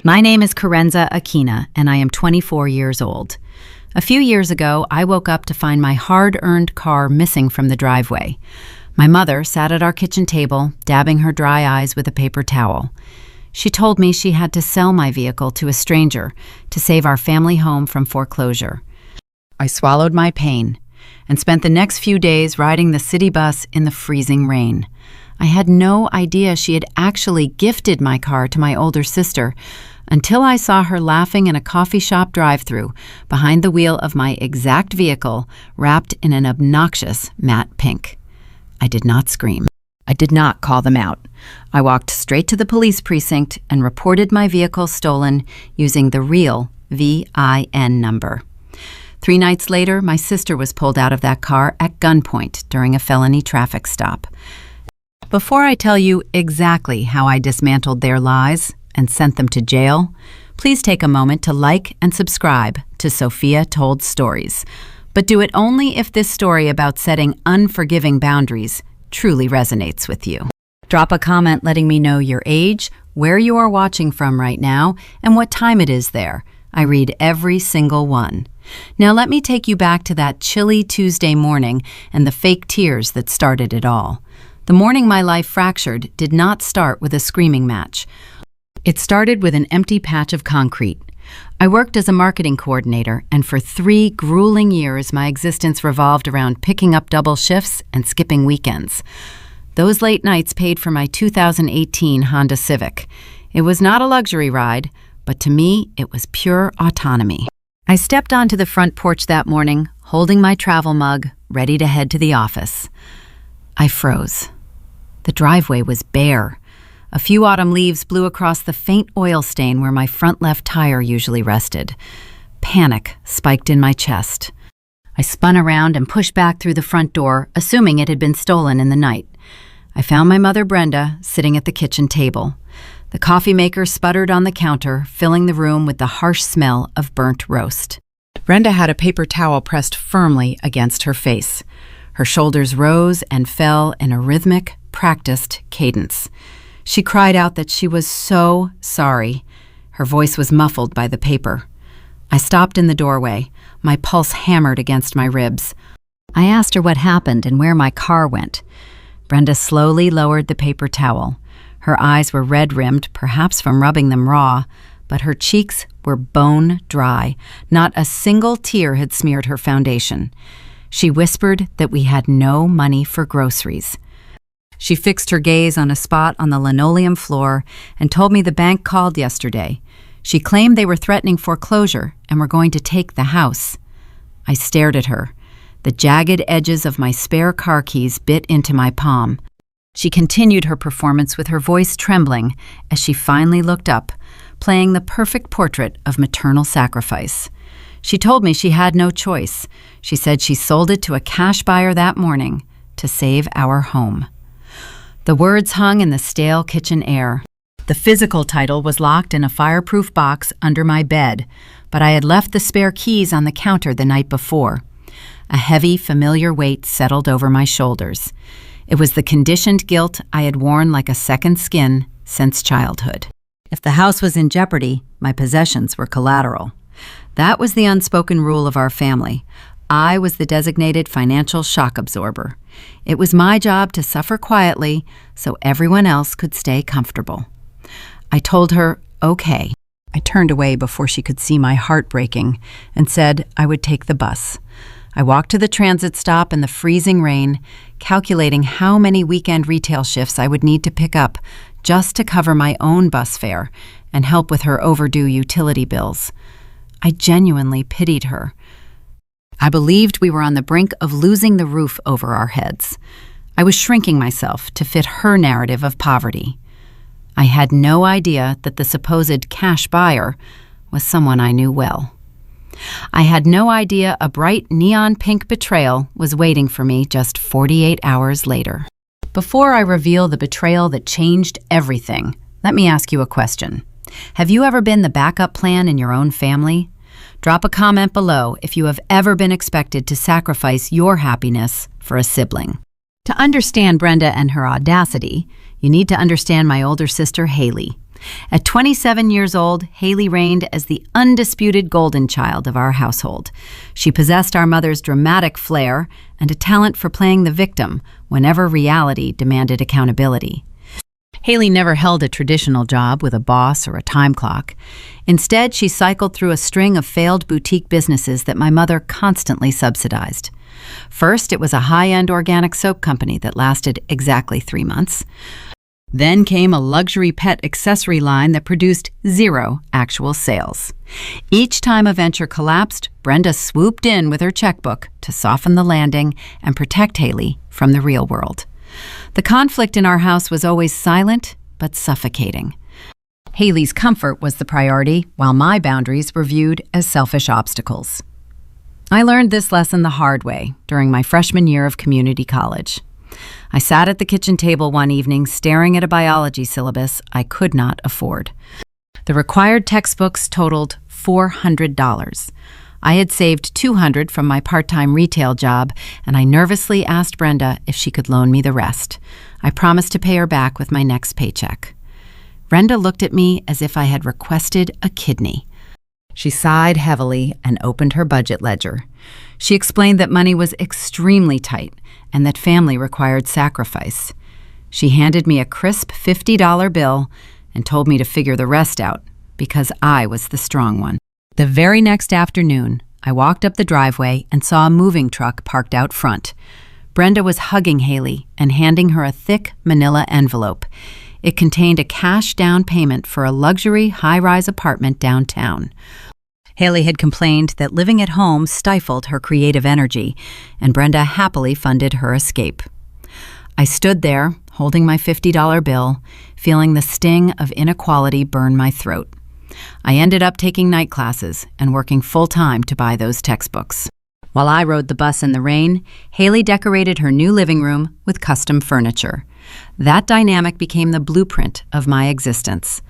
My name is Kerenza Akina, and I am 24 years old. A few years ago, I woke up to find my hard-earned car missing from the driveway. My mother sat at our kitchen table, dabbing her dry eyes with a paper towel. She told me she had to sell my vehicle to a stranger to save our family home from foreclosure. I swallowed my pain and spent the next few days riding the city bus in the freezing rain. I had no idea she had actually gifted my car to my older sister until I saw her laughing in a coffee shop drive-thru behind the wheel of my exact vehicle wrapped in an obnoxious matte pink. I did not scream. I did not call them out. I walked straight to the police precinct and reported my vehicle stolen using the real VIN number. 3 nights later, my sister was pulled out of that car at gunpoint during a felony traffic stop. Before I tell you exactly how I dismantled their lies and sent them to jail, please take a moment to like and subscribe to Sophia Told Stories. But do it only if this story about setting unforgiving boundaries truly resonates with you. Drop a comment letting me know your age, where you are watching from right now, and what time it is there. I read every single one. Now let me take you back to that chilly Tuesday morning and the fake tears that started it all. The morning my life fractured did not start with a screaming match. It started with an empty patch of concrete. I worked as a marketing coordinator, and for 3 grueling years my existence revolved around picking up double shifts and skipping weekends. Those late nights paid for my 2018 Honda Civic. It was not a luxury ride, but to me it was pure autonomy. I stepped onto the front porch that morning, holding my travel mug, ready to head to the office. I froze. The driveway was bare. A few autumn leaves blew across the faint oil stain where my front left tire usually rested. Panic spiked in my chest. I spun around and pushed back through the front door, assuming it had been stolen in the night. I found my mother, Brenda, sitting at the kitchen table. The coffee maker sputtered on the counter, filling the room with the harsh smell of burnt roast. Brenda had a paper towel pressed firmly against her face. Her shoulders rose and fell in a rhythmic, practiced cadence. She cried out that she was so sorry. Her voice was muffled by the paper. I stopped in the doorway, my pulse hammered against my ribs. I asked her what happened and where my car went. Brenda slowly lowered the paper towel. Her eyes were red-rimmed, perhaps from rubbing them raw, but her cheeks were bone dry. Not a single tear had smeared her foundation. She whispered that we had no money for groceries. She fixed her gaze on a spot on the linoleum floor and told me the bank called yesterday. She claimed they were threatening foreclosure and were going to take the house. I stared at her. The jagged edges of my spare car keys bit into my palm. She continued her performance with her voice trembling as she finally looked up, playing the perfect portrait of maternal sacrifice. She told me she had no choice. She said she sold it to a cash buyer that morning to save our home. The words hung in the stale kitchen air. The physical title was locked in a fireproof box under my bed, but I had left the spare keys on the counter the night before. A heavy, familiar weight settled over my shoulders. It was the conditioned guilt I had worn like a second skin since childhood. If the house was in jeopardy, my possessions were collateral. That was the unspoken rule of our family. I was the designated financial shock absorber. It was my job to suffer quietly so everyone else could stay comfortable. I told her, okay. I turned away before she could see my heart breaking and said I would take the bus. I walked to the transit stop in the freezing rain, calculating how many weekend retail shifts I would need to pick up just to cover my own bus fare and help with her overdue utility bills. I genuinely pitied her. I believed we were on the brink of losing the roof over our heads. I was shrinking myself to fit her narrative of poverty. I had no idea that the supposed cash buyer was someone I knew well. I had no idea a bright neon pink betrayal was waiting for me just 48 hours later. Before I reveal the betrayal that changed everything, let me ask you a question. Have you ever been the backup plan in your own family? Drop a comment below if you have ever been expected to sacrifice your happiness for a sibling. To understand Brenda and her audacity, you need to understand my older sister, Haley. At 27 years old, Haley reigned as the undisputed golden child of our household. She possessed our mother's dramatic flair and a talent for playing the victim whenever reality demanded accountability. Haley never held a traditional job with a boss or a time clock. Instead, she cycled through a string of failed boutique businesses that my mother constantly subsidized. First, it was a high-end organic soap company that lasted exactly 3 months. Then came a luxury pet accessory line that produced 0 actual sales. Each time a venture collapsed, Brenda swooped in with her checkbook to soften the landing and protect Haley from the real world. The conflict in our house was always silent but suffocating. Haley's comfort was the priority, while my boundaries were viewed as selfish obstacles. I learned this lesson the hard way during my freshman year of community college. I sat at the kitchen table one evening staring at a biology syllabus I could not afford. The required textbooks totaled $400. I had saved $200 from my part-time retail job, and I nervously asked Brenda if she could loan me the rest. I promised to pay her back with my next paycheck. Brenda looked at me as if I had requested a kidney. She sighed heavily and opened her budget ledger. She explained that money was extremely tight and that family required sacrifice. She handed me a crisp $50 bill and told me to figure the rest out because I was the strong one. The very next afternoon, I walked up the driveway and saw a moving truck parked out front. Brenda was hugging Haley and handing her a thick manila envelope. It contained a cash down payment for a luxury high-rise apartment downtown. Haley had complained that living at home stifled her creative energy, and Brenda happily funded her escape. I stood there, holding my $50 bill, feeling the sting of inequality burn my throat. I ended up taking night classes and working full-time to buy those textbooks. While I rode the bus in the rain, Haley decorated her new living room with custom furniture. That dynamic became the blueprint of my existence.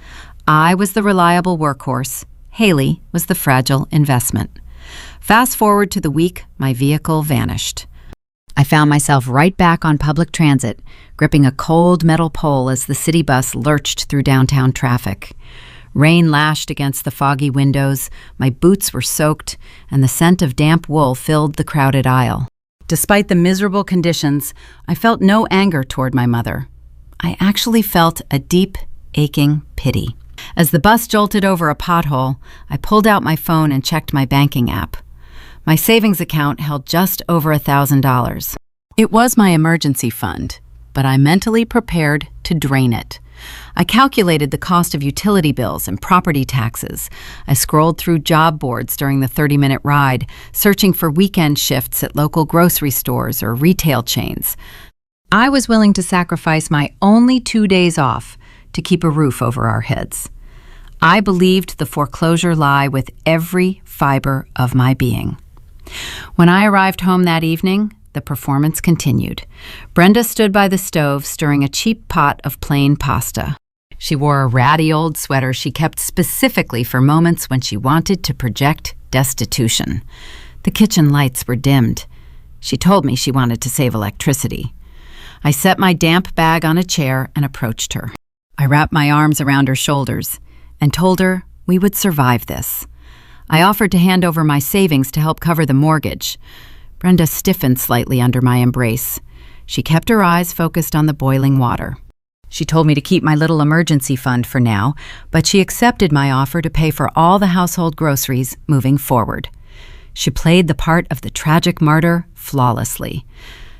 I was the reliable workhorse. Haley was the fragile investment. Fast forward to the week my vehicle vanished. I found myself right back on public transit, gripping a cold metal pole as the city bus lurched through downtown traffic. Rain lashed against the foggy windows, my boots were soaked, and the scent of damp wool filled the crowded aisle. Despite the miserable conditions, I felt no anger toward my mother. I actually felt a deep, aching pity. As the bus jolted over a pothole, I pulled out my phone and checked my banking app. My savings account held just over $1,000. It was my emergency fund, but I mentally prepared to drain it. I calculated the cost of utility bills and property taxes. I scrolled through job boards during the 30-minute ride, searching for weekend shifts at local grocery stores or retail chains. I was willing to sacrifice my only 2 days off to keep a roof over our heads. I believed the foreclosure lie with every fiber of my being. When I arrived home that evening, the performance continued. Brenda stood by the stove stirring a cheap pot of plain pasta. She wore a ratty old sweater she kept specifically for moments when she wanted to project destitution. The kitchen lights were dimmed. She told me she wanted to save electricity. I set my damp bag on a chair and approached her. I wrapped my arms around her shoulders and told her we would survive this. I offered to hand over my savings to help cover the mortgage. Brenda stiffened slightly under my embrace. She kept her eyes focused on the boiling water. She told me to keep my little emergency fund for now, but she accepted my offer to pay for all the household groceries moving forward. She played the part of the tragic martyr flawlessly.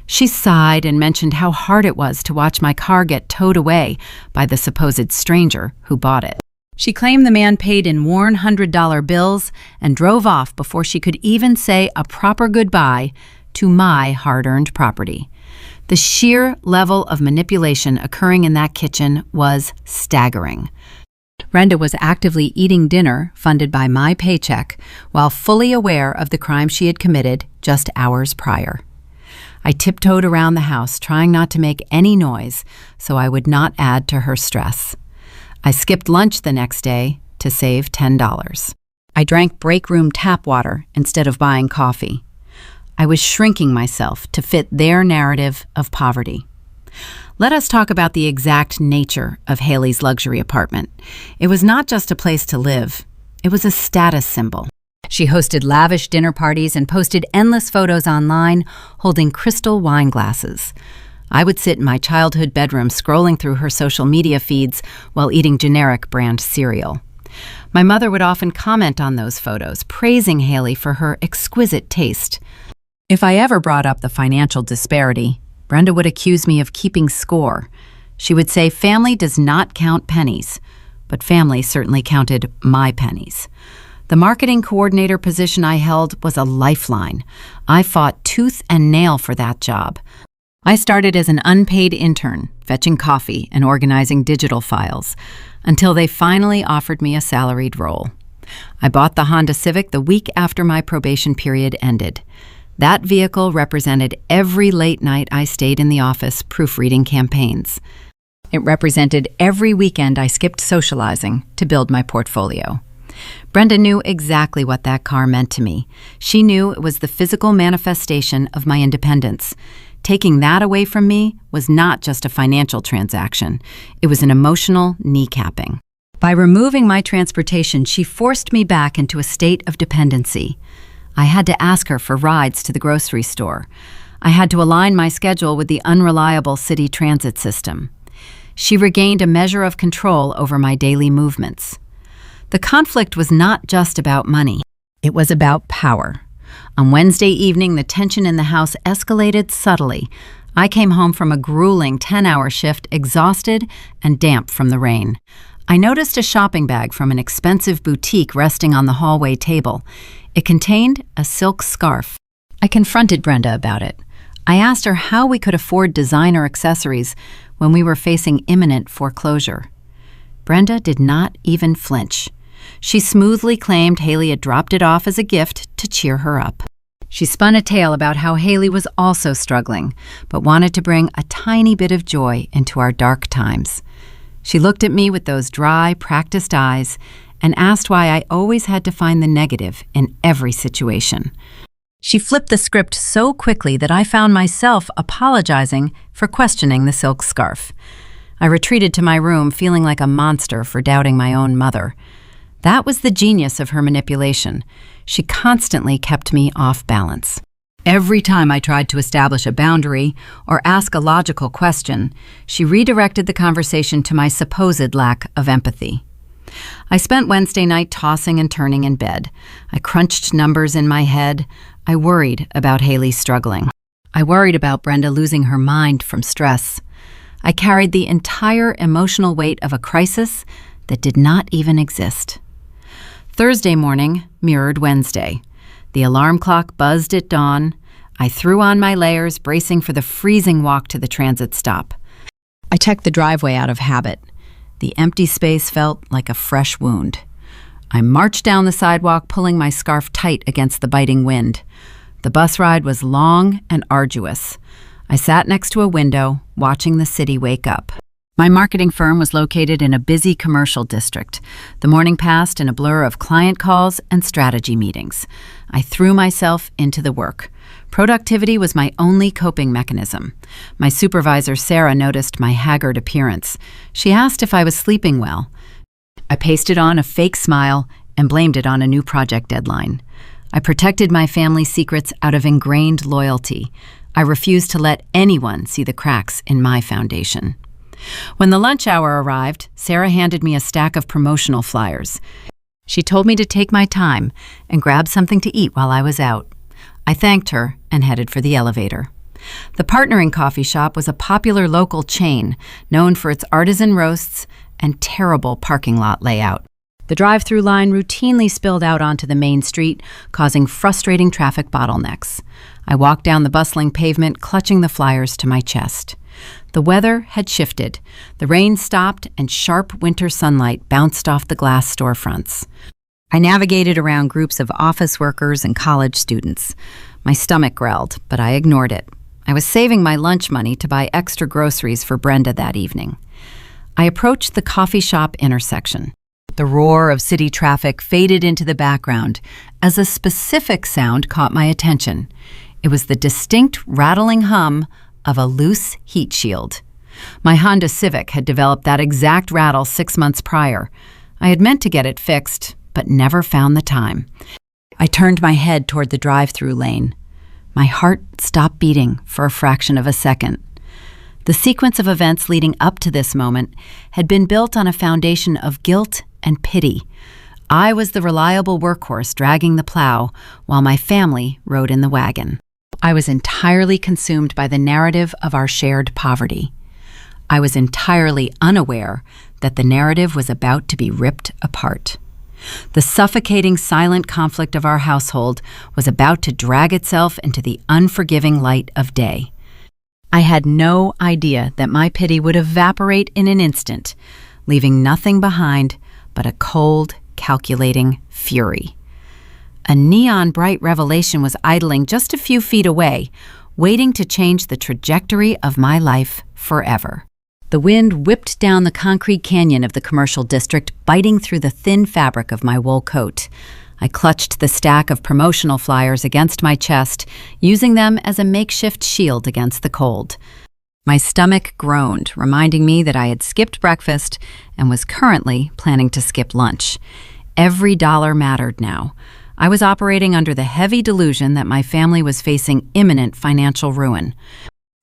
She sighed and mentioned how hard it was to watch my car get towed away by the supposed stranger who bought it. She claimed the man paid in worn $100 bills and drove off before she could even say a proper goodbye to my hard-earned property. The sheer level of manipulation occurring in that kitchen was staggering. Brenda was actively eating dinner funded by my paycheck while fully aware of the crime she had committed just hours prior. I tiptoed around the house, trying not to make any noise so I would not add to her stress. I skipped lunch the next day to save $10. I drank break room tap water instead of buying coffee. I was shrinking myself to fit their narrative of poverty. Let us talk about the exact nature of Haley's luxury apartment. It was not just a place to live, it was a status symbol. She hosted lavish dinner parties and posted endless photos online holding crystal wine glasses. I would sit in my childhood bedroom scrolling through her social media feeds while eating generic brand cereal. My mother would often comment on those photos, praising Haley for her exquisite taste. If I ever brought up the financial disparity, Brenda would accuse me of keeping score. She would say family does not count pennies, but family certainly counted my pennies. The marketing coordinator position I held was a lifeline. I fought tooth and nail for that job. I started as an unpaid intern, fetching coffee and organizing digital files, until they finally offered me a salaried role. I bought the Honda Civic the week after my probation period ended. That vehicle represented every late night I stayed in the office proofreading campaigns. It represented every weekend I skipped socializing to build my portfolio. Brenda knew exactly what that car meant to me. She knew it was the physical manifestation of my independence. Taking that away from me was not just a financial transaction. It was an emotional kneecapping. By removing my transportation, she forced me back into a state of dependency. I had to ask her for rides to the grocery store. I had to align my schedule with the unreliable city transit system. She regained a measure of control over my daily movements. The conflict was not just about money. It was about power. On Wednesday evening, the tension in the house escalated subtly. I came home from a grueling 10-hour shift, exhausted and damp from the rain. I noticed a shopping bag from an expensive boutique resting on the hallway table. It contained a silk scarf. I confronted Brenda about it. I asked her how we could afford designer accessories when we were facing imminent foreclosure. Brenda did not even flinch. She smoothly claimed Haley had dropped it off as a gift to cheer her up. She spun a tale about how Haley was also struggling, but wanted to bring a tiny bit of joy into our dark times. She looked at me with those dry, practiced eyes and asked why I always had to find the negative in every situation. She flipped the script so quickly that I found myself apologizing for questioning the silk scarf. I retreated to my room feeling like a monster for doubting my own mother. That was the genius of her manipulation. She constantly kept me off balance. Every time I tried to establish a boundary or ask a logical question, she redirected the conversation to my supposed lack of empathy. I spent Wednesday night tossing and turning in bed. I crunched numbers in my head. I worried about Haley struggling. I worried about Brenda losing her mind from stress. I carried the entire emotional weight of a crisis that did not even exist. Thursday morning mirrored Wednesday. The alarm clock buzzed at dawn. I threw on my layers, bracing for the freezing walk to the transit stop. I checked the driveway out of habit. The empty space felt like a fresh wound. I marched down the sidewalk, pulling my scarf tight against the biting wind. The bus ride was long and arduous. I sat next to a window, watching the city wake up. My marketing firm was located in a busy commercial district. The morning passed in a blur of client calls and strategy meetings. I threw myself into the work. Productivity was my only coping mechanism. My supervisor, Sarah, noticed my haggard appearance. She asked if I was sleeping well. I pasted on a fake smile and blamed it on a new project deadline. I protected my family secrets out of ingrained loyalty. I refused to let anyone see the cracks in my foundation. When the lunch hour arrived, Sarah handed me a stack of promotional flyers. She told me to take my time and grab something to eat while I was out. I thanked her and headed for the elevator. The partnering coffee shop was a popular local chain known for its artisan roasts and terrible parking lot layout. The drive-thru line routinely spilled out onto the main street, causing frustrating traffic bottlenecks. I walked down the bustling pavement, clutching the flyers to my chest. The weather had shifted. The rain stopped and sharp winter sunlight bounced off the glass storefronts. I navigated around groups of office workers and college students. My stomach growled, but I ignored it. I was saving my lunch money to buy extra groceries for Brenda that evening. I approached the coffee shop intersection. The roar of city traffic faded into the background as a specific sound caught my attention. It was the distinct rattling hum of a loose heat shield. My Honda Civic had developed that exact rattle 6 months prior. I had meant to get it fixed, but never found the time. I turned my head toward the drive-thru lane. My heart stopped beating for a fraction of a second. The sequence of events leading up to this moment had been built on a foundation of guilt and pity. I was the reliable workhorse dragging the plow, while my family rode in the wagon. I was entirely consumed by the narrative of our shared poverty. I was entirely unaware that the narrative was about to be ripped apart. The suffocating silent conflict of our household was about to drag itself into the unforgiving light of day. I had no idea that my pity would evaporate in an instant, leaving nothing behind but a cold, calculating fury. A neon-bright revelation was idling just a few feet away, waiting to change the trajectory of my life forever. The wind whipped down the concrete canyon of the commercial district, biting through the thin fabric of my wool coat. I clutched the stack of promotional flyers against my chest, using them as a makeshift shield against the cold. My stomach groaned, reminding me that I had skipped breakfast and was currently planning to skip lunch. Every dollar mattered now. I was operating under the heavy delusion that my family was facing imminent financial ruin.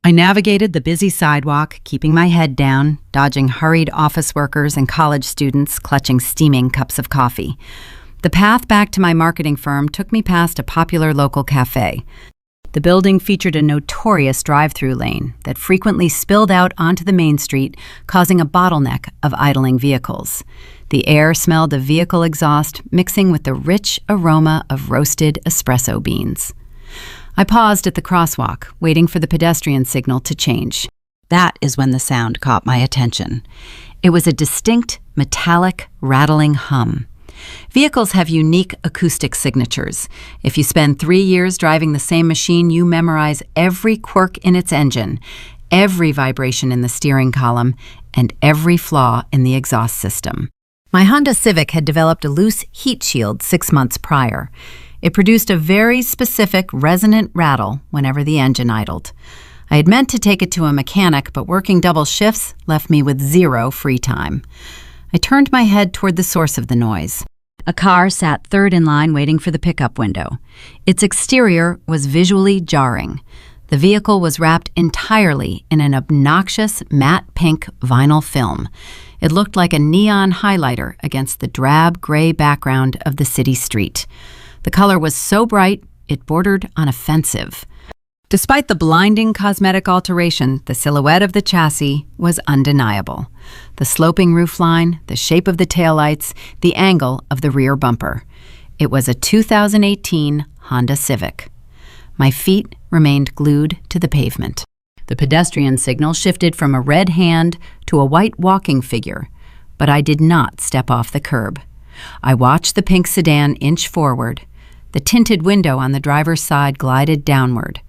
I navigated the busy sidewalk, keeping my head down, dodging hurried office workers and college students clutching steaming cups of coffee. The path back to my marketing firm took me past a popular local cafe. The building featured a notorious drive-thru lane that frequently spilled out onto the main street, causing a bottleneck of idling vehicles. The air smelled of vehicle exhaust mixing with the rich aroma of roasted espresso beans. I paused at the crosswalk, waiting for the pedestrian signal to change. That is when the sound caught my attention. It was a distinct, metallic, rattling hum. Vehicles have unique acoustic signatures. If you spend 3 years driving the same machine, you memorize every quirk in its engine, every vibration in the steering column, and every flaw in the exhaust system. My Honda Civic had developed a loose heat shield 6 months prior. It produced a very specific resonant rattle whenever the engine idled. I had meant to take it to a mechanic, but working double shifts left me with zero free time. I turned my head toward the source of the noise. A car sat third in line waiting for the pickup window. Its exterior was visually jarring. The vehicle was wrapped entirely in an obnoxious matte pink vinyl film. It looked like a neon highlighter against the drab gray background of the city street. The color was so bright, it bordered on offensive. Despite the blinding cosmetic alteration, the silhouette of the chassis was undeniable. The sloping roofline, the shape of the taillights, the angle of the rear bumper. It was a 2018 Honda Civic. My feet remained glued to the pavement. The pedestrian signal shifted from a red hand to a white walking figure, but I did not step off the curb. I watched the pink sedan inch forward. The tinted window on the driver's side glided downward.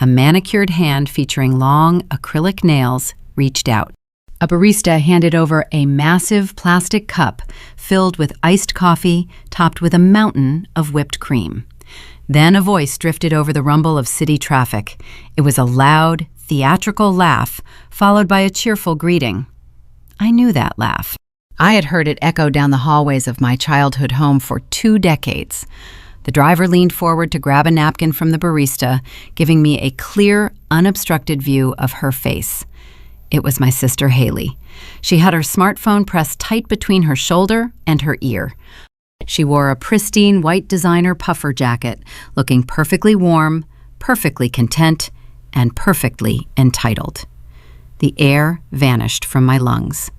A manicured hand featuring long acrylic nails reached out. A barista handed over a massive plastic cup filled with iced coffee topped with a mountain of whipped cream. Then a voice drifted over the rumble of city traffic. It was a loud, theatrical laugh, followed by a cheerful greeting. I knew that laugh. I had heard it echo down the hallways of my childhood home for 2 decades. The driver leaned forward to grab a napkin from the barista, giving me a clear, unobstructed view of her face. It was my sister Haley. She had her smartphone pressed tight between her shoulder and her ear. She wore a pristine white designer puffer jacket, looking perfectly warm, perfectly content, and perfectly entitled. The air vanished from my lungs.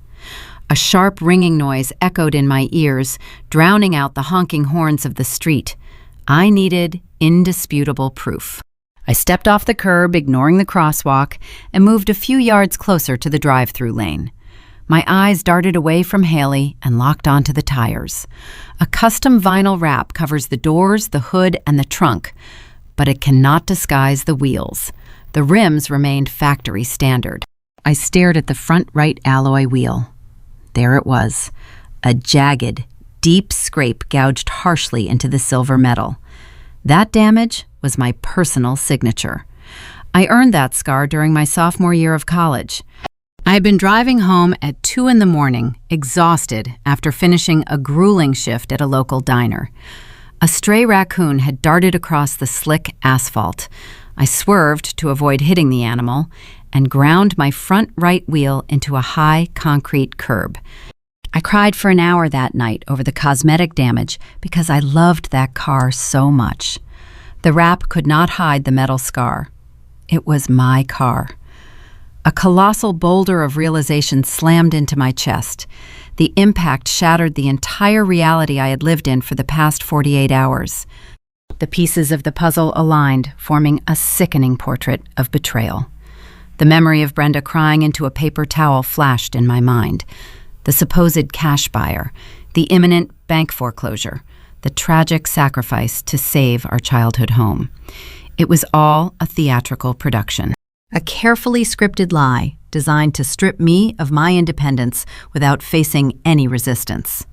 A sharp ringing noise echoed in my ears, drowning out the honking horns of the street. I needed indisputable proof. I stepped off the curb, ignoring the crosswalk, and moved a few yards closer to the drive-thru lane. My eyes darted away from Haley and locked onto the tires. A custom vinyl wrap covers the doors, the hood, and the trunk, but it cannot disguise the wheels. The rims remained factory standard. I stared at the front right alloy wheel. There it was, a jagged, deep scrape gouged harshly into the silver metal. That damage was my personal signature. I earned that scar during my sophomore year of college. I had been driving home at 2 in the morning, exhausted after finishing a grueling shift at a local diner. A stray raccoon had darted across the slick asphalt. I swerved to avoid hitting the animal and ground my front right wheel into a high concrete curb. I cried for an hour that night over the cosmetic damage because I loved that car so much. The wrap could not hide the metal scar. It was my car. A colossal boulder of realization slammed into my chest. The impact shattered the entire reality I had lived in for the past 48 hours. The pieces of the puzzle aligned, forming a sickening portrait of betrayal. The memory of Brenda crying into a paper towel flashed in my mind. The supposed cash buyer, the imminent bank foreclosure, the tragic sacrifice to save our childhood home. It was all a theatrical production. A carefully scripted lie designed to strip me of my independence without facing any resistance.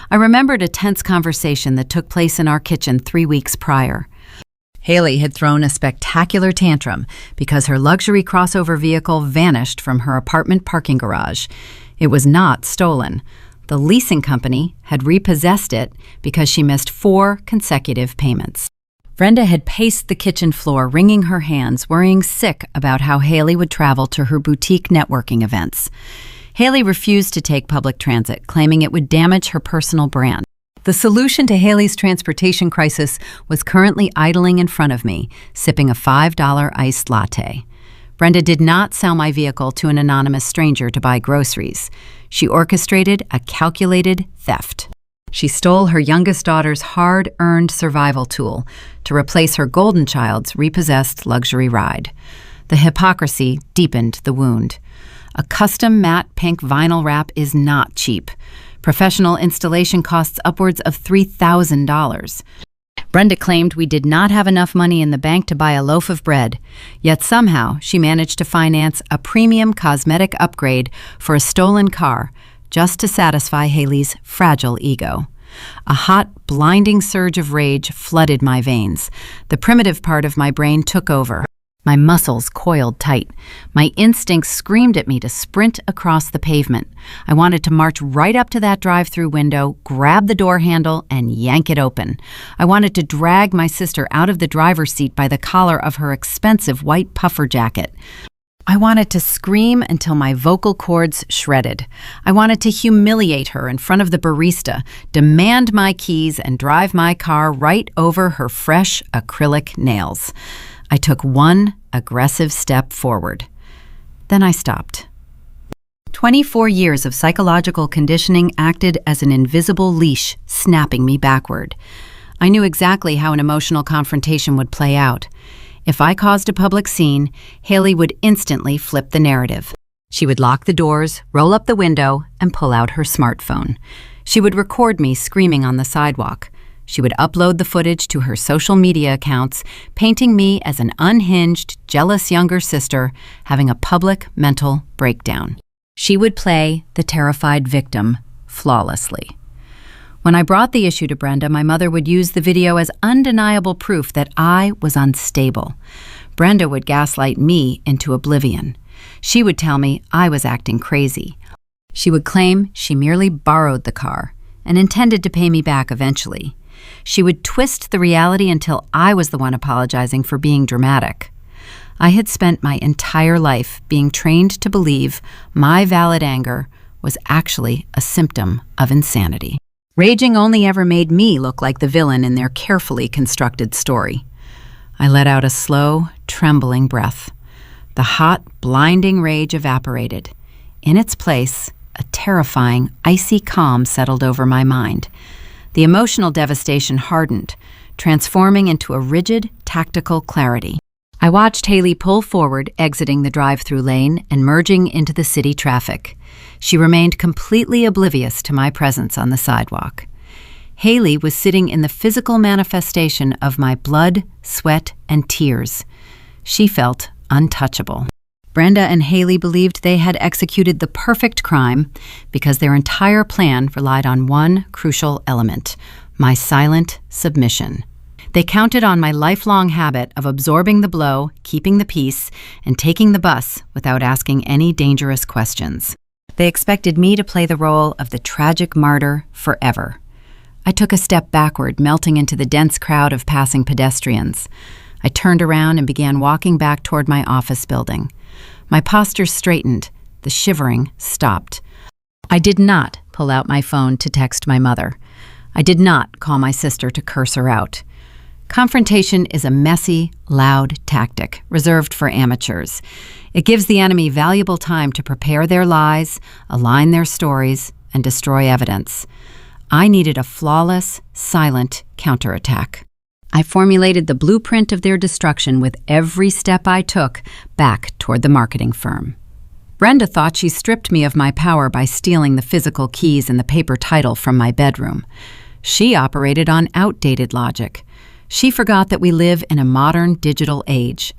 I remembered a tense conversation that took place in our kitchen 3 weeks prior. Haley had thrown a spectacular tantrum because her luxury crossover vehicle vanished from her apartment parking garage. It was not stolen. The leasing company had repossessed it because she missed 4 consecutive payments. Brenda had paced the kitchen floor, wringing her hands, worrying sick about how Haley would travel to her boutique networking events. Haley refused to take public transit, claiming it would damage her personal brand. The solution to Haley's transportation crisis was currently idling in front of me, sipping a $5 iced latte. Brenda did not sell my vehicle to an anonymous stranger to buy groceries. She orchestrated a calculated theft. She stole her youngest daughter's hard-earned survival tool to replace her golden child's repossessed luxury ride. The hypocrisy deepened the wound. A custom matte pink vinyl wrap is not cheap. Professional installation costs upwards of $3,000. Brenda claimed we did not have enough money in the bank to buy a loaf of bread, yet somehow she managed to finance a premium cosmetic upgrade for a stolen car just to satisfy Haley's fragile ego. A hot, blinding surge of rage flooded my veins. The primitive part of my brain took over. My muscles coiled tight. My instincts screamed at me to sprint across the pavement. I wanted to march right up to that drive-thru window, grab the door handle, and yank it open. I wanted to drag my sister out of the driver's seat by the collar of her expensive white puffer jacket. I wanted to scream until my vocal cords shredded. I wanted to humiliate her in front of the barista, demand my keys, and drive my car right over her fresh acrylic nails. I took one aggressive step forward. Then I stopped. 24 years of psychological conditioning acted as an invisible leash, snapping me backward. I knew exactly how an emotional confrontation would play out. If I caused a public scene, Haley would instantly flip the narrative. She would lock the doors, roll up the window, and pull out her smartphone. She would record me screaming on the sidewalk. She would upload the footage to her social media accounts, painting me as an unhinged, jealous younger sister having a public mental breakdown. She would play the terrified victim flawlessly. When I brought the issue to Brenda, my mother would use the video as undeniable proof that I was unstable. Brenda would gaslight me into oblivion. She would tell me I was acting crazy. She would claim she merely borrowed the car and intended to pay me back eventually. She would twist the reality until I was the one apologizing for being dramatic. I had spent my entire life being trained to believe my valid anger was actually a symptom of insanity. Raging only ever made me look like the villain in their carefully constructed story. I let out a slow, trembling breath. The hot, blinding rage evaporated. In its place, a terrifying, icy calm settled over my mind. The emotional devastation hardened, transforming into a rigid, tactical clarity. I watched Haley pull forward, exiting the drive-thru lane and merging into the city traffic. She remained completely oblivious to my presence on the sidewalk. Haley was sitting in the physical manifestation of my blood, sweat, and tears. She felt untouchable. Brenda and Haley believed they had executed the perfect crime because their entire plan relied on one crucial element: my silent submission. They counted on my lifelong habit of absorbing the blow, keeping the peace, and taking the bus without asking any dangerous questions. They expected me to play the role of the tragic martyr forever. I took a step backward, melting into the dense crowd of passing pedestrians. I turned around and began walking back toward my office building. My posture straightened. The shivering stopped. I did not pull out my phone to text my mother. I did not call my sister to curse her out. Confrontation is a messy, loud tactic reserved for amateurs. It gives the enemy valuable time to prepare their lies, align their stories, and destroy evidence. I needed a flawless, silent counterattack. I formulated the blueprint of their destruction with every step I took back toward the marketing firm. Brenda thought she stripped me of my power by stealing the physical keys and the paper title from my bedroom. She operated on outdated logic. She forgot that we live in a modern digital age.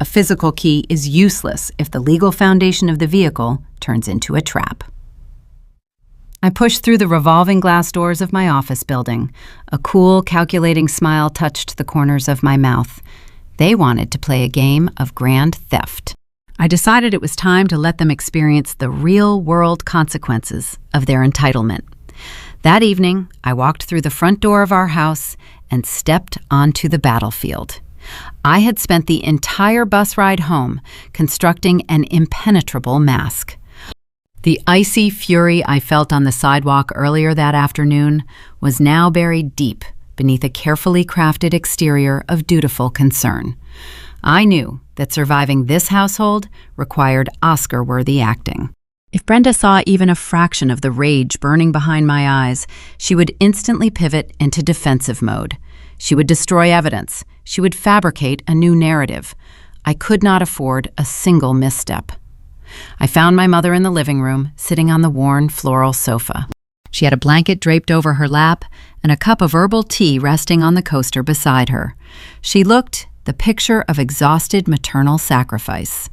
A physical key is useless if the legal foundation of the vehicle turns into a trap. I pushed through the revolving glass doors of my office building. A cool, calculating smile touched the corners of my mouth. They wanted to play a game of grand theft. I decided it was time to let them experience the real-world consequences of their entitlement. That evening, I walked through the front door of our house and stepped onto the battlefield. I had spent the entire bus ride home constructing an impenetrable mask. The icy fury I felt on the sidewalk earlier that afternoon was now buried deep beneath a carefully crafted exterior of dutiful concern. I knew that surviving this household required Oscar-worthy acting. If Brenda saw even a fraction of the rage burning behind my eyes, she would instantly pivot into defensive mode. She would destroy evidence. She would fabricate a new narrative. I could not afford a single misstep. I found my mother in the living room, sitting on the worn floral sofa. She had a blanket draped over her lap and a cup of herbal tea resting on the coaster beside her. She looked the picture of exhausted maternal sacrifice.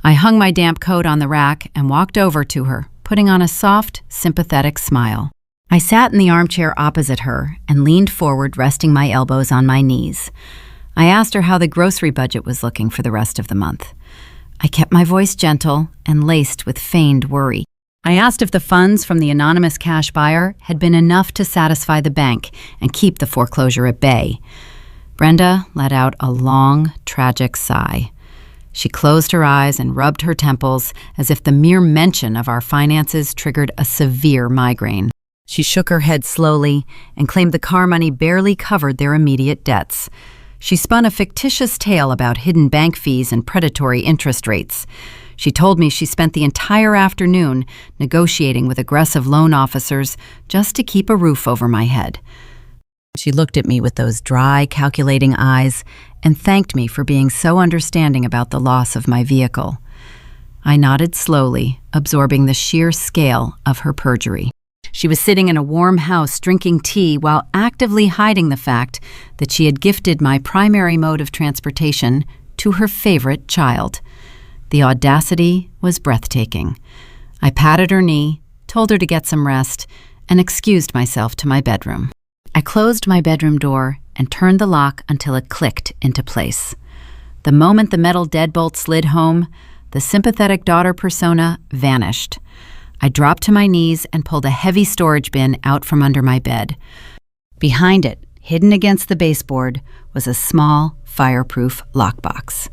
I hung my damp coat on the rack and walked over to her, putting on a soft, sympathetic smile. I sat in the armchair opposite her and leaned forward, resting my elbows on my knees. I asked her how the grocery budget was looking for the rest of the month. I kept my voice gentle and laced with feigned worry. I asked if the funds from the anonymous cash buyer had been enough to satisfy the bank and keep the foreclosure at bay. Brenda let out a long, tragic sigh. She closed her eyes and rubbed her temples as if the mere mention of our finances triggered a severe migraine. She shook her head slowly and claimed the car money barely covered their immediate debts. She spun a fictitious tale about hidden bank fees and predatory interest rates. She told me she spent the entire afternoon negotiating with aggressive loan officers just to keep a roof over my head. She looked at me with those dry, calculating eyes and thanked me for being so understanding about the loss of my vehicle. I nodded slowly, absorbing the sheer scale of her perjury. She was sitting in a warm house drinking tea while actively hiding the fact that she had gifted my primary mode of transportation to her favorite child. The audacity was breathtaking. I patted her knee, told her to get some rest, and excused myself to my bedroom. I closed my bedroom door and turned the lock until it clicked into place. The moment the metal deadbolt slid home, the sympathetic daughter persona vanished. I dropped to my knees and pulled a heavy storage bin out from under my bed. Behind it, hidden against the baseboard, was a small, fireproof lockbox.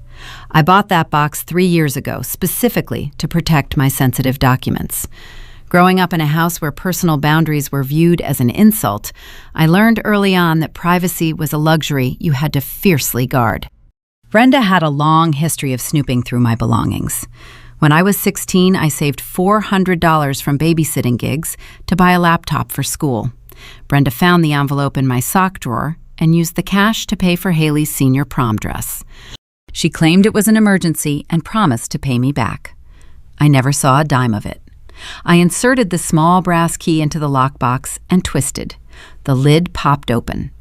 I bought that box 3 years ago, specifically to protect my sensitive documents. Growing up in a house where personal boundaries were viewed as an insult, I learned early on that privacy was a luxury you had to fiercely guard. Brenda had a long history of snooping through my belongings. When I was 16, I saved $400 from babysitting gigs to buy a laptop for school. Brenda found the envelope in my sock drawer and used the cash to pay for Haley's senior prom dress. She claimed it was an emergency and promised to pay me back. I never saw a dime of it. I inserted the small brass key into the lockbox and twisted. The lid popped open.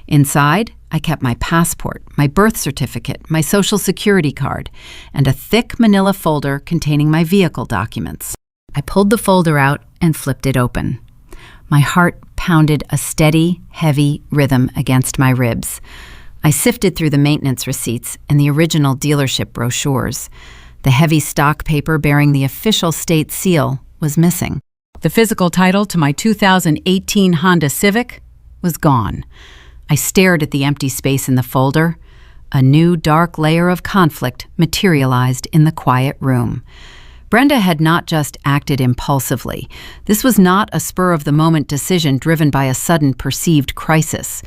Inside, I kept my passport, my birth certificate, my social security card, and a thick manila folder containing my vehicle documents. I pulled the folder out and flipped it open. My heart pounded a steady, heavy rhythm against my ribs. I sifted through the maintenance receipts and the original dealership brochures. The heavy stock paper bearing the official state seal was missing. The physical title to my 2018 Honda Civic was gone. I stared at the empty space in the folder. A new dark layer of conflict materialized in the quiet room. Brenda had not just acted impulsively. This was not a spur-of-the-moment decision driven by a sudden perceived crisis.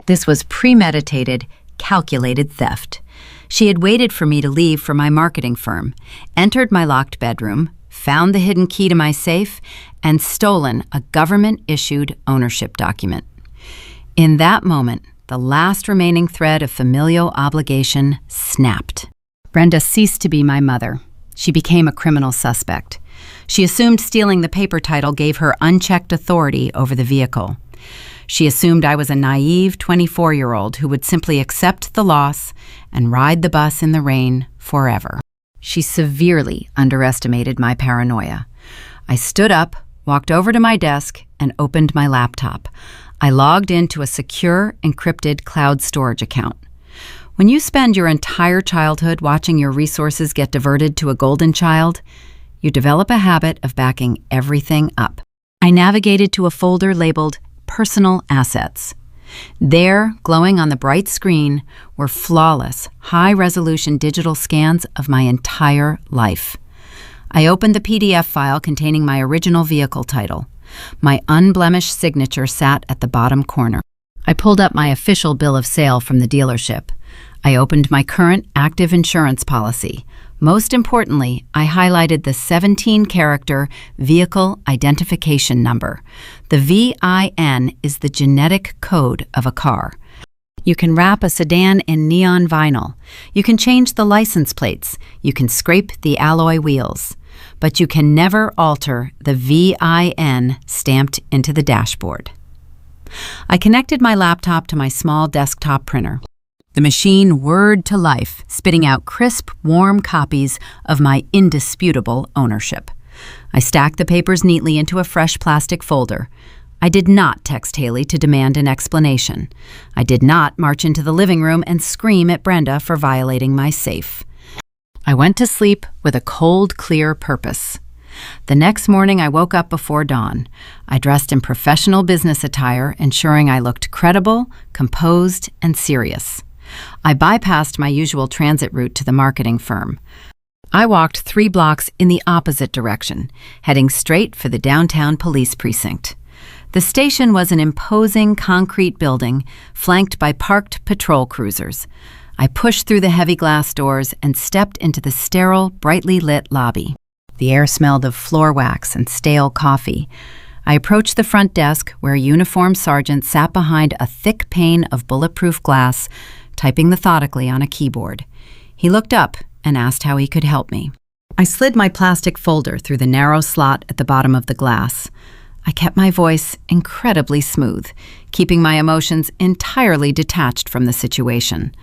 This was premeditated, calculated theft. She had waited for me to leave for my marketing firm, entered my locked bedroom, found the hidden key to my safe, and stolen a government-issued ownership document. In that moment, the last remaining thread of familial obligation snapped. Brenda ceased to be my mother. She became a criminal suspect. She assumed stealing the paper title gave her unchecked authority over the vehicle. She assumed I was a naive 24-year-old who would simply accept the loss and ride the bus in the rain forever. She severely underestimated my paranoia. I stood up, walked over to my desk, and opened my laptop. I logged into a secure, encrypted cloud storage account. When you spend your entire childhood watching your resources get diverted to a golden child, you develop a habit of backing everything up. I navigated to a folder labeled Personal Assets. There, glowing on the bright screen, were flawless, high-resolution digital scans of my entire life. I opened the PDF file containing my original vehicle title. My unblemished signature sat at the bottom corner. I pulled up my official bill of sale from the dealership. I opened my current active insurance policy. Most importantly, I highlighted the 17-character vehicle identification number. The VIN is the genetic code of a car. You can wrap a sedan in neon vinyl. You can change the license plates. You can scrape the alloy wheels. But you can never alter the VIN stamped into the dashboard. I connected my laptop to my small desktop printer. The machine whirred to life, spitting out crisp, warm copies of my indisputable ownership. I stacked the papers neatly into a fresh plastic folder. I did not text Haley to demand an explanation. I did not march into the living room and scream at Brenda for violating my safe. I went to sleep with a cold, clear purpose. The next morning, I woke up before dawn. I dressed in professional business attire, ensuring I looked credible, composed, and serious. I bypassed my usual transit route to the marketing firm. I walked 3 blocks in the opposite direction, heading straight for the downtown police precinct. The station was an imposing concrete building flanked by parked patrol cruisers. I pushed through the heavy glass doors and stepped into the sterile, brightly lit lobby. The air smelled of floor wax and stale coffee. I approached the front desk where a uniformed sergeant sat behind a thick pane of bulletproof glass, typing methodically on a keyboard. He looked up and asked how he could help me. I slid my plastic folder through the narrow slot at the bottom of the glass. I kept my voice incredibly smooth, keeping my emotions entirely detached from the situation.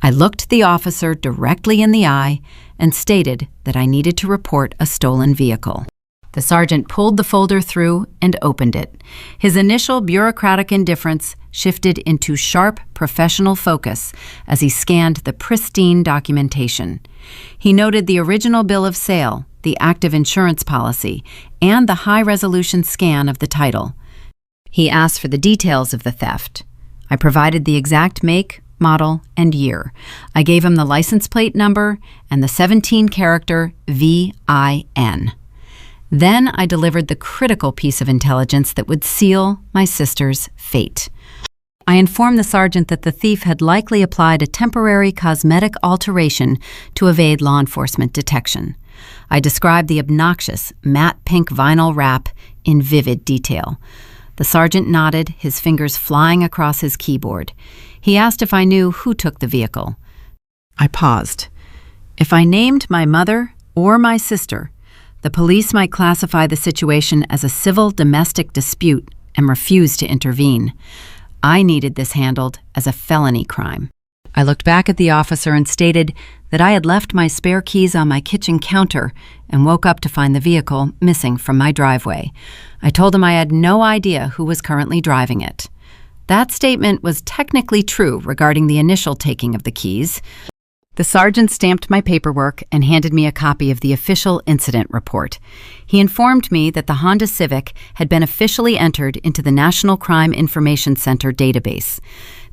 I looked the officer directly in the eye and stated that I needed to report a stolen vehicle. The sergeant pulled the folder through and opened it. His initial bureaucratic indifference shifted into sharp professional focus as he scanned the pristine documentation. He noted the original bill of sale, the active insurance policy, and the high-resolution scan of the title. He asked for the details of the theft. I provided the exact make, model, and year. I gave him the license plate number and the 17-character VIN. Then I delivered the critical piece of intelligence that would seal my sister's fate. I informed the sergeant that the thief had likely applied a temporary cosmetic alteration to evade law enforcement detection. I described the obnoxious, matte pink vinyl wrap in vivid detail. The sergeant nodded, his fingers flying across his keyboard. He asked if I knew who took the vehicle. I paused. If I named my mother or my sister, the police might classify the situation as a civil domestic dispute and refuse to intervene. I needed this handled as a felony crime. I looked back at the officer and stated that I had left my spare keys on my kitchen counter and woke up to find the vehicle missing from my driveway. I told him I had no idea who was currently driving it. That statement was technically true regarding the initial taking of the keys. The sergeant stamped my paperwork and handed me a copy of the official incident report. He informed me that the Honda Civic had been officially entered into the National Crime Information Center database.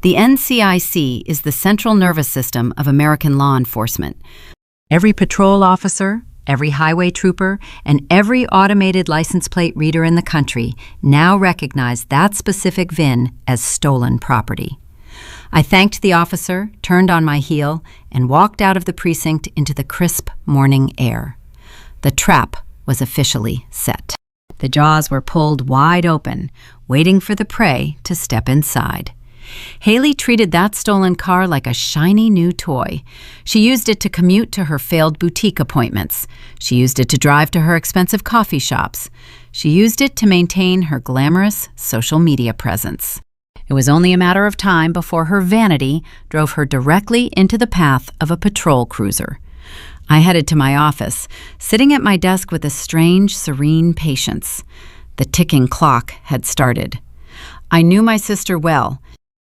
The NCIC is the central nervous system of American law enforcement. Every patrol officer, every highway trooper, and every automated license plate reader in the country now recognize that specific VIN as stolen property. I thanked the officer, turned on my heel, and walked out of the precinct into the crisp morning air. The trap was officially set. The jaws were pulled wide open, waiting for the prey to step inside. Haley treated that stolen car like a shiny new toy. She used it to commute to her failed boutique appointments. She used it to drive to her expensive coffee shops. She used it to maintain her glamorous social media presence. It was only a matter of time before her vanity drove her directly into the path of a patrol cruiser. I headed to my office, sitting at my desk with a strange, serene patience. The ticking clock had started. I knew my sister well.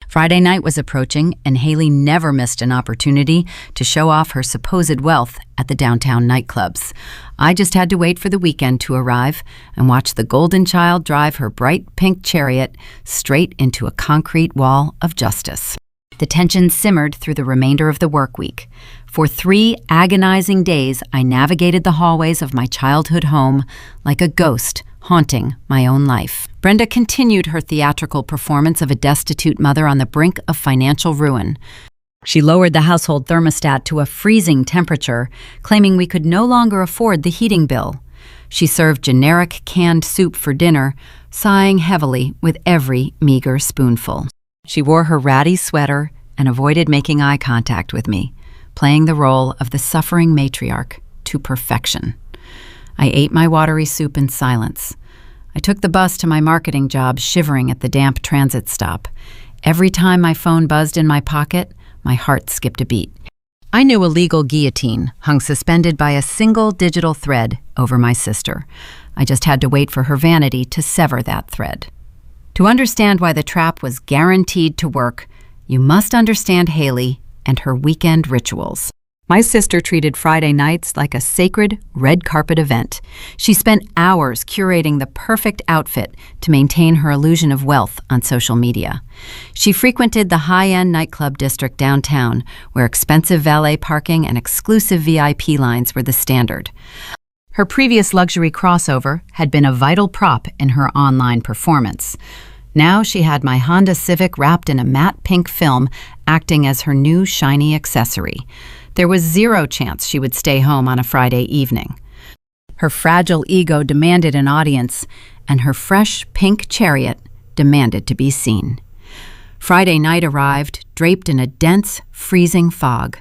Friday night was approaching, and Haley never missed an opportunity to show off her supposed wealth at the downtown nightclubs. I just had to wait for the weekend to arrive and watch the golden child drive her bright pink chariot straight into a concrete wall of justice. The tension simmered through the remainder of the work week. For 3 agonizing days, I navigated the hallways of my childhood home like a ghost haunting my own life. Brenda continued her theatrical performance of a destitute mother on the brink of financial ruin. She lowered the household thermostat to a freezing temperature, claiming we could no longer afford the heating bill. She served generic canned soup for dinner, sighing heavily with every meager spoonful. She wore her ratty sweater and avoided making eye contact with me, playing the role of the suffering matriarch to perfection. I ate my watery soup in silence. I took the bus to my marketing job, shivering at the damp transit stop. Every time my phone buzzed in my pocket, my heart skipped a beat. I knew a legal guillotine hung suspended by a single digital thread over my sister. I just had to wait for her vanity to sever that thread. To understand why the trap was guaranteed to work, you must understand Haley and her weekend rituals. My sister treated Friday nights like a sacred red carpet event. She spent hours curating the perfect outfit to maintain her illusion of wealth on social media. She frequented the high-end nightclub district downtown, where expensive valet parking and exclusive VIP lines were the standard. Her previous luxury crossover had been a vital prop in her online performance. Now she had my Honda Civic wrapped in a matte pink film, acting as her new shiny accessory. There was zero chance she would stay home on a Friday evening. Her fragile ego demanded an audience, and her fresh pink chariot demanded to be seen. Friday night arrived, draped in a dense, freezing fog.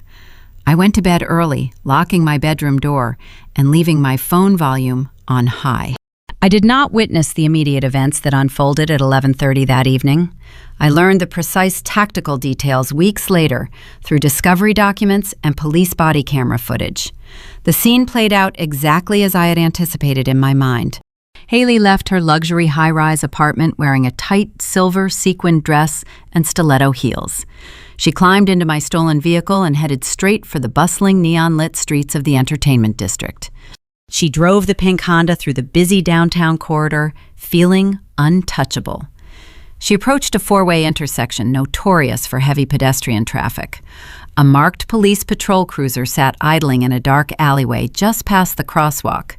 I went to bed early, locking my bedroom door and leaving my phone volume on high. I did not witness the immediate events that unfolded at 11:30 that evening. I learned the precise tactical details weeks later through discovery documents and police body camera footage. The scene played out exactly as I had anticipated in my mind. Haley left her luxury high-rise apartment wearing a tight silver sequined dress and stiletto heels. She climbed into my stolen vehicle and headed straight for the bustling neon-lit streets of the entertainment district. She drove the pink Honda through the busy downtown corridor, feeling untouchable. She approached a 4-way intersection notorious for heavy pedestrian traffic. A marked police patrol cruiser sat idling in a dark alleyway just past the crosswalk.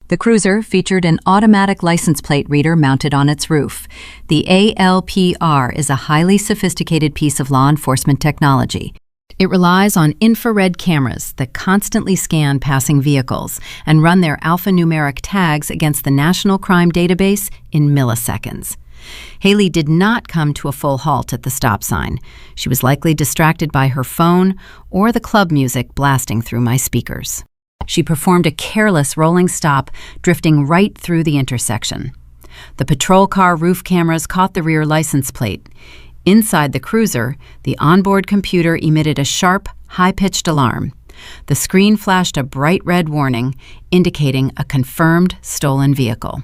The cruiser featured an automatic license plate reader mounted on its roof. The ALPR is a highly sophisticated piece of law enforcement technology. It relies on infrared cameras that constantly scan passing vehicles and run their alphanumeric tags against the National Crime Database in milliseconds. Haley did not come to a full halt at the stop sign. She was likely distracted by her phone or the club music blasting through my speakers. She performed a careless rolling stop, drifting right through the intersection. The patrol car roof cameras caught the rear license plate. Inside the cruiser, the onboard computer emitted a sharp, high-pitched alarm. The screen flashed a bright red warning, indicating a confirmed stolen vehicle.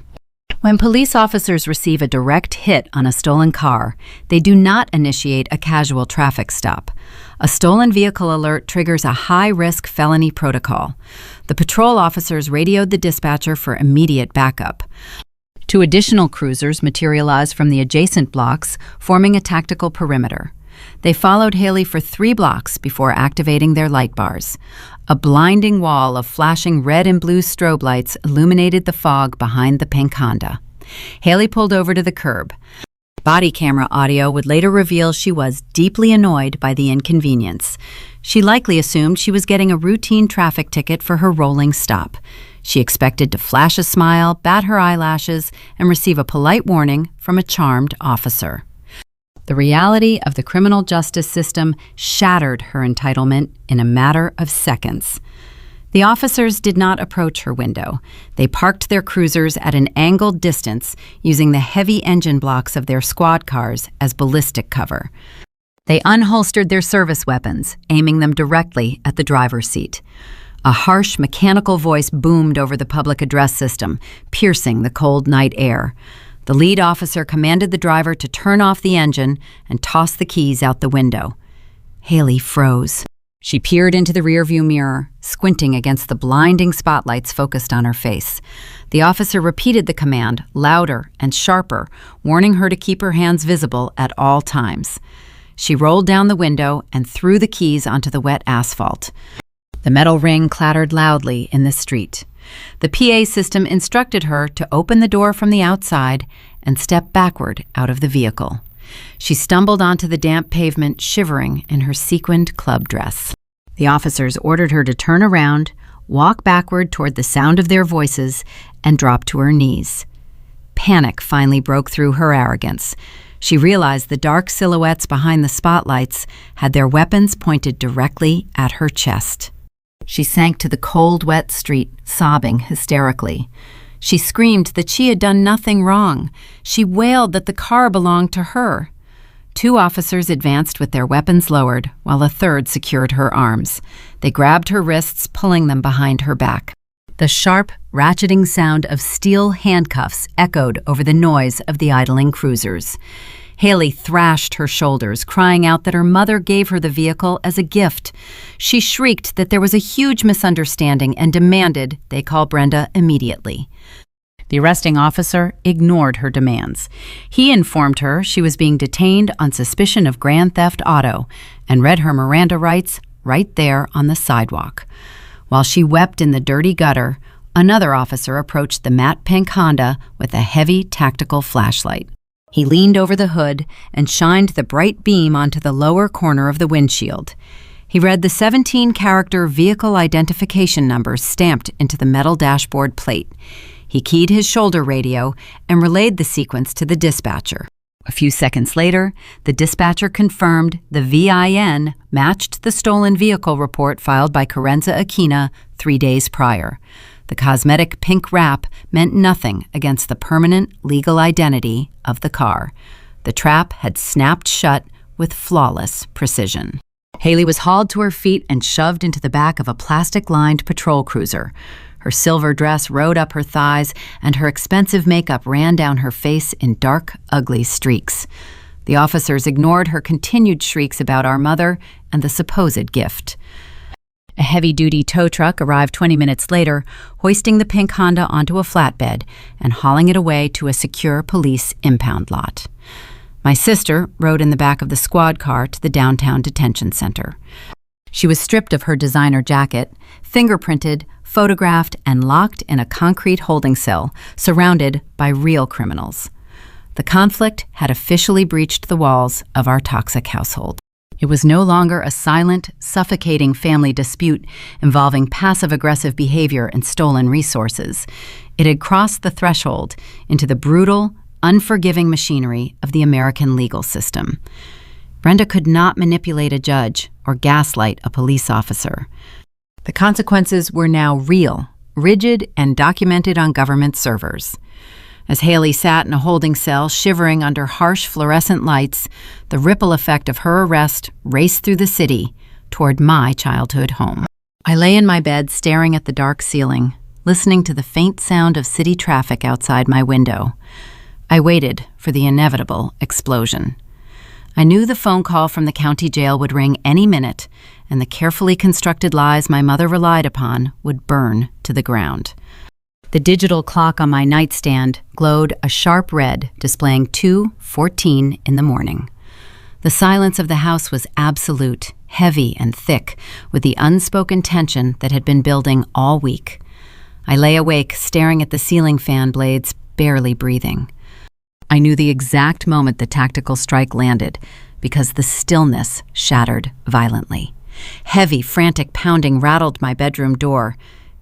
When police officers receive a direct hit on a stolen car, they do not initiate a casual traffic stop. A stolen vehicle alert triggers a high-risk felony protocol. The patrol officers radioed the dispatcher for immediate backup. Two additional cruisers materialized from the adjacent blocks, forming a tactical perimeter. They followed Haley for 3 blocks before activating their light bars. A blinding wall of flashing red and blue strobe lights illuminated the fog behind the pink Honda. Haley pulled over to the curb. Body camera audio would later reveal she was deeply annoyed by the inconvenience. She likely assumed she was getting a routine traffic ticket for her rolling stop. She expected to flash a smile, bat her eyelashes, and receive a polite warning from a charmed officer. The reality of the criminal justice system shattered her entitlement in a matter of seconds. The officers did not approach her window. They parked their cruisers at an angled distance, using the heavy engine blocks of their squad cars as ballistic cover. They unholstered their service weapons, aiming them directly at the driver's seat. A harsh mechanical voice boomed over the public address system, piercing the cold night air. The lead officer commanded the driver to turn off the engine and toss the keys out the window. Haley froze. She peered into the rearview mirror, squinting against the blinding spotlights focused on her face. The officer repeated the command, louder and sharper, warning her to keep her hands visible at all times. She rolled down the window and threw the keys onto the wet asphalt. The metal ring clattered loudly in the street. The PA system instructed her to open the door from the outside and step backward out of the vehicle. She stumbled onto the damp pavement, shivering in her sequined club dress. The officers ordered her to turn around, walk backward toward the sound of their voices, and drop to her knees. Panic finally broke through her arrogance. She realized the dark silhouettes behind the spotlights had their weapons pointed directly at her chest. She sank to the cold, wet street, sobbing hysterically. She screamed that she had done nothing wrong. She wailed that the car belonged to her. 2 officers advanced with their weapons lowered, while a third secured her arms. They grabbed her wrists, pulling them behind her back. The sharp, ratcheting sound of steel handcuffs echoed over the noise of the idling cruisers. Haley thrashed her shoulders, crying out that her mother gave her the vehicle as a gift. She shrieked that there was a huge misunderstanding and demanded they call Brenda immediately. The arresting officer ignored her demands. He informed her she was being detained on suspicion of grand theft auto and read her Miranda rights right there on the sidewalk. While she wept in the dirty gutter, another officer approached the matte pink Honda with a heavy tactical flashlight. He leaned over the hood and shined the bright beam onto the lower corner of the windshield. He read the 17-character vehicle identification number stamped into the metal dashboard plate. He keyed his shoulder radio and relayed the sequence to the dispatcher. A few seconds later, the dispatcher confirmed the VIN matched the stolen vehicle report filed by Kerenza 3 days prior. The cosmetic pink wrap meant nothing against the permanent legal identity of the car. The trap had snapped shut with flawless precision. Haley was hauled to her feet and shoved into the back of a plastic-lined patrol cruiser. Her silver dress rode up her thighs, and her expensive makeup ran down her face in dark, ugly streaks. The officers ignored her continued shrieks about our mother and the supposed gift. A heavy-duty tow truck arrived 20 minutes later, hoisting the pink Honda onto a flatbed and hauling it away to a secure police impound lot. My sister rode in the back of the squad car to the downtown detention center. She was stripped of her designer jacket, fingerprinted, photographed, and locked in a concrete holding cell, surrounded by real criminals. The conflict had officially breached the walls of our toxic household. It was no longer a silent, suffocating family dispute involving passive-aggressive behavior and stolen resources. It had crossed the threshold into the brutal, unforgiving machinery of the American legal system. Brenda could not manipulate a judge or gaslight a police officer. The consequences were now real, rigid, and documented on government servers. As Haley sat in a holding cell, shivering under harsh fluorescent lights, the ripple effect of her arrest raced through the city toward my childhood home. I lay in my bed staring at the dark ceiling, listening to the faint sound of city traffic outside my window. I waited for the inevitable explosion. I knew the phone call from the county jail would ring any minute, and the carefully constructed lies my mother relied upon would burn to the ground. The digital clock on my nightstand glowed a sharp red, displaying 2:14 in the morning. The silence of the house was absolute, heavy and thick, with the unspoken tension that had been building all week. I lay awake, staring at the ceiling fan blades, barely breathing. I knew the exact moment the tactical strike landed, because the stillness shattered violently. Heavy, frantic pounding rattled my bedroom door.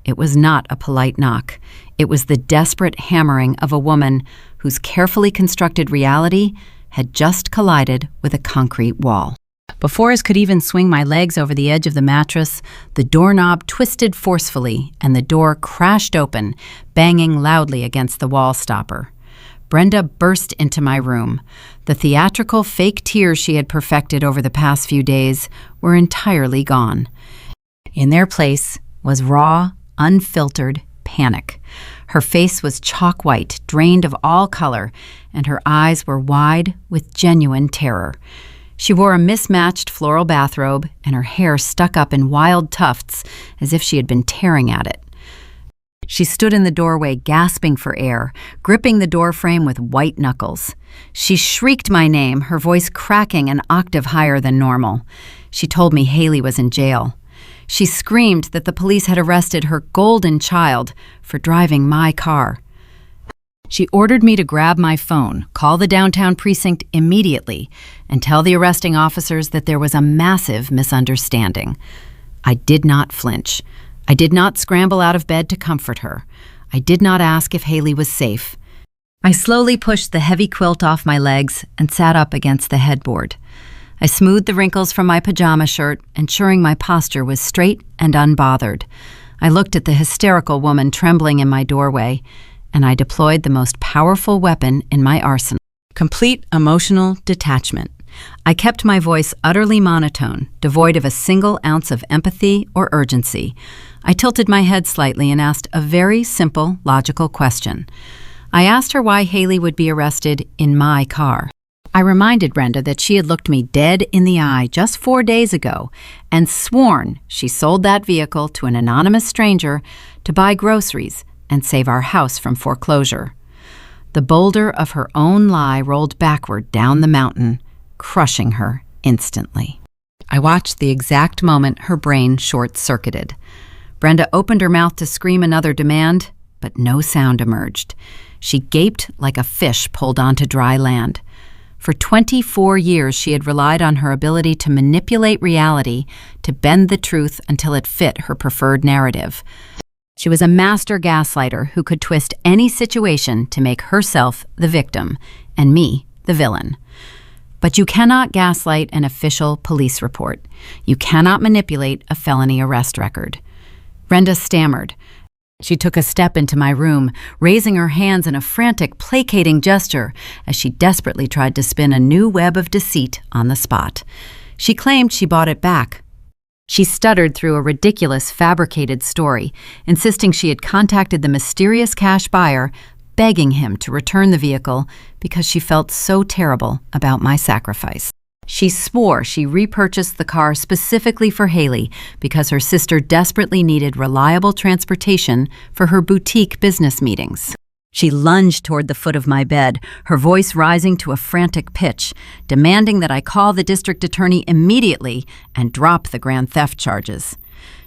It was not a polite knock. It was the desperate hammering of a woman whose carefully constructed reality had just collided with a concrete wall. Before I could even swing my legs over the edge of the mattress, the doorknob twisted forcefully and the door crashed open, banging loudly against the wall stopper. Brenda burst into my room. The theatrical fake tears she had perfected over the past few days were entirely gone. In their place was raw, unfiltered panic. Her face was chalk white, drained of all color, and her eyes were wide with genuine terror. She wore a mismatched floral bathrobe, and her hair stuck up in wild tufts as if she had been tearing at it. She stood in the doorway, gasping for air, gripping the doorframe with white knuckles. She shrieked my name, her voice cracking an octave higher than normal. She told me Haley was in jail. She screamed that the police had arrested her golden child for driving my car. She ordered me to grab my phone, call the downtown precinct immediately, and tell the arresting officers that there was a massive misunderstanding. I did not flinch. I did not scramble out of bed to comfort her. I did not ask if Haley was safe. I slowly pushed the heavy quilt off my legs and sat up against the headboard. I smoothed the wrinkles from my pajama shirt, ensuring my posture was straight and unbothered. I looked at the hysterical woman trembling in my doorway, and I deployed the most powerful weapon in my arsenal: complete emotional detachment. I kept my voice utterly monotone, devoid of a single ounce of empathy or urgency. I tilted my head slightly and asked a very simple, logical question. I asked her why Haley would be arrested in my car. I reminded Brenda that she had looked me dead in the eye just 4 days ago and sworn she sold that vehicle to an anonymous stranger to buy groceries and save our house from foreclosure. The boulder of her own lie rolled backward down the mountain, crushing her instantly. I watched the exact moment her brain short-circuited. Brenda opened her mouth to scream another demand, but no sound emerged. She gaped like a fish pulled onto dry land. For 24 years, she had relied on her ability to manipulate reality, to bend the truth until it fit her preferred narrative. She was a master gaslighter who could twist any situation to make herself the victim and me the villain. But you cannot gaslight an official police report. You cannot manipulate a felony arrest record. Brenda stammered. She took a step into my room, raising her hands in a frantic, placating gesture as she desperately tried to spin a new web of deceit on the spot. She claimed she bought it back. She stuttered through a ridiculous, fabricated story, insisting she had contacted the mysterious cash buyer, begging him to return the vehicle because she felt so terrible about my sacrifice. She swore she repurchased the car specifically for Haley because her sister desperately needed reliable transportation for her boutique business meetings. She lunged toward the foot of my bed, her voice rising to a frantic pitch, demanding that I call the district attorney immediately and drop the grand theft charges.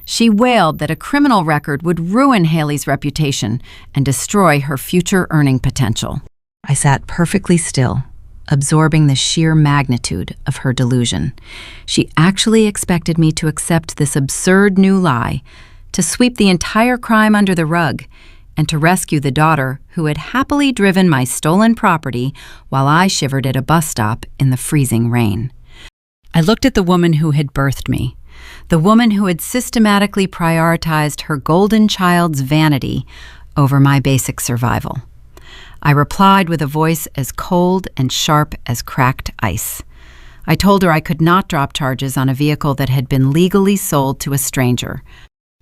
She wailed that a criminal record would ruin Haley's reputation and destroy her future earning potential. I sat perfectly still, absorbing the sheer magnitude of her delusion. She actually expected me to accept this absurd new lie, to sweep the entire crime under the rug, and to rescue the daughter who had happily driven my stolen property while I shivered at a bus stop in the freezing rain. I looked at the woman who had birthed me, the woman who had systematically prioritized her golden child's vanity over my basic survival. I replied with a voice as cold and sharp as cracked ice. I told her I could not drop charges on a vehicle that had been legally sold to a stranger.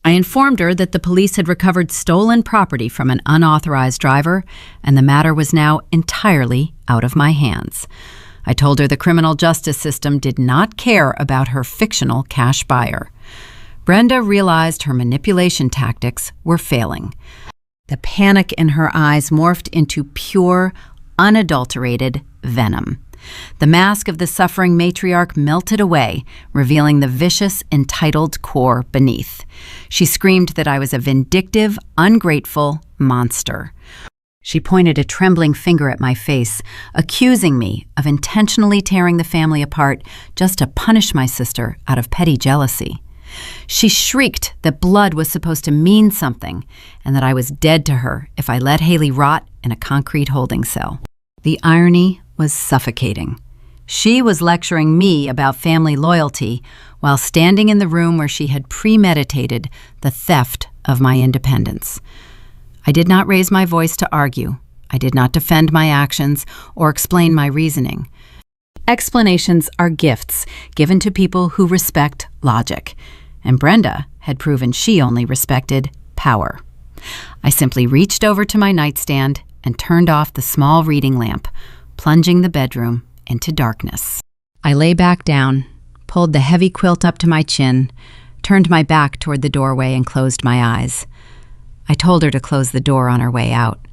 I informed her that the police had recovered stolen property from an unauthorized driver, and the matter was now entirely out of my hands. I told her the criminal justice system did not care about her fictional cash buyer. Brenda realized her manipulation tactics were failing. The panic in her eyes morphed into pure, unadulterated venom. The mask of the suffering matriarch melted away, revealing the vicious, entitled core beneath. She screamed that I was a vindictive, ungrateful monster. She pointed a trembling finger at my face, accusing me of intentionally tearing the family apart just to punish my sister out of petty jealousy. She shrieked that blood was supposed to mean something and that I was dead to her if I let Haley rot in a concrete holding cell. The irony was suffocating. She was lecturing me about family loyalty while standing in the room where she had premeditated the theft of my independence. I did not raise my voice to argue. I did not defend my actions or explain my reasoning. Explanations are gifts given to people who respect logic, and Brenda had proven she only respected power. I simply reached over to my nightstand and turned off the small reading lamp, plunging the bedroom into darkness. I lay back down, pulled the heavy quilt up to my chin, turned my back toward the doorway and closed my eyes. I told her to close the door on her way out.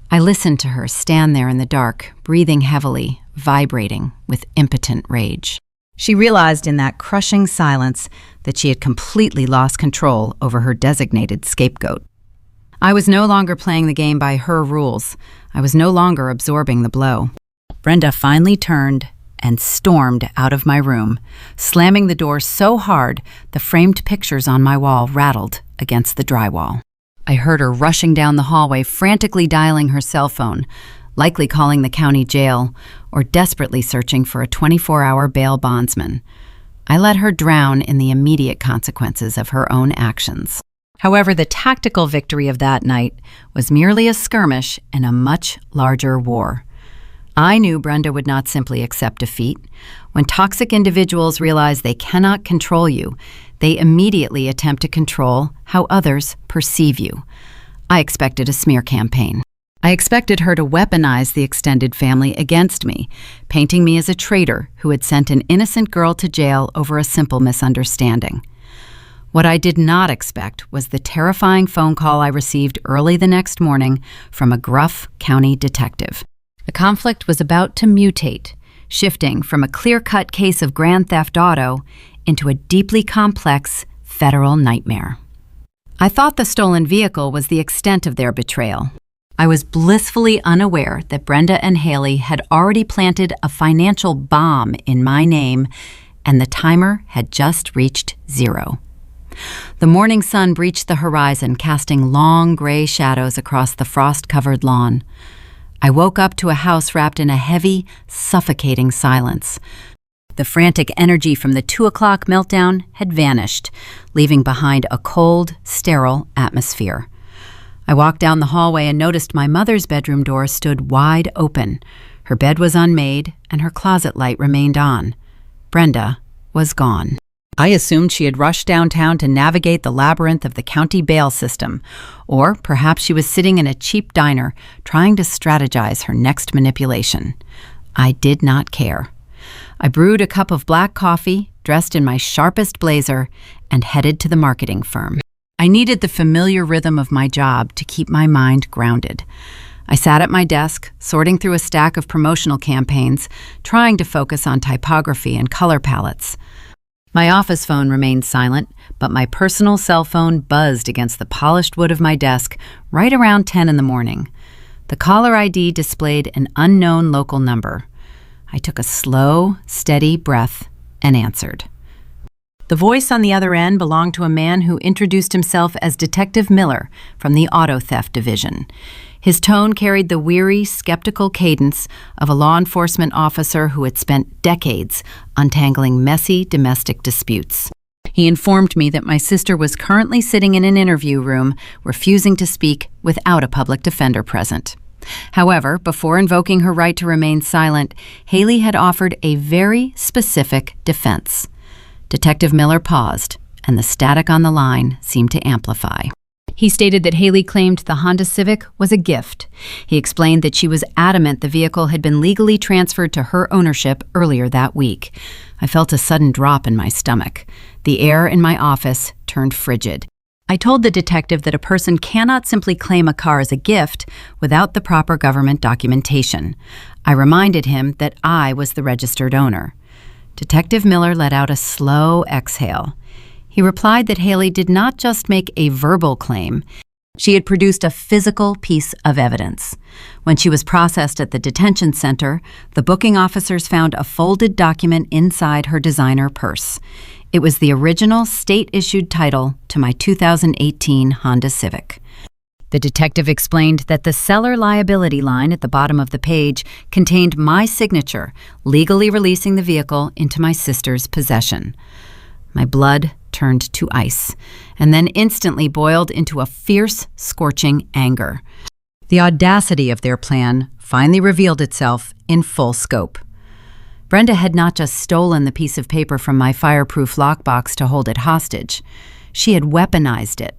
I listened to her stand there in the dark, breathing heavily, vibrating with impotent rage. She realized in that crushing silence that she had completely lost control over her designated scapegoat. I was no longer playing the game by her rules. I was no longer absorbing the blow. Brenda finally turned and stormed out of my room, slamming the door so hard the framed pictures on my wall rattled against the drywall. I heard her rushing down the hallway, frantically dialing her cell phone, likely calling the county jail or desperately searching for a 24-hour bail bondsman. I let her drown in the immediate consequences of her own actions. However, the tactical victory of that night was merely a skirmish in a much larger war. I knew Brenda would not simply accept defeat. When toxic individuals realize they cannot control you, they immediately attempt to control how others perceive you. I expected a smear campaign. I expected her to weaponize the extended family against me, painting me as a traitor who had sent an innocent girl to jail over a simple misunderstanding. What I did not expect was the terrifying phone call I received early the next morning from a gruff county detective. The conflict was about to mutate, shifting from a clear-cut case of grand theft auto into a deeply complex federal nightmare. I thought the stolen vehicle was the extent of their betrayal. I was blissfully unaware that Brenda and Haley had already planted a financial bomb in my name, and the timer had just reached 0. The morning sun breached the horizon, casting long gray shadows across the frost-covered lawn. I woke up to a house wrapped in a heavy, suffocating silence. The frantic energy from the 2 o'clock meltdown had vanished, leaving behind a cold, sterile atmosphere. I walked down the hallway and noticed my mother's bedroom door stood wide open. Her bed was unmade, and her closet light remained on. Brenda was gone. I assumed she had rushed downtown to navigate the labyrinth of the county bail system, or perhaps she was sitting in a cheap diner trying to strategize her next manipulation. I did not care. I brewed a cup of black coffee, dressed in my sharpest blazer, and headed to the marketing firm. I needed the familiar rhythm of my job to keep my mind grounded. I sat at my desk, sorting through a stack of promotional campaigns, trying to focus on typography and color palettes. My office phone remained silent, but my personal cell phone buzzed against the polished wood of my desk right around 10 in the morning. The caller ID displayed an unknown local number. I took a slow, steady breath and answered. The voice on the other end belonged to a man who introduced himself as Detective Miller from the Auto Theft Division. His tone carried the weary, skeptical cadence of a law enforcement officer who had spent decades untangling messy domestic disputes. He informed me that my sister was currently sitting in an interview room, refusing to speak without a public defender present. However, before invoking her right to remain silent, Haley had offered a very specific defense. Detective Miller paused, and the static on the line seemed to amplify. He stated that Haley claimed the Honda Civic was a gift. He explained that she was adamant the vehicle had been legally transferred to her ownership earlier that week. I felt a sudden drop in my stomach. The air in my office turned frigid. I told the detective that a person cannot simply claim a car as a gift without the proper government documentation. I reminded him that I was the registered owner. Detective Miller let out a slow exhale. He replied that Haley did not just make a verbal claim. She had produced a physical piece of evidence. When she was processed at the detention center, the booking officers found a folded document inside her designer purse. It was the original state-issued title to my 2018 Honda Civic. The detective explained that the seller liability line at the bottom of the page contained my signature, legally releasing the vehicle into my sister's possession. My blood turned to ice, and then instantly boiled into a fierce, scorching anger. The audacity of their plan finally revealed itself in full scope. Brenda had not just stolen the piece of paper from my fireproof lockbox to hold it hostage. She had weaponized it.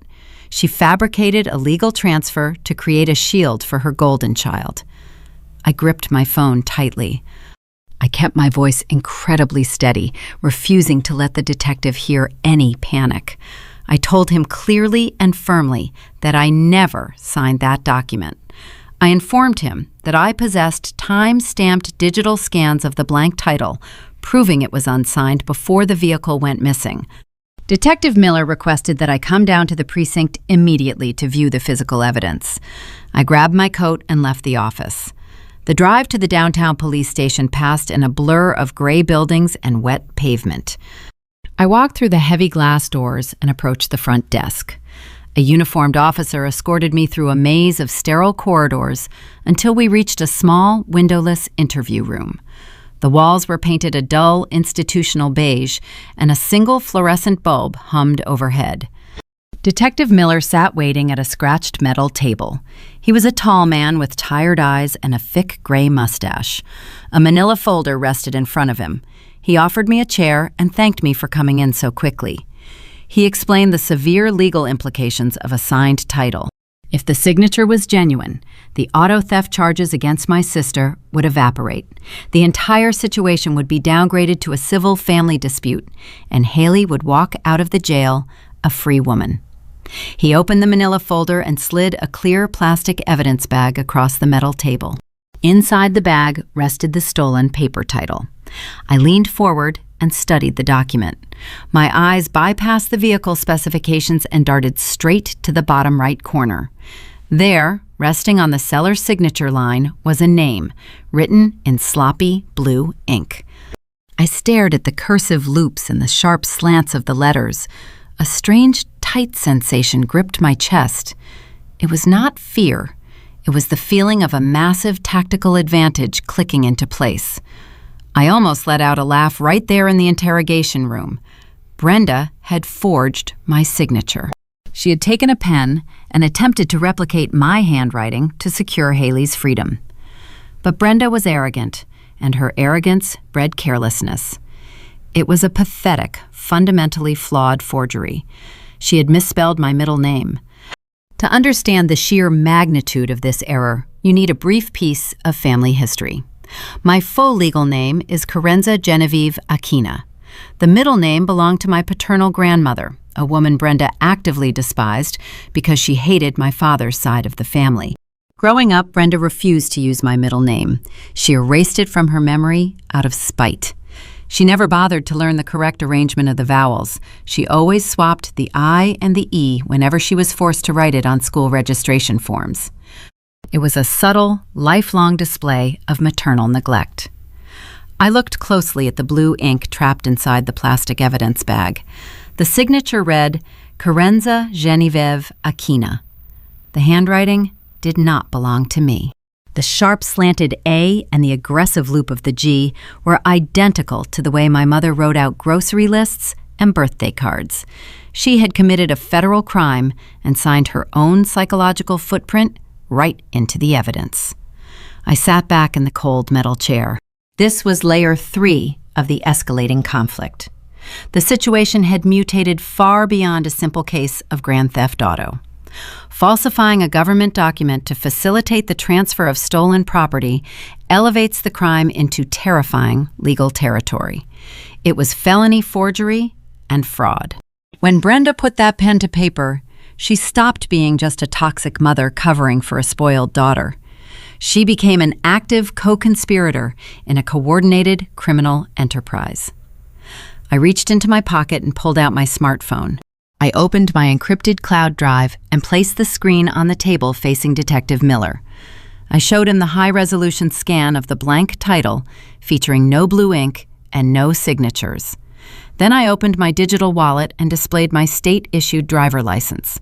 She fabricated a legal transfer to create a shield for her golden child. I gripped my phone tightly. I kept my voice incredibly steady, refusing to let the detective hear any panic. I told him clearly and firmly that I never signed that document. I informed him that I possessed time-stamped digital scans of the blank title, proving it was unsigned before the vehicle went missing. Detective Miller requested that I come down to the precinct immediately to view the physical evidence. I grabbed my coat and left the office. The drive to the downtown police station passed in a blur of gray buildings and wet pavement. I walked through the heavy glass doors and approached the front desk. A uniformed officer escorted me through a maze of sterile corridors until we reached a small, windowless interview room. The walls were painted a dull, institutional beige, and a single fluorescent bulb hummed overhead. Detective Miller sat waiting at a scratched metal table. He was a tall man with tired eyes and a thick gray mustache. A manila folder rested in front of him. He offered me a chair and thanked me for coming in so quickly. He explained the severe legal implications of a signed title. If the signature was genuine, the auto theft charges against my sister would evaporate. The entire situation would be downgraded to a civil family dispute, and Haley would walk out of the jail a free woman. He opened the manila folder and slid a clear plastic evidence bag across the metal table. Inside the bag rested the stolen paper title. I leaned forward and studied the document. My eyes bypassed the vehicle specifications and darted straight to the bottom right corner. There, resting on the seller's signature line, was a name, written in sloppy blue ink. I stared at the cursive loops and the sharp slants of the letters. A strange, tight sensation gripped my chest. It was not fear. It was the feeling of a massive tactical advantage clicking into place. I almost let out a laugh right there in the interrogation room. Brenda had forged my signature. She had taken a pen and attempted to replicate my handwriting to secure Haley's freedom. But Brenda was arrogant, and her arrogance bred carelessness. It was a pathetic, fundamentally flawed forgery. She had misspelled my middle name. To understand the sheer magnitude of this error, you need a brief piece of family history. My full legal name is Kerenza Genevieve Aquina. The middle name belonged to my paternal grandmother, a woman Brenda actively despised because she hated my father's side of the family. Growing up, Brenda refused to use my middle name. She erased it from her memory out of spite. She never bothered to learn the correct arrangement of the vowels. She always swapped the I and the E whenever she was forced to write it on school registration forms. It was a subtle, lifelong display of maternal neglect. I looked closely at the blue ink trapped inside the plastic evidence bag. The signature read, Kerenza Genevieve Aquina. The handwriting did not belong to me. The sharp slanted A and the aggressive loop of the G were identical to the way my mother wrote out grocery lists and birthday cards. She had committed a federal crime and signed her own psychological footprint right into the evidence. I sat back in the cold metal chair. This was layer 3 of the escalating conflict. The situation had mutated far beyond a simple case of grand theft auto. Falsifying a government document to facilitate the transfer of stolen property elevates the crime into terrifying legal territory. It was felony forgery and fraud. When Brenda put that pen to paper, she stopped being just a toxic mother covering for a spoiled daughter. She became an active co-conspirator in a coordinated criminal enterprise. I reached into my pocket and pulled out my smartphone. I opened my encrypted cloud drive and placed the screen on the table facing Detective Miller. I showed him the high-resolution scan of the blank title featuring no blue ink and no signatures. Then I opened my digital wallet and displayed my state-issued driver license.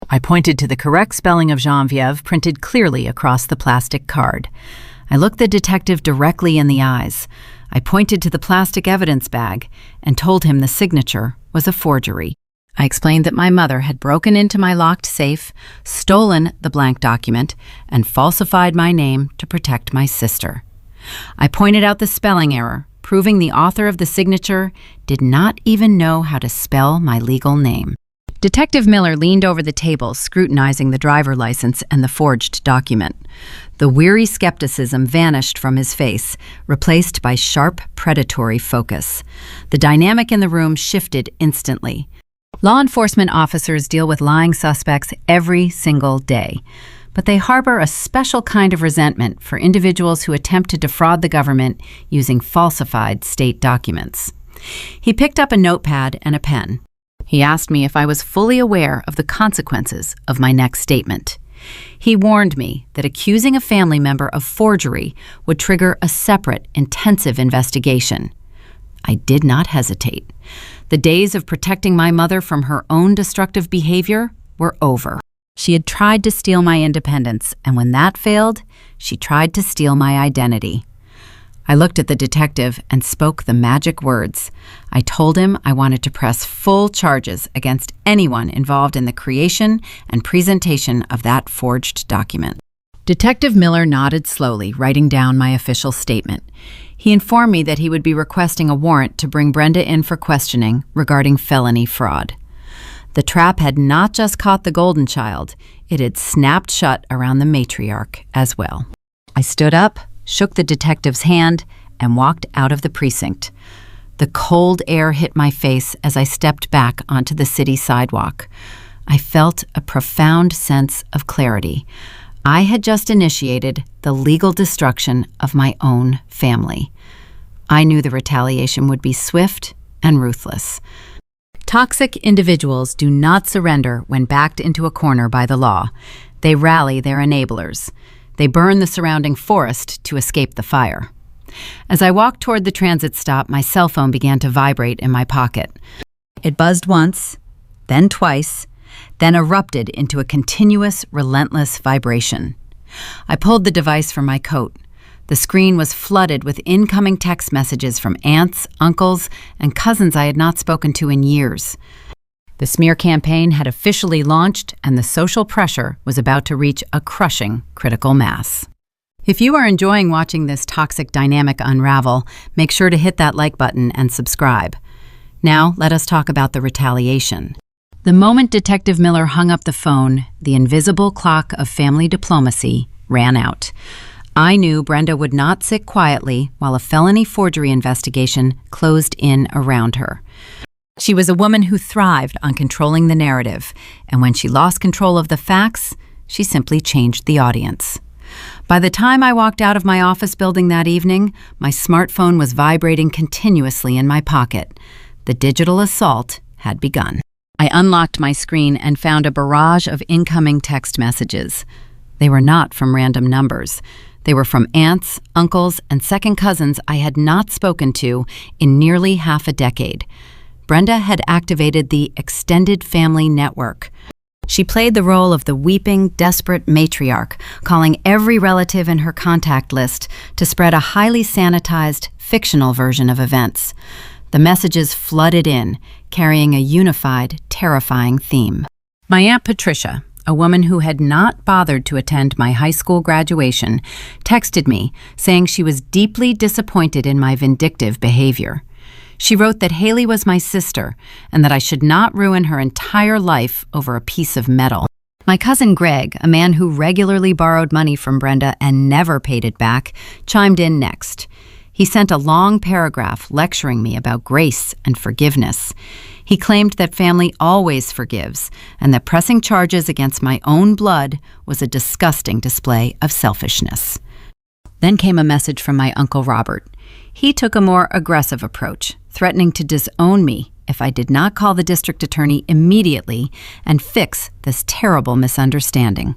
I pointed to the correct spelling of Geneviève printed clearly across the plastic card. I looked the detective directly in the eyes. I pointed to the plastic evidence bag and told him the signature was a forgery. I explained that my mother had broken into my locked safe, stolen the blank document, and falsified my name to protect my sister. I pointed out the spelling error, proving the author of the signature did not even know how to spell my legal name. Detective Miller leaned over the table, scrutinizing the driver license and the forged document. The weary skepticism vanished from his face, replaced by sharp, predatory focus. The dynamic in the room shifted instantly. Law enforcement officers deal with lying suspects every single day, but they harbor a special kind of resentment for individuals who attempt to defraud the government using falsified state documents. He picked up a notepad and a pen. He asked me if I was fully aware of the consequences of my next statement. He warned me that accusing a family member of forgery would trigger a separate, intensive investigation. I did not hesitate. The days of protecting my mother from her own destructive behavior were over. She had tried to steal my independence, and when that failed, she tried to steal my identity. I looked at the detective and spoke the magic words. I told him I wanted to press full charges against anyone involved in the creation and presentation of that forged document. Detective Miller nodded slowly, writing down my official statement. He informed me that he would be requesting a warrant to bring Brenda in for questioning regarding felony fraud. The trap had not just caught the golden child, it had snapped shut around the matriarch as well. I stood up, shook the detective's hand, and walked out of the precinct. The cold air hit my face as I stepped back onto the city sidewalk. I felt a profound sense of clarity. I had just initiated the legal destruction of my own family. I knew the retaliation would be swift and ruthless. Toxic individuals do not surrender when backed into a corner by the law. They rally their enablers. They burn the surrounding forest to escape the fire. As I walked toward the transit stop, my cell phone began to vibrate in my pocket. It buzzed once, then twice, then erupted into a continuous, relentless vibration. I pulled the device from my coat. The screen was flooded with incoming text messages from aunts, uncles, and cousins I had not spoken to in years. The smear campaign had officially launched, and the social pressure was about to reach a crushing critical mass. If you are enjoying watching this toxic dynamic unravel, make sure to hit that like button and subscribe. Now, let us talk about the retaliation. The moment Detective Miller hung up the phone, the invisible clock of family diplomacy ran out. I knew Brenda would not sit quietly while a felony forgery investigation closed in around her. She was a woman who thrived on controlling the narrative, and when she lost control of the facts, she simply changed the audience. By the time I walked out of my office building that evening, my smartphone was vibrating continuously in my pocket. The digital assault had begun. I unlocked my screen and found a barrage of incoming text messages. They were not from random numbers. They were from aunts, uncles, and second cousins I had not spoken to in nearly half a decade. Brenda had activated the extended family network. She played the role of the weeping, desperate matriarch, calling every relative in her contact list to spread a highly sanitized, fictional version of events. The messages flooded in, carrying a unified, terrifying theme. My Aunt Patricia, a woman who had not bothered to attend my high school graduation, texted me saying she was deeply disappointed in my vindictive behavior. She wrote that Haley was my sister and that I should not ruin her entire life over a piece of metal. My cousin Greg, a man who regularly borrowed money from Brenda and never paid it back, chimed in next. He sent a long paragraph lecturing me about grace and forgiveness. He claimed that family always forgives and that pressing charges against my own blood was a disgusting display of selfishness. Then came a message from my Uncle Robert. He took a more aggressive approach, threatening to disown me if I did not call the district attorney immediately and fix this terrible misunderstanding.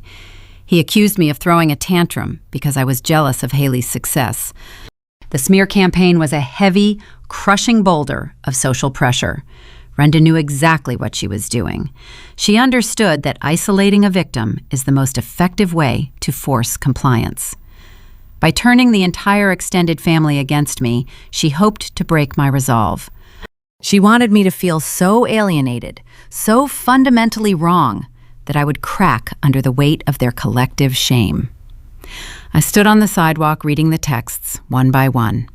He accused me of throwing a tantrum because I was jealous of Haley's success. The smear campaign was a heavy, crushing boulder of social pressure. Brenda knew exactly what she was doing. She understood that isolating a victim is the most effective way to force compliance. By turning the entire extended family against me, she hoped to break my resolve. She wanted me to feel so alienated, so fundamentally wrong, that I would crack under the weight of their collective shame. I stood on the sidewalk reading the texts, one by one.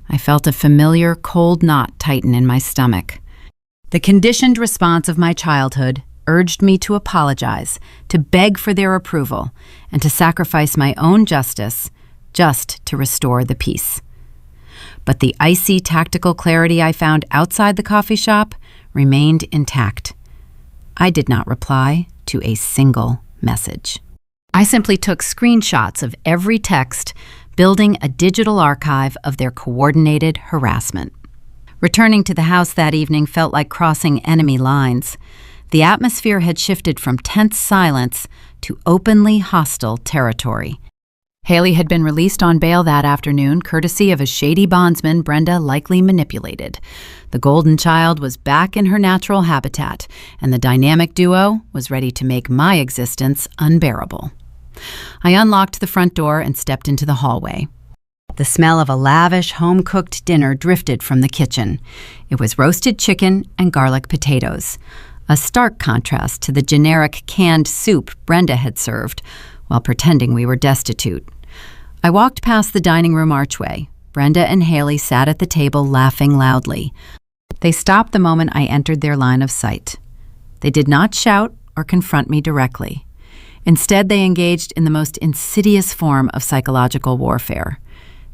I felt a familiar, cold knot tighten in my stomach. The conditioned response of my childhood urged me to apologize, to beg for their approval, and to sacrifice my own justice just to restore the peace. But the icy tactical clarity I found outside the coffee shop remained intact. I did not reply to a single message. I simply took screenshots of every text, building a digital archive of their coordinated harassment. Returning to the house that evening felt like crossing enemy lines. The atmosphere had shifted from tense silence to openly hostile territory. Haley had been released on bail that afternoon, courtesy of a shady bondsman Brenda likely manipulated. The golden child was back in her natural habitat, and the dynamic duo was ready to make my existence unbearable. I unlocked the front door and stepped into the hallway. The smell of a lavish, home-cooked dinner drifted from the kitchen. It was roasted chicken and garlic potatoes, a stark contrast to the generic canned soup Brenda had served, while pretending we were destitute. I walked past the dining room archway. Brenda and Haley sat at the table laughing loudly. They stopped the moment I entered their line of sight. They did not shout or confront me directly. Instead, they engaged in the most insidious form of psychological warfare.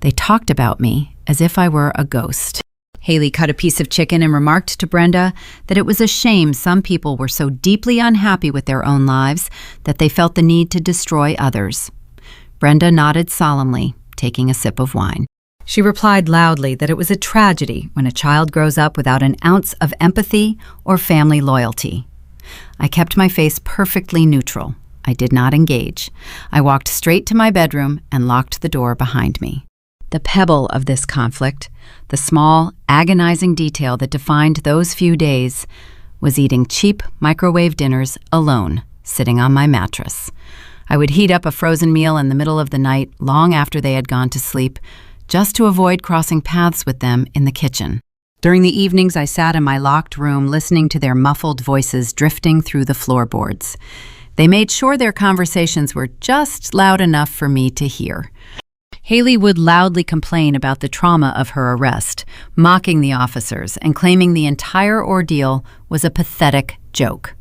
They talked about me as if I were a ghost. Haley cut a piece of chicken and remarked to Brenda that it was a shame some people were so deeply unhappy with their own lives that they felt the need to destroy others. Brenda nodded solemnly, taking a sip of wine. She replied loudly that it was a tragedy when a child grows up without an ounce of empathy or family loyalty. I kept my face perfectly neutral. I did not engage. I walked straight to my bedroom and locked the door behind me. The pebble of this conflict, the small, agonizing detail that defined those few days, was eating cheap microwave dinners alone, sitting on my mattress. I would heat up a frozen meal in the middle of the night, long after they had gone to sleep, just to avoid crossing paths with them in the kitchen. During the evenings, I sat in my locked room listening to their muffled voices drifting through the floorboards. They made sure their conversations were just loud enough for me to hear. Haley would loudly complain about the trauma of her arrest, mocking the officers and claiming the entire ordeal was a pathetic joke.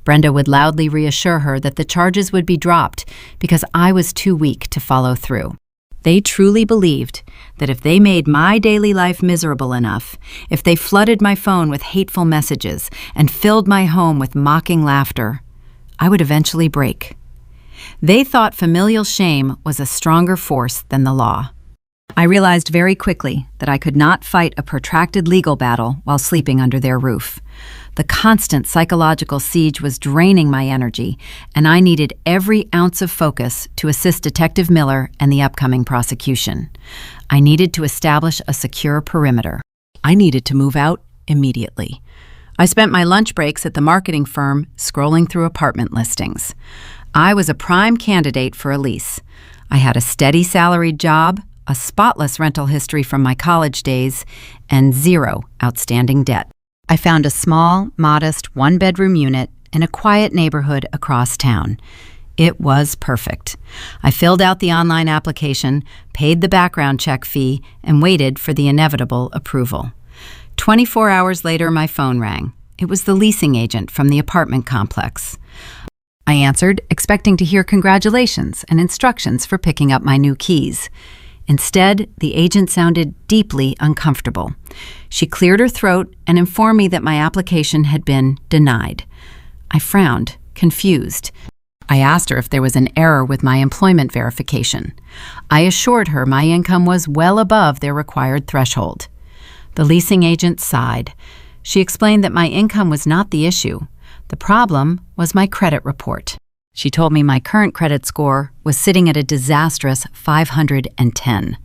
Brenda would loudly reassure her that the charges would be dropped because I was too weak to follow through. They truly believed that if they made my daily life miserable enough, if they flooded my phone with hateful messages and filled my home with mocking laughter, I would eventually break. They thought familial shame was a stronger force than the law. I realized very quickly that I could not fight a protracted legal battle while sleeping under their roof. The constant psychological siege was draining my energy, and I needed every ounce of focus to assist Detective Miller and the upcoming prosecution. I needed to establish a secure perimeter. I needed to move out immediately. I spent my lunch breaks at the marketing firm scrolling through apartment listings. I was a prime candidate for a lease. I had a steady salaried job, a spotless rental history from my college days, and zero outstanding debt. I found a small, modest one-bedroom unit in a quiet neighborhood across town. It was perfect. I filled out the online application, paid the background check fee, and waited for the inevitable approval. 24 hours later, my phone rang. It was the leasing agent from the apartment complex. I answered, expecting to hear congratulations and instructions for picking up my new keys. Instead, the agent sounded deeply uncomfortable. She cleared her throat and informed me that my application had been denied. I frowned, confused. I asked her if there was an error with my employment verification. I assured her my income was well above their required threshold. The leasing agent sighed. She explained that my income was not the issue. The problem was my credit report. She told me my current credit score was sitting at a disastrous 510.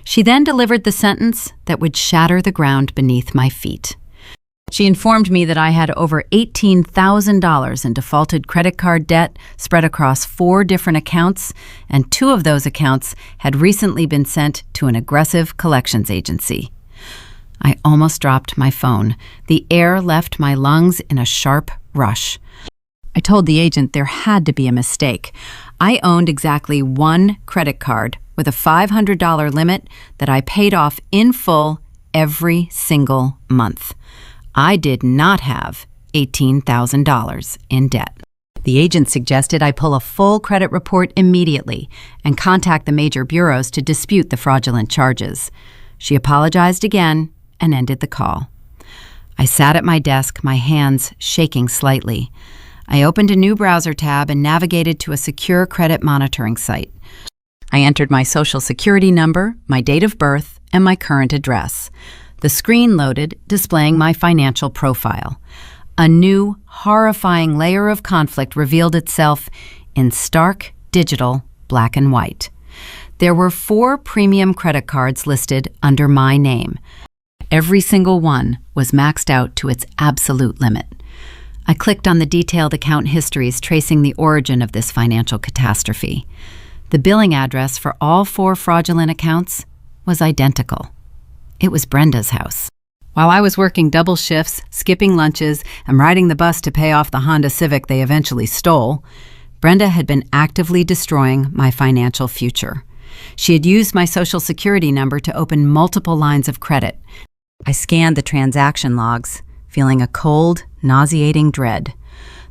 She then delivered the sentence that would shatter the ground beneath my feet. She informed me that I had over $18,000 in defaulted credit card debt spread across 4 different accounts, and 2 of those accounts had recently been sent to an aggressive collections agency. I almost dropped my phone. The air left my lungs in a sharp rush. I told the agent there had to be a mistake. I owned exactly 1 credit card with a $500 limit that I paid off in full every single month. I did not have $18,000 in debt. The agent suggested I pull a full credit report immediately and contact the major bureaus to dispute the fraudulent charges. She apologized again and ended the call. I sat at my desk, my hands shaking slightly. I opened a new browser tab and navigated to a secure credit monitoring site. I entered my social security number, my date of birth, and my current address. The screen loaded, displaying my financial profile. A new, horrifying layer of conflict revealed itself in stark, digital, black and white. There were 4 premium credit cards listed under my name. Every single one was maxed out to its absolute limit. I clicked on the detailed account histories tracing the origin of this financial catastrophe. The billing address for all 4 fraudulent accounts was identical. It was Brenda's house. While I was working double shifts, skipping lunches, and riding the bus to pay off the Honda Civic they eventually stole, Brenda had been actively destroying my financial future. She had used my social security number to open multiple lines of credit. I scanned the transaction logs, feeling a cold, nauseating dread.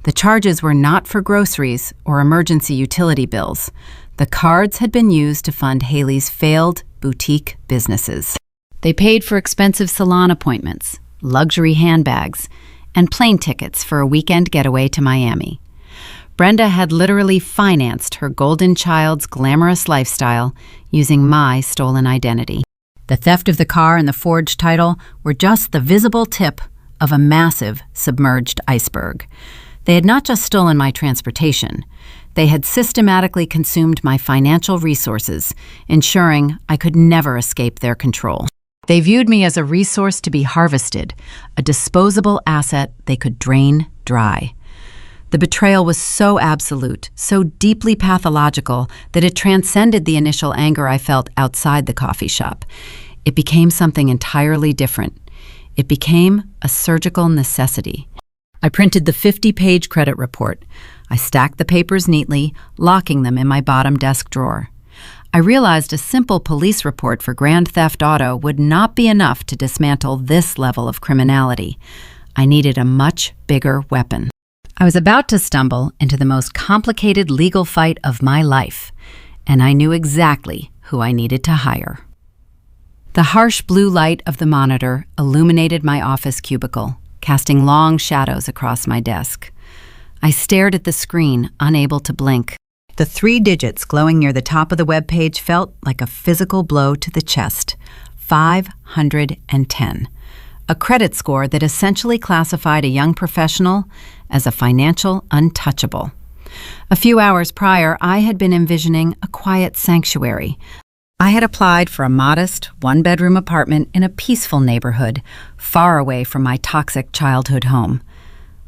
The charges were not for groceries or emergency utility bills. The cards had been used to fund Haley's failed boutique businesses. They paid for expensive salon appointments, luxury handbags, and plane tickets for a weekend getaway to Miami. Brenda had literally financed her golden child's glamorous lifestyle using my stolen identity. The theft of the car and the forged title were just the visible tip of a massive submerged iceberg. They had not just stolen my transportation. They had systematically consumed my financial resources, ensuring I could never escape their control. They viewed me as a resource to be harvested, a disposable asset they could drain dry. The betrayal was so absolute, so deeply pathological, that it transcended the initial anger I felt outside the coffee shop. It became something entirely different. It became a surgical necessity. I printed the 50-page credit report. I stacked the papers neatly, locking them in my bottom desk drawer. I realized a simple police report for grand theft auto would not be enough to dismantle this level of criminality. I needed a much bigger weapon. I was about to stumble into the most complicated legal fight of my life, and I knew exactly who I needed to hire. The harsh blue light of the monitor illuminated my office cubicle, casting long shadows across my desk. I stared at the screen, unable to blink. The 3 digits glowing near the top of the web page felt like a physical blow to the chest. 510. A credit score that essentially classified a young professional as a financial untouchable. A few hours prior, I had been envisioning a quiet sanctuary. I had applied for a modest, 1-bedroom apartment in a peaceful neighborhood, far away from my toxic childhood home.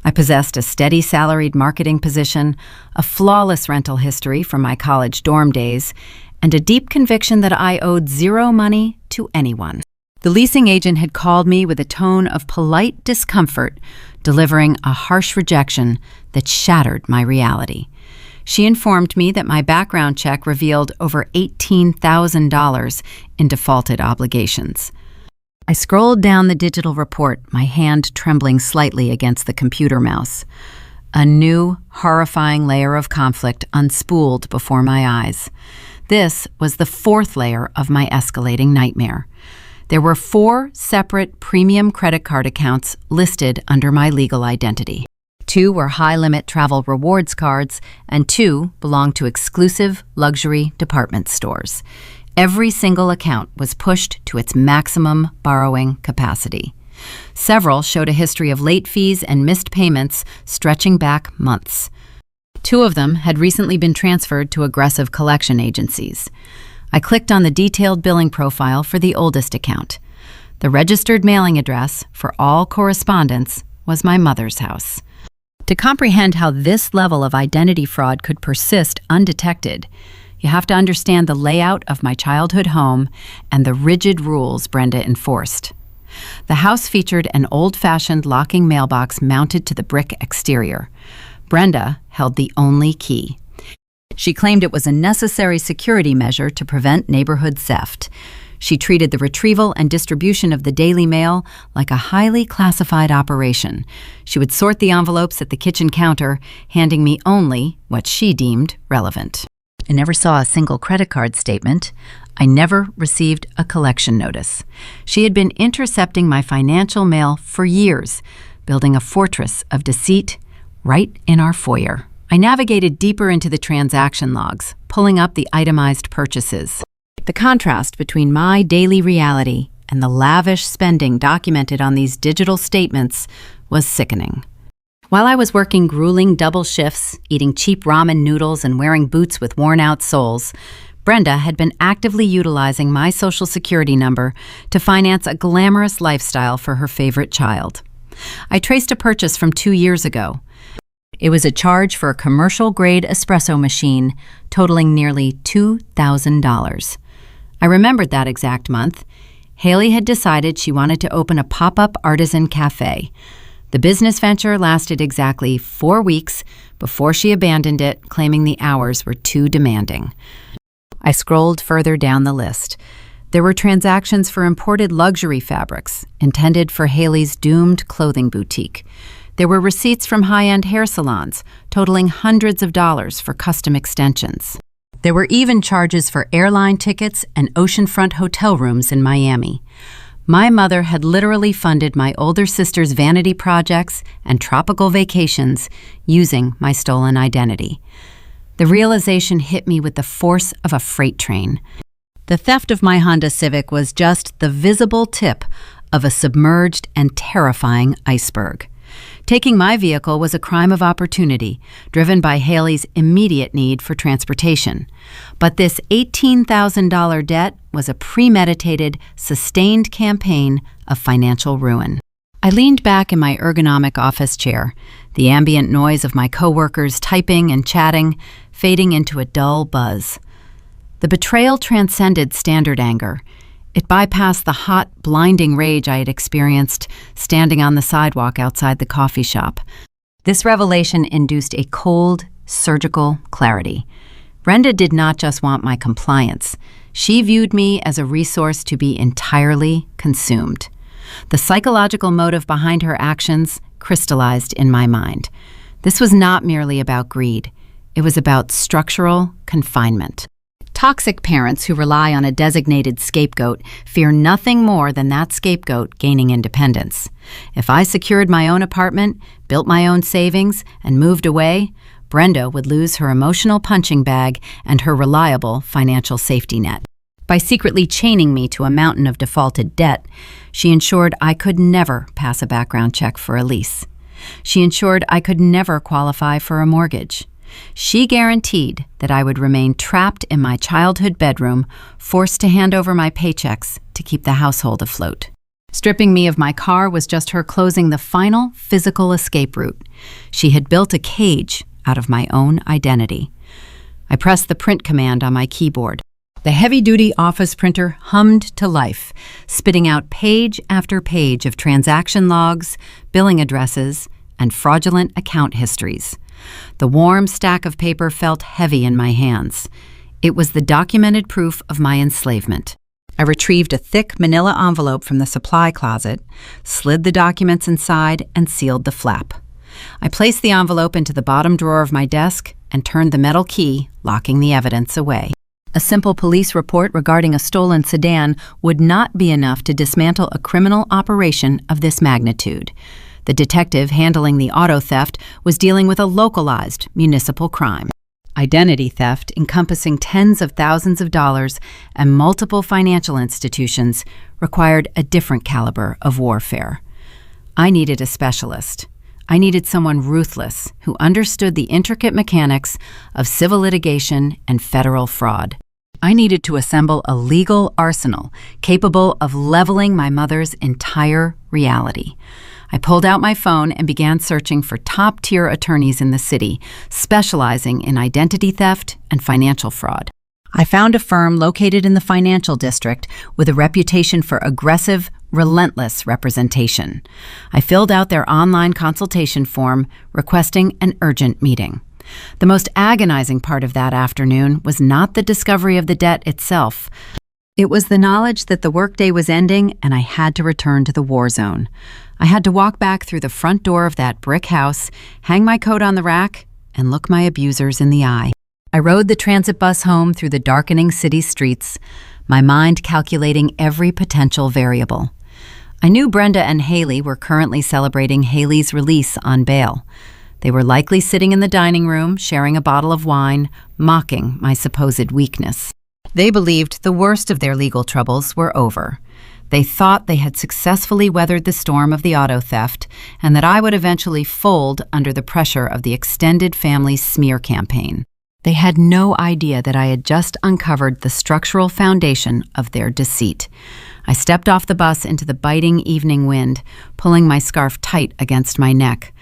I possessed a steady salaried marketing position, a flawless rental history from my college dorm days, and a deep conviction that I owed 0 money to anyone. The leasing agent had called me with a tone of polite discomfort, delivering a harsh rejection that shattered my reality. She informed me that my background check revealed over $18,000 in defaulted obligations. I scrolled down the digital report, my hand trembling slightly against the computer mouse. A new, horrifying layer of conflict unspooled before my eyes. This was the fourth layer of my escalating nightmare. There were 4 separate premium credit card accounts listed under my legal identity. 2 were high-limit travel rewards cards, and 2 belonged to exclusive luxury department stores. Every single account was pushed to its maximum borrowing capacity. Several showed a history of late fees and missed payments stretching back months. 2 of them had recently been transferred to aggressive collection agencies. I clicked on the detailed billing profile for the oldest account. The registered mailing address for all correspondence was my mother's house. To comprehend how this level of identity fraud could persist undetected, you have to understand the layout of my childhood home and the rigid rules Brenda enforced. The house featured an old-fashioned locking mailbox mounted to the brick exterior. Brenda held the only key. She claimed it was a necessary security measure to prevent neighborhood theft. She treated the retrieval and distribution of the Daily Mail like a highly classified operation. She would sort the envelopes at the kitchen counter, handing me only what she deemed relevant. I never saw a single credit card statement. I never received a collection notice. She had been intercepting my financial mail for years, building a fortress of deceit right in our foyer. I navigated deeper into the transaction logs, pulling up the itemized purchases. The contrast between my daily reality and the lavish spending documented on these digital statements was sickening. While I was working grueling double shifts, eating cheap ramen noodles and wearing boots with worn-out soles, Brenda had been actively utilizing my Social Security number to finance a glamorous lifestyle for her favorite child. I traced a purchase from 2 years ago. It was a charge for a commercial-grade espresso machine totaling nearly $2,000. I remembered that exact month. Haley had decided she wanted to open a pop-up artisan cafe. The business venture lasted exactly 4 weeks before she abandoned it, claiming the hours were too demanding. I scrolled further down the list. There were transactions for imported luxury fabrics intended for Haley's doomed clothing boutique. There were receipts from high-end hair salons totaling hundreds of dollars for custom extensions. There were even charges for airline tickets and oceanfront hotel rooms in Miami. My mother had literally funded my older sister's vanity projects and tropical vacations using my stolen identity. The realization hit me with the force of a freight train. The theft of my Honda Civic was just the visible tip of a submerged and terrifying iceberg. Taking my vehicle was a crime of opportunity, driven by Haley's immediate need for transportation. But this $18,000 debt was a premeditated, sustained campaign of financial ruin. I leaned back in my ergonomic office chair, the ambient noise of my coworkers typing and chatting fading into a dull buzz. The betrayal transcended standard anger. It bypassed the hot, blinding rage I had experienced standing on the sidewalk outside the coffee shop. This revelation induced a cold, surgical clarity. Brenda did not just want my compliance. She viewed me as a resource to be entirely consumed. The psychological motive behind her actions crystallized in my mind. This was not merely about greed. It was about structural confinement. Toxic parents who rely on a designated scapegoat fear nothing more than that scapegoat gaining independence. If I secured my own apartment, built my own savings, and moved away, Brenda would lose her emotional punching bag and her reliable financial safety net. By secretly chaining me to a mountain of defaulted debt, she ensured I could never pass a background check for a lease. She ensured I could never qualify for a mortgage. She guaranteed that I would remain trapped in my childhood bedroom, forced to hand over my paychecks to keep the household afloat. Stripping me of my car was just her closing the final physical escape route. She had built a cage out of my own identity. I pressed the print command on my keyboard. The heavy-duty office printer hummed to life, spitting out page after page of transaction logs, billing addresses, and fraudulent account histories. The warm stack of paper felt heavy in my hands. It was the documented proof of my enslavement. I retrieved a thick manila envelope from the supply closet, slid the documents inside, and sealed the flap. I placed the envelope into the bottom drawer of my desk and turned the metal key, locking the evidence away. A simple police report regarding a stolen sedan would not be enough to dismantle a criminal operation of this magnitude. The detective handling the auto theft was dealing with a localized municipal crime. Identity theft, encompassing tens of thousands of dollars and multiple financial institutions, required a different caliber of warfare. I needed a specialist. I needed someone ruthless who understood the intricate mechanics of civil litigation and federal fraud. I needed to assemble a legal arsenal capable of leveling my mother's entire reality. I pulled out my phone and began searching for top-tier attorneys in the city, specializing in identity theft and financial fraud. I found a firm located in the financial district with a reputation for aggressive, relentless representation. I filled out their online consultation form, requesting an urgent meeting. The most agonizing part of that afternoon was not the discovery of the debt itself. It was the knowledge that the workday was ending and I had to return to the war zone. I had to walk back through the front door of that brick house, hang my coat on the rack, and look my abusers in the eye. I rode the transit bus home through the darkening city streets, my mind calculating every potential variable. I knew Brenda and Haley were currently celebrating Haley's release on bail. They were likely sitting in the dining room, sharing a bottle of wine, mocking my supposed weakness. They believed the worst of their legal troubles were over. They thought they had successfully weathered the storm of the auto theft and that I would eventually fold under the pressure of the extended family smear campaign. They had no idea that I had just uncovered the structural foundation of their deceit. I stepped off the bus into the biting evening wind, pulling my scarf tight against my neck.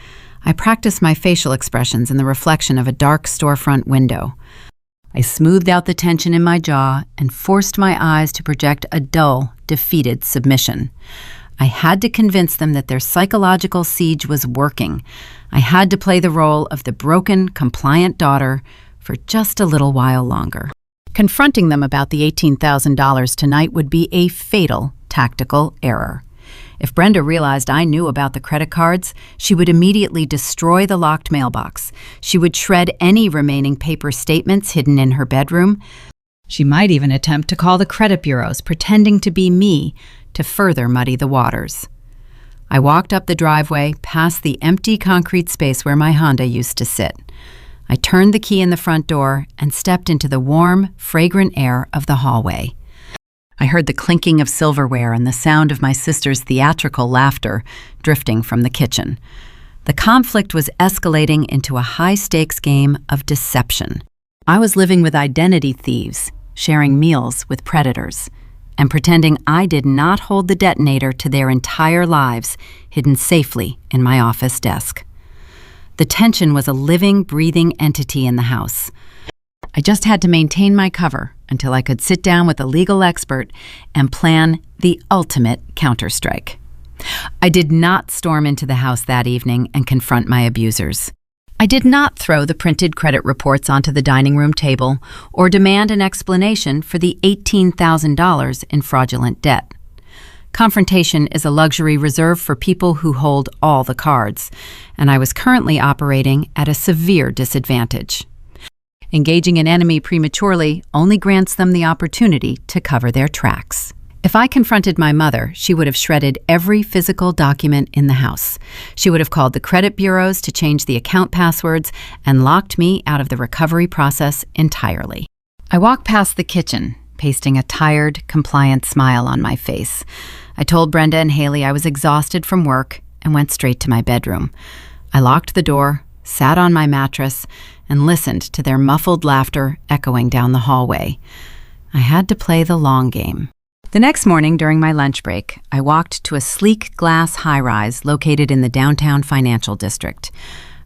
I practiced my facial expressions in the reflection of a dark storefront window. I smoothed out the tension in my jaw and forced my eyes to project a dull, defeated submission. I had to convince them that their psychological siege was working. I had to play the role of the broken, compliant daughter for just a little while longer. Confronting them about the $18,000 tonight would be a fatal tactical error. If Brenda realized I knew about the credit cards, she would immediately destroy the locked mailbox. She would shred any remaining paper statements hidden in her bedroom. She might even attempt to call the credit bureaus, pretending to be me, to further muddy the waters. I walked up the driveway, past the empty concrete space where my Honda used to sit. I turned the key in the front door and stepped into the warm, fragrant air of the hallway. I heard the clinking of silverware and the sound of my sister's theatrical laughter drifting from the kitchen. The conflict was escalating into a high-stakes game of deception. I was living with identity thieves, sharing meals with predators, and pretending I did not hold the detonator to their entire lives hidden safely in my office desk. The tension was a living, breathing entity in the house. I just had to maintain my cover until I could sit down with a legal expert and plan the ultimate counterstrike. I did not storm into the house that evening and confront my abusers. I did not throw the printed credit reports onto the dining room table or demand an explanation for the $18,000 in fraudulent debt. Confrontation is a luxury reserved for people who hold all the cards, and I was currently operating at a severe disadvantage. Engaging an enemy prematurely only grants them the opportunity to cover their tracks. If I confronted my mother, she would have shredded every physical document in the house. She would have called the credit bureaus to change the account passwords and locked me out of the recovery process entirely. I walked past the kitchen, pasting a tired, compliant smile on my face. I told Brenda and Haley I was exhausted from work and went straight to my bedroom. I locked the door, sat on my mattress, and listened to their muffled laughter echoing down the hallway. I had to play the long game. The next morning, during my lunch break, I walked to a sleek glass high-rise located in the downtown financial district.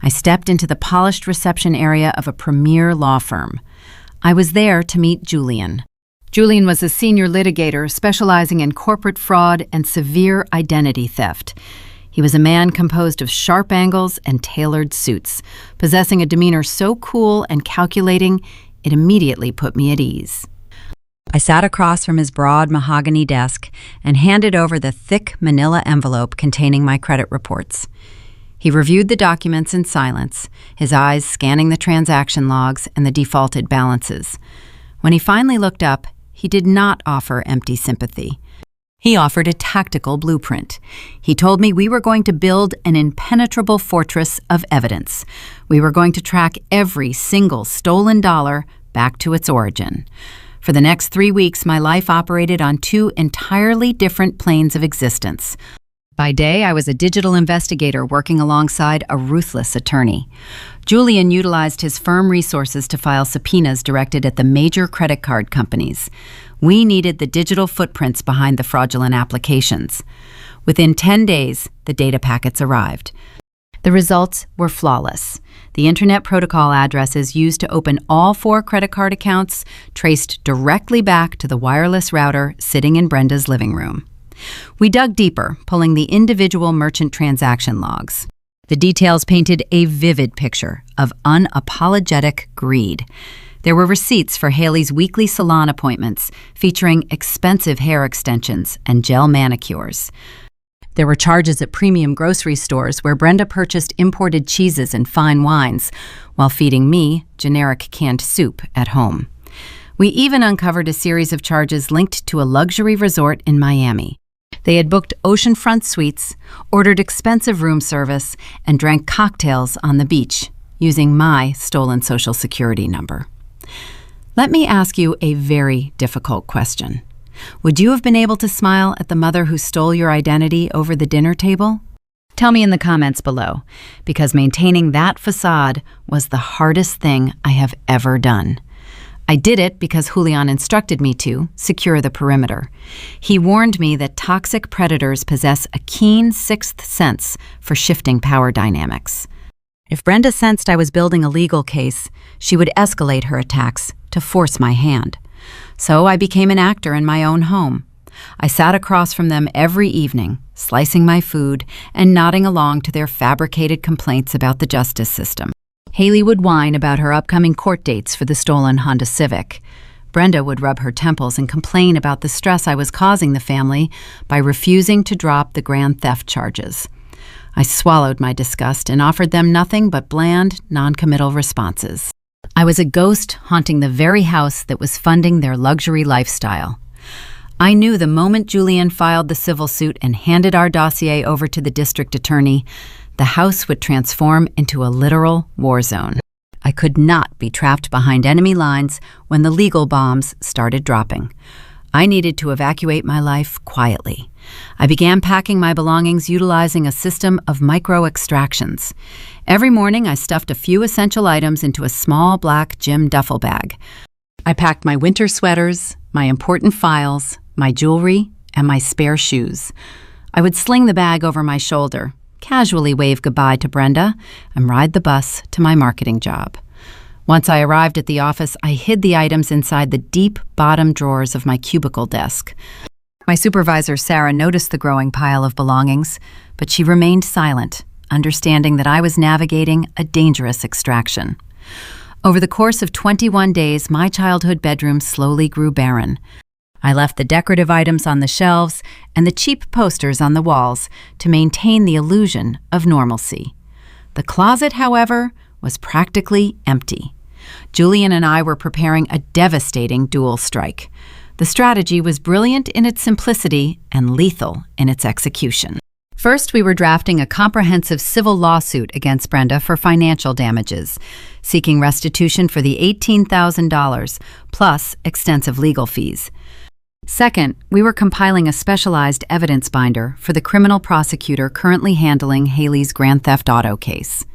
I stepped into the polished reception area of a premier law firm. I was there to meet Julian. Julian was a senior litigator specializing in corporate fraud and severe identity theft. He was a man composed of sharp angles and tailored suits, possessing a demeanor so cool and calculating it immediately put me at ease. I sat across from his broad mahogany desk and handed over the thick manila envelope containing my credit reports. He reviewed the documents in silence, his eyes scanning the transaction logs and the defaulted balances. When he finally looked up, he did not offer empty sympathy. He offered a tactical blueprint. He told me we were going to build an impenetrable fortress of evidence. We were going to track every single stolen dollar back to its origin. For the next 3 weeks, my life operated on 2 entirely different planes of existence. By day, I was a digital investigator working alongside a ruthless attorney. Julian utilized his firm resources to file subpoenas directed at the major credit card companies. We needed the digital footprints behind the fraudulent applications. Within 10 days, the data packets arrived. The results were flawless. The Internet Protocol addresses used to open all 4 credit card accounts traced directly back to the wireless router sitting in Brenda's living room. We dug deeper, pulling the individual merchant transaction logs. The details painted a vivid picture of unapologetic greed. There were receipts for Haley's weekly salon appointments, featuring expensive hair extensions and gel manicures. There were charges at premium grocery stores where Brenda purchased imported cheeses and fine wines, while feeding me generic canned soup at home. We even uncovered a series of charges linked to a luxury resort in Miami. They had booked oceanfront suites, ordered expensive room service, and drank cocktails on the beach, using my stolen Social Security number. Let me ask you a very difficult question. Would you have been able to smile at the mother who stole your identity over the dinner table? Tell me in the comments below, because maintaining that facade was the hardest thing I have ever done. I did it because Julian instructed me to secure the perimeter. He warned me that toxic predators possess a keen sixth sense for shifting power dynamics. If Brenda sensed I was building a legal case, she would escalate her attacks to force my hand. So I became an actor in my own home. I sat across from them every evening, slicing my food and nodding along to their fabricated complaints about the justice system. Haley would whine about her upcoming court dates for the stolen Honda Civic. Brenda would rub her temples and complain about the stress I was causing the family by refusing to drop the grand theft charges. I swallowed my disgust and offered them nothing but bland, non-committal responses. I was a ghost haunting the very house that was funding their luxury lifestyle. I knew the moment Julian filed the civil suit and handed our dossier over to the district attorney, the house would transform into a literal war zone. I could not be trapped behind enemy lines when the legal bombs started dropping. I needed to evacuate my life quietly. I began packing my belongings utilizing a system of micro-extractions. Every morning, I stuffed a few essential items into a small black gym duffel bag. I packed my winter sweaters, my important files, my jewelry, and my spare shoes. I would sling the bag over my shoulder, casually wave goodbye to Brenda, and ride the bus to my marketing job. Once I arrived at the office, I hid the items inside the deep bottom drawers of my cubicle desk. My supervisor, Sarah, noticed the growing pile of belongings, but she remained silent, understanding that I was navigating a dangerous extraction. Over the course of 21 days, my childhood bedroom slowly grew barren. I left the decorative items on the shelves and the cheap posters on the walls to maintain the illusion of normalcy. The closet, however, was practically empty. Julian and I were preparing a devastating dual strike. The strategy was brilliant in its simplicity and lethal in its execution. First, we were drafting a comprehensive civil lawsuit against Brenda for financial damages, seeking restitution for the $18,000 plus extensive legal fees. Second, we were compiling a specialized evidence binder for the criminal prosecutor currently handling Haley's Grand Theft Auto case.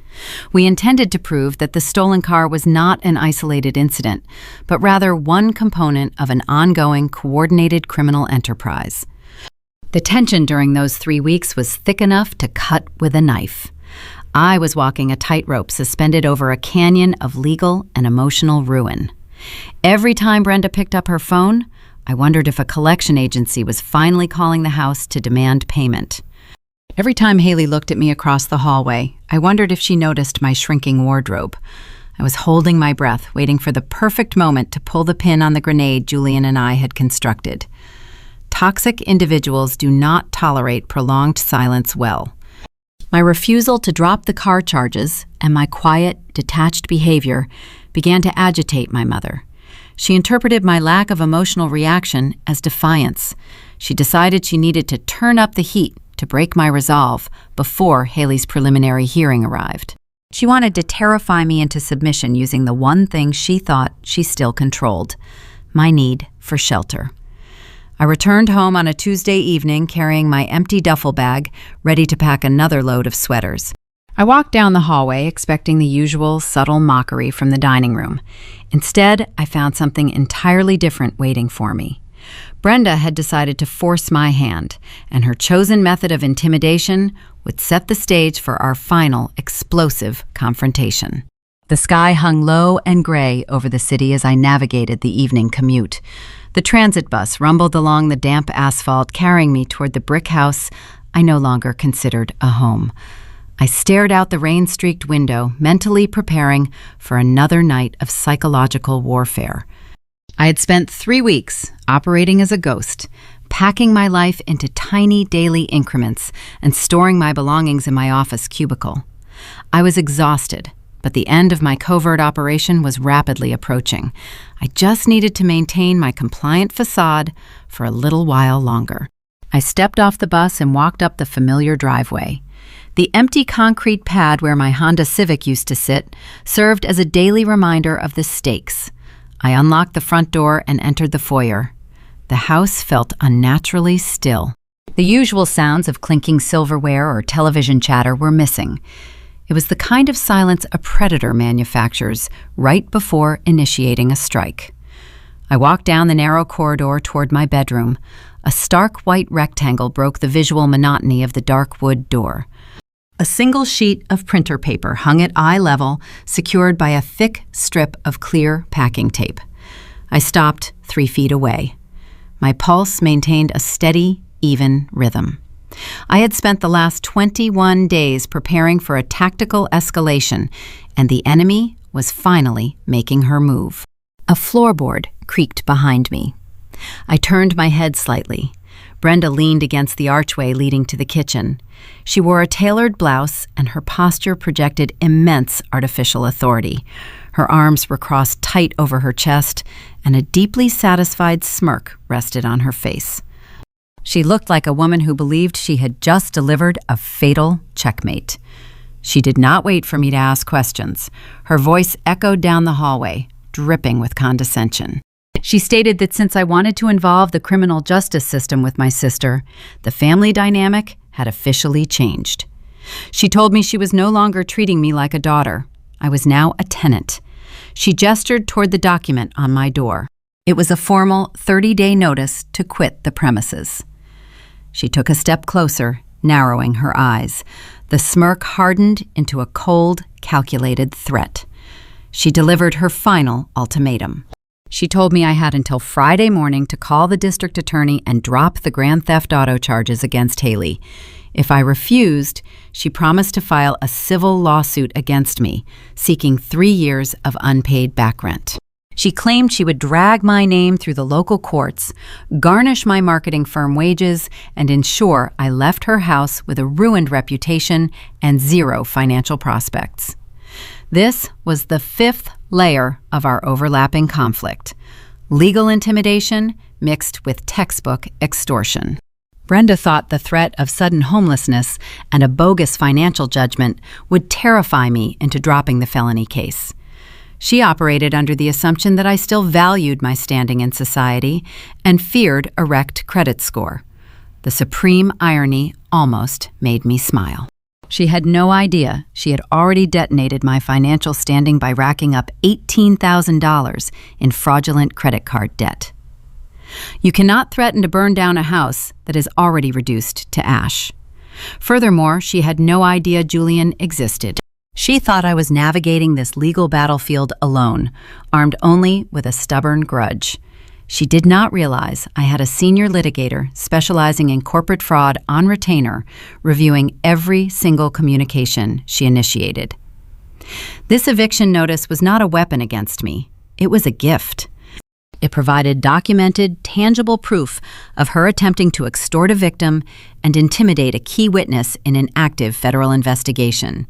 We intended to prove that the stolen car was not an isolated incident, but rather one component of an ongoing, coordinated criminal enterprise. The tension during those 3 weeks was thick enough to cut with a knife. I was walking a tightrope suspended over a canyon of legal and emotional ruin. Every time Brenda picked up her phone, I wondered if a collection agency was finally calling the house to demand payment. Every time Haley looked at me across the hallway, I wondered if she noticed my shrinking wardrobe. I was holding my breath, waiting for the perfect moment to pull the pin on the grenade Julian and I had constructed. Toxic individuals do not tolerate prolonged silence well. My refusal to drop the car charges and my quiet, detached behavior began to agitate my mother. She interpreted my lack of emotional reaction as defiance. She decided she needed to turn up the heat to break my resolve before Haley's preliminary hearing arrived. She wanted to terrify me into submission using the one thing she thought she still controlled, my need for shelter. I returned home on a Tuesday evening carrying my empty duffel bag, ready to pack another load of sweaters. I walked down the hallway expecting the usual subtle mockery from the dining room. Instead, I found something entirely different waiting for me. Brenda had decided to force my hand, and her chosen method of intimidation would set the stage for our final explosive confrontation. The sky hung low and gray over the city as I navigated the evening commute. The transit bus rumbled along the damp asphalt, carrying me toward the brick house I no longer considered a home. I stared out the rain-streaked window, mentally preparing for another night of psychological warfare. I had spent 3 weeks operating as a ghost, packing my life into tiny daily increments and storing my belongings in my office cubicle. I was exhausted, but the end of my covert operation was rapidly approaching. I just needed to maintain my compliant facade for a little while longer. I stepped off the bus and walked up the familiar driveway. The empty concrete pad where my Honda Civic used to sit served as a daily reminder of the stakes. I unlocked the front door and entered the foyer. The house felt unnaturally still. The usual sounds of clinking silverware or television chatter were missing. It was the kind of silence a predator manufactures right before initiating a strike. I walked down the narrow corridor toward my bedroom. A stark white rectangle broke the visual monotony of the dark wood door. A single sheet of printer paper hung at eye level, secured by a thick strip of clear packing tape. I stopped 3 feet away. My pulse maintained a steady, even rhythm. I had spent the last 21 days preparing for a tactical escalation, and the enemy was finally making her move. A floorboard creaked behind me. I turned my head slightly. Brenda leaned against the archway leading to the kitchen. She wore a tailored blouse, and her posture projected immense artificial authority. Her arms were crossed tight over her chest, and a deeply satisfied smirk rested on her face. She looked like a woman who believed she had just delivered a fatal checkmate. She did not wait for me to ask questions. Her voice echoed down the hallway, dripping with condescension. She stated that since I wanted to involve the criminal justice system with my sister, the family dynamic had officially changed. She told me she was no longer treating me like a daughter. I was now a tenant. She gestured toward the document on my door. It was a formal 30-day notice to quit the premises. She took a step closer, narrowing her eyes. The smirk hardened into a cold, calculated threat. She delivered her final ultimatum. She told me I had until Friday morning to call the district attorney and drop the grand theft auto charges against Haley. If I refused, she promised to file a civil lawsuit against me, seeking 3 years of unpaid back rent. She claimed she would drag my name through the local courts, garnish my marketing firm wages, and ensure I left her house with a ruined reputation and 0 financial prospects. This was the 5th layer of our overlapping conflict: legal intimidation mixed with textbook extortion. Brenda thought the threat of sudden homelessness and a bogus financial judgment would terrify me into dropping the felony case. She operated under the assumption that I still valued my standing in society and feared a wrecked credit score. The supreme irony almost made me smile. She had no idea she had already detonated my financial standing by racking up $18,000 in fraudulent credit card debt. You cannot threaten to burn down a house that is already reduced to ash. Furthermore, she had no idea Julian existed. She thought I was navigating this legal battlefield alone, armed only with a stubborn grudge. She did not realize I had a senior litigator specializing in corporate fraud on retainer, reviewing every single communication she initiated. This eviction notice was not a weapon against me. It was a gift. It provided documented, tangible proof of her attempting to extort a victim and intimidate a key witness in an active federal investigation.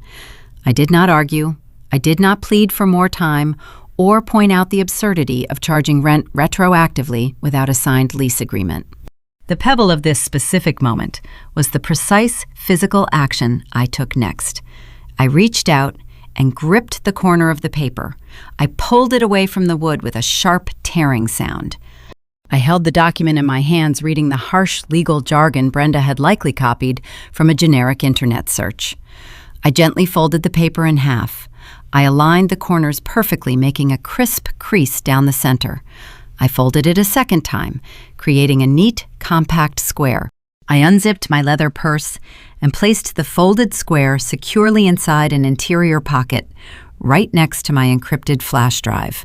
I did not argue. I did not plead for more time or point out the absurdity of charging rent retroactively without a signed lease agreement. The pebble of this specific moment was the precise physical action I took next. I reached out and gripped the corner of the paper. I pulled it away from the wood with a sharp tearing sound. I held the document in my hands, reading the harsh legal jargon Brenda had likely copied from a generic internet search. I gently folded the paper in half. I aligned the corners perfectly, making a crisp crease down the center. I folded it a second time, creating a neat, compact square. I unzipped my leather purse and placed the folded square securely inside an interior pocket, right next to my encrypted flash drive.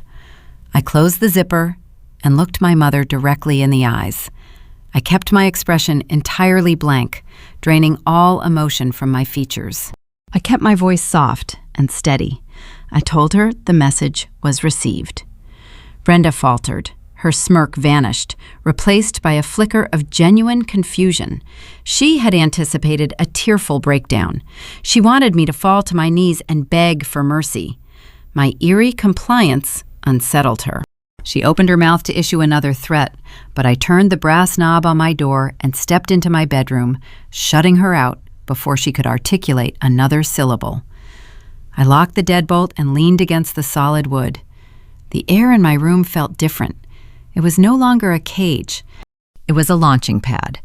I closed the zipper and looked my mother directly in the eyes. I kept my expression entirely blank, draining all emotion from my features. I kept my voice soft and steady. I told her the message was received. Brenda faltered. Her smirk vanished, replaced by a flicker of genuine confusion. She had anticipated a tearful breakdown. She wanted me to fall to my knees and beg for mercy. My eerie compliance unsettled her. She opened her mouth to issue another threat, but I turned the brass knob on my door and stepped into my bedroom, shutting her out before she could articulate another syllable. I locked the deadbolt and leaned against the solid wood. The air in my room felt different. It was no longer a cage. It was a launching pad.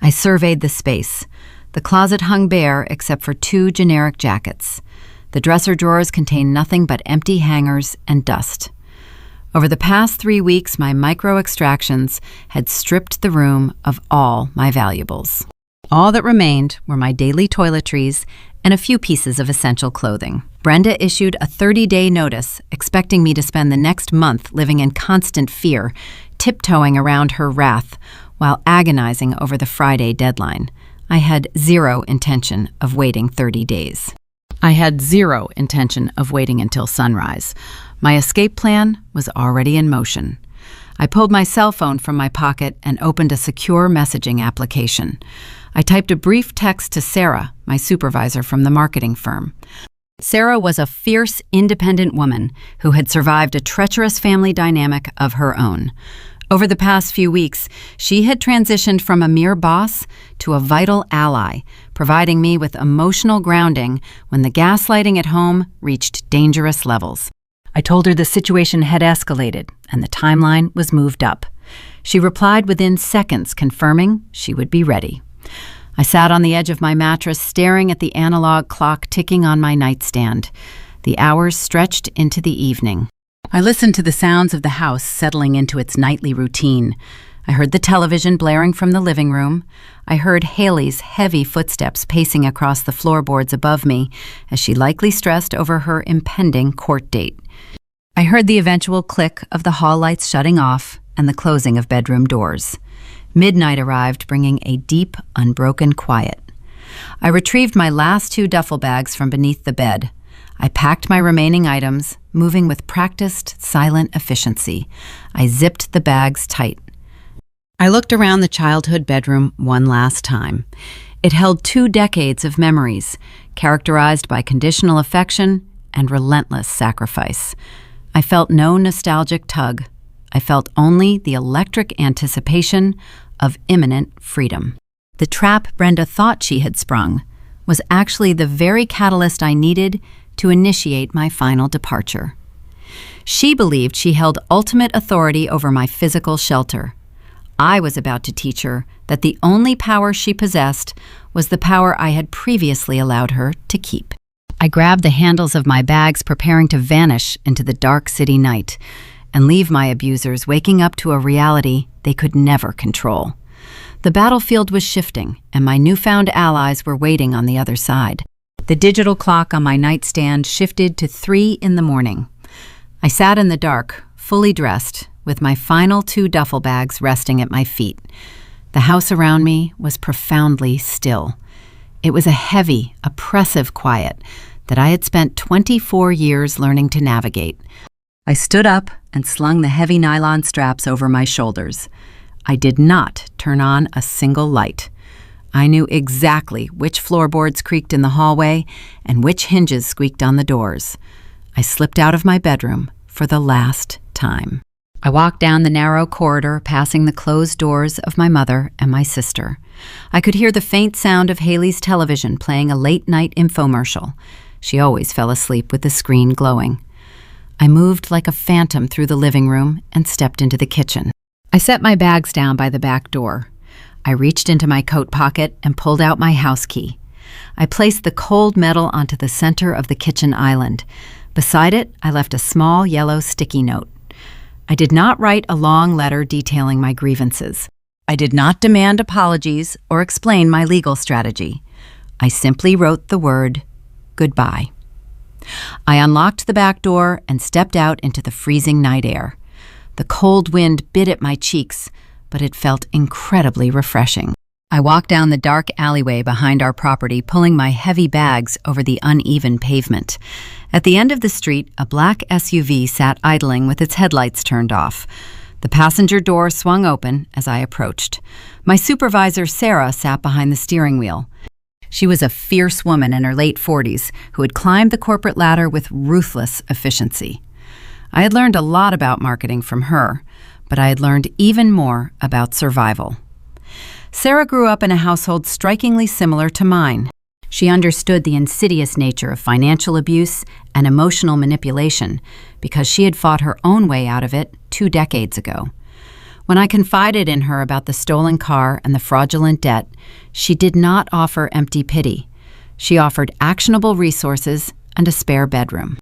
I surveyed the space. The closet hung bare except for 2 generic jackets. The dresser drawers contained nothing but empty hangers and dust. Over the past 3 weeks, my micro-extractions had stripped the room of all my valuables. All that remained were my daily toiletries and a few pieces of essential clothing. Brenda issued a 30-day notice, expecting me to spend the next month living in constant fear, tiptoeing around her wrath while agonizing over the Friday deadline. I had zero intention of waiting 30 days. I had zero intention of waiting until sunrise. My escape plan was already in motion. I pulled my cell phone from my pocket and opened a secure messaging application. I typed a brief text to Sarah, my supervisor from the marketing firm. Sarah was a fierce, independent woman who had survived a treacherous family dynamic of her own. Over the past few weeks, she had transitioned from a mere boss to a vital ally, providing me with emotional grounding when the gaslighting at home reached dangerous levels. I told her the situation had escalated and the timeline was moved up. She replied within seconds, confirming she would be ready. I sat on the edge of my mattress, staring at the analog clock ticking on my nightstand. The hours stretched into the evening. I listened to the sounds of the house settling into its nightly routine. I heard the television blaring from the living room. I heard Haley's heavy footsteps pacing across the floorboards above me as she likely stressed over her impending court date. I heard the eventual click of the hall lights shutting off and the closing of bedroom doors. Midnight arrived, bringing a deep, unbroken quiet. I retrieved my last 2 duffel bags from beneath the bed. I packed my remaining items, moving with practiced, silent efficiency. I zipped the bags tight. I looked around the childhood bedroom one last time. It held 2 decades of memories, characterized by conditional affection and relentless sacrifice. I felt no nostalgic tug. I felt only the electric anticipation of imminent freedom. The trap Brenda thought she had sprung was actually the very catalyst I needed to initiate my final departure. She believed she held ultimate authority over my physical shelter. I was about to teach her that the only power she possessed was the power I had previously allowed her to keep. I grabbed the handles of my bags, preparing to vanish into the dark city night and leave my abusers waking up to a reality they could never control. The battlefield was shifting, and my newfound allies were waiting on the other side. The digital clock on my nightstand shifted to 3 in the morning. I sat in the dark, fully dressed, with my final 2 duffel bags resting at my feet. The house around me was profoundly still. It was a heavy, oppressive quiet that I had spent 24 years learning to navigate. I stood up and slung the heavy nylon straps over my shoulders. I did not turn on a single light. I knew exactly which floorboards creaked in the hallway and which hinges squeaked on the doors. I slipped out of my bedroom for the last time. I walked down the narrow corridor, passing the closed doors of my mother and my sister. I could hear the faint sound of Haley's television playing a late-night infomercial. She always fell asleep with the screen glowing. I moved like a phantom through the living room and stepped into the kitchen. I set my bags down by the back door. I reached into my coat pocket and pulled out my house key. I placed the cold metal onto the center of the kitchen island. Beside it, I left a small yellow sticky note. I did not write a long letter detailing my grievances. I did not demand apologies or explain my legal strategy. I simply wrote the word goodbye. I unlocked the back door and stepped out into the freezing night air. The cold wind bit at my cheeks, but it felt incredibly refreshing. I walked down the dark alleyway behind our property, pulling my heavy bags over the uneven pavement. At the end of the street, a black SUV sat idling with its headlights turned off. The passenger door swung open as I approached. My supervisor, Sarah, sat behind the steering wheel. She was a fierce woman in her late 40s who had climbed the corporate ladder with ruthless efficiency. I had learned a lot about marketing from her, but I had learned even more about survival. Sarah grew up in a household strikingly similar to mine. She understood the insidious nature of financial abuse and emotional manipulation because she had fought her own way out of it 2 decades ago. When I confided in her about the stolen car and the fraudulent debt, she did not offer empty pity. She offered actionable resources and a spare bedroom.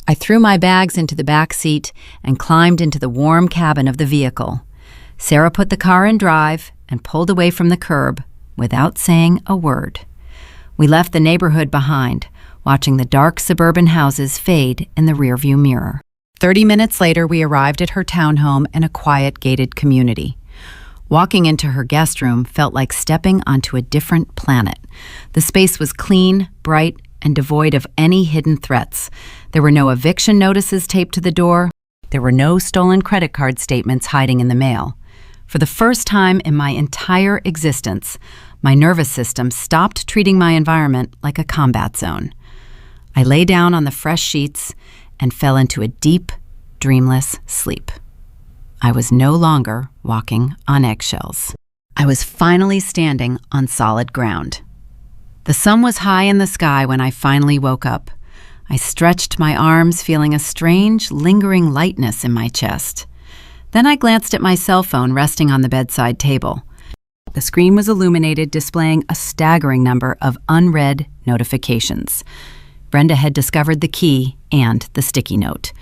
I threw my bags into the back seat and climbed into the warm cabin of the vehicle. Sarah put the car in drive and pulled away from the curb without saying a word. We left the neighborhood behind, watching the dark suburban houses fade in the rearview mirror. 30 minutes later, we arrived at her townhome in a quiet, gated community. Walking into her guest room felt like stepping onto a different planet. The space was clean, bright, and devoid of any hidden threats. There were no eviction notices taped to the door. There were no stolen credit card statements hiding in the mail. For the first time in my entire existence, my nervous system stopped treating my environment like a combat zone. I lay down on the fresh sheets and fell into a deep, dreamless sleep. I was no longer walking on eggshells. I was finally standing on solid ground. The sun was high in the sky when I finally woke up. I stretched my arms, feeling a strange, lingering lightness in my chest. Then I glanced at my cell phone resting on the bedside table. The screen was illuminated, displaying a staggering number of unread notifications. Brenda had discovered the key and the sticky note.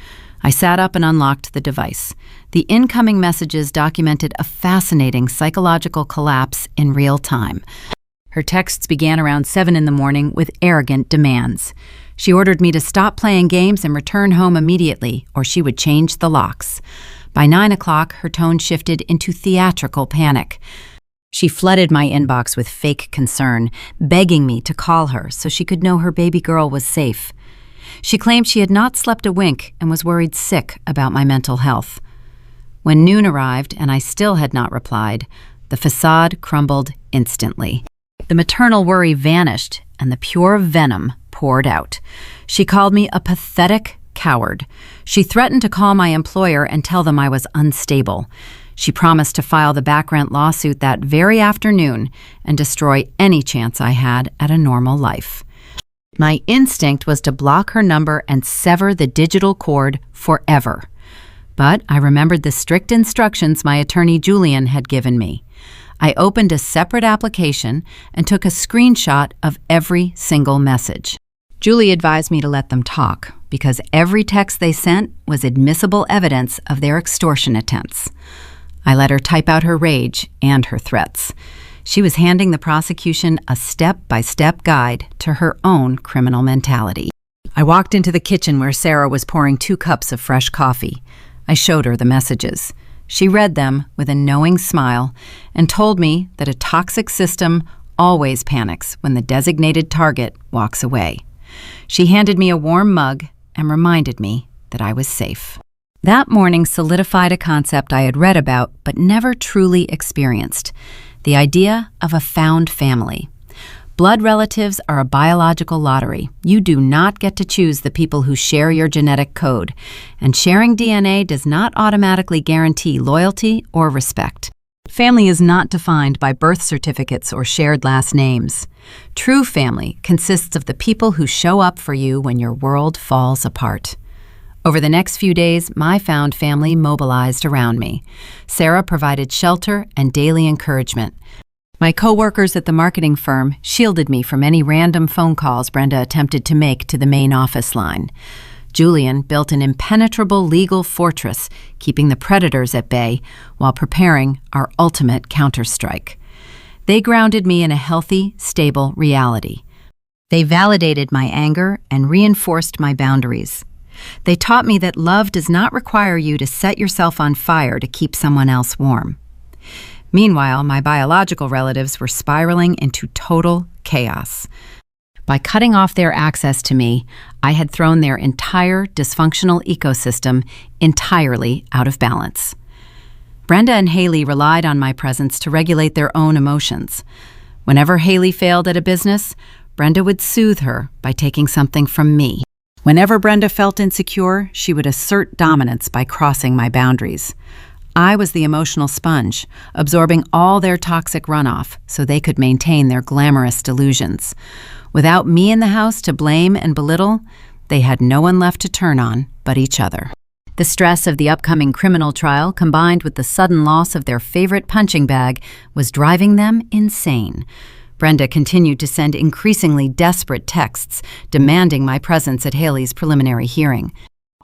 I sat up and unlocked the device. The incoming messages documented a fascinating psychological collapse in real time. Her texts began around 7 in the morning with arrogant demands. She ordered me to stop playing games and return home immediately, or she would change the locks. By 9 o'clock, her tone shifted into theatrical panic. She flooded my inbox with fake concern, begging me to call her so she could know her baby girl was safe. She claimed she had not slept a wink and was worried sick about my mental health. When noon arrived and I still had not replied, the facade crumbled instantly. The maternal worry vanished and the pure venom poured out. She called me a pathetic coward. She threatened to call my employer and tell them I was unstable. She promised to file the back rent lawsuit that very afternoon and destroy any chance I had at a normal life. My instinct was to block her number and sever the digital cord forever. But I remembered the strict instructions my attorney Julian had given me. I opened a separate application and took a screenshot of every single message. Julie advised me to let them talk because every text they sent was admissible evidence of their extortion attempts. I let her type out her rage and her threats. She was handing the prosecution a step-by-step guide to her own criminal mentality. I walked into the kitchen where Sarah was pouring 2 cups of fresh coffee. I showed her the messages. She read them with a knowing smile and told me that a toxic system always panics when the designated target walks away. She handed me a warm mug and reminded me that I was safe. That morning solidified a concept I had read about but never truly experienced: the idea of a found family. Blood relatives are a biological lottery. You do not get to choose the people who share your genetic code, and sharing DNA does not automatically guarantee loyalty or respect. Family is not defined by birth certificates or shared last names. True family consists of the people who show up for you when your world falls apart. Over the next few days, my found family mobilized around me. Sarah provided shelter and daily encouragement. My co-workers at the marketing firm shielded me from any random phone calls Brenda attempted to make to the main office line. Julian built an impenetrable legal fortress, keeping the predators at bay while preparing our ultimate counterstrike. They grounded me in a healthy, stable reality. They validated my anger and reinforced my boundaries. They taught me that love does not require you to set yourself on fire to keep someone else warm. Meanwhile, my biological relatives were spiraling into total chaos. By cutting off their access to me, I had thrown their entire dysfunctional ecosystem entirely out of balance. Brenda and Haley relied on my presence to regulate their own emotions. Whenever Haley failed at a business, Brenda would soothe her by taking something from me. Whenever Brenda felt insecure, she would assert dominance by crossing my boundaries. I was the emotional sponge, absorbing all their toxic runoff so they could maintain their glamorous delusions. Without me in the house to blame and belittle, they had no one left to turn on but each other. The stress of the upcoming criminal trial, combined with the sudden loss of their favorite punching bag, was driving them insane. Brenda continued to send increasingly desperate texts demanding my presence at Haley's preliminary hearing.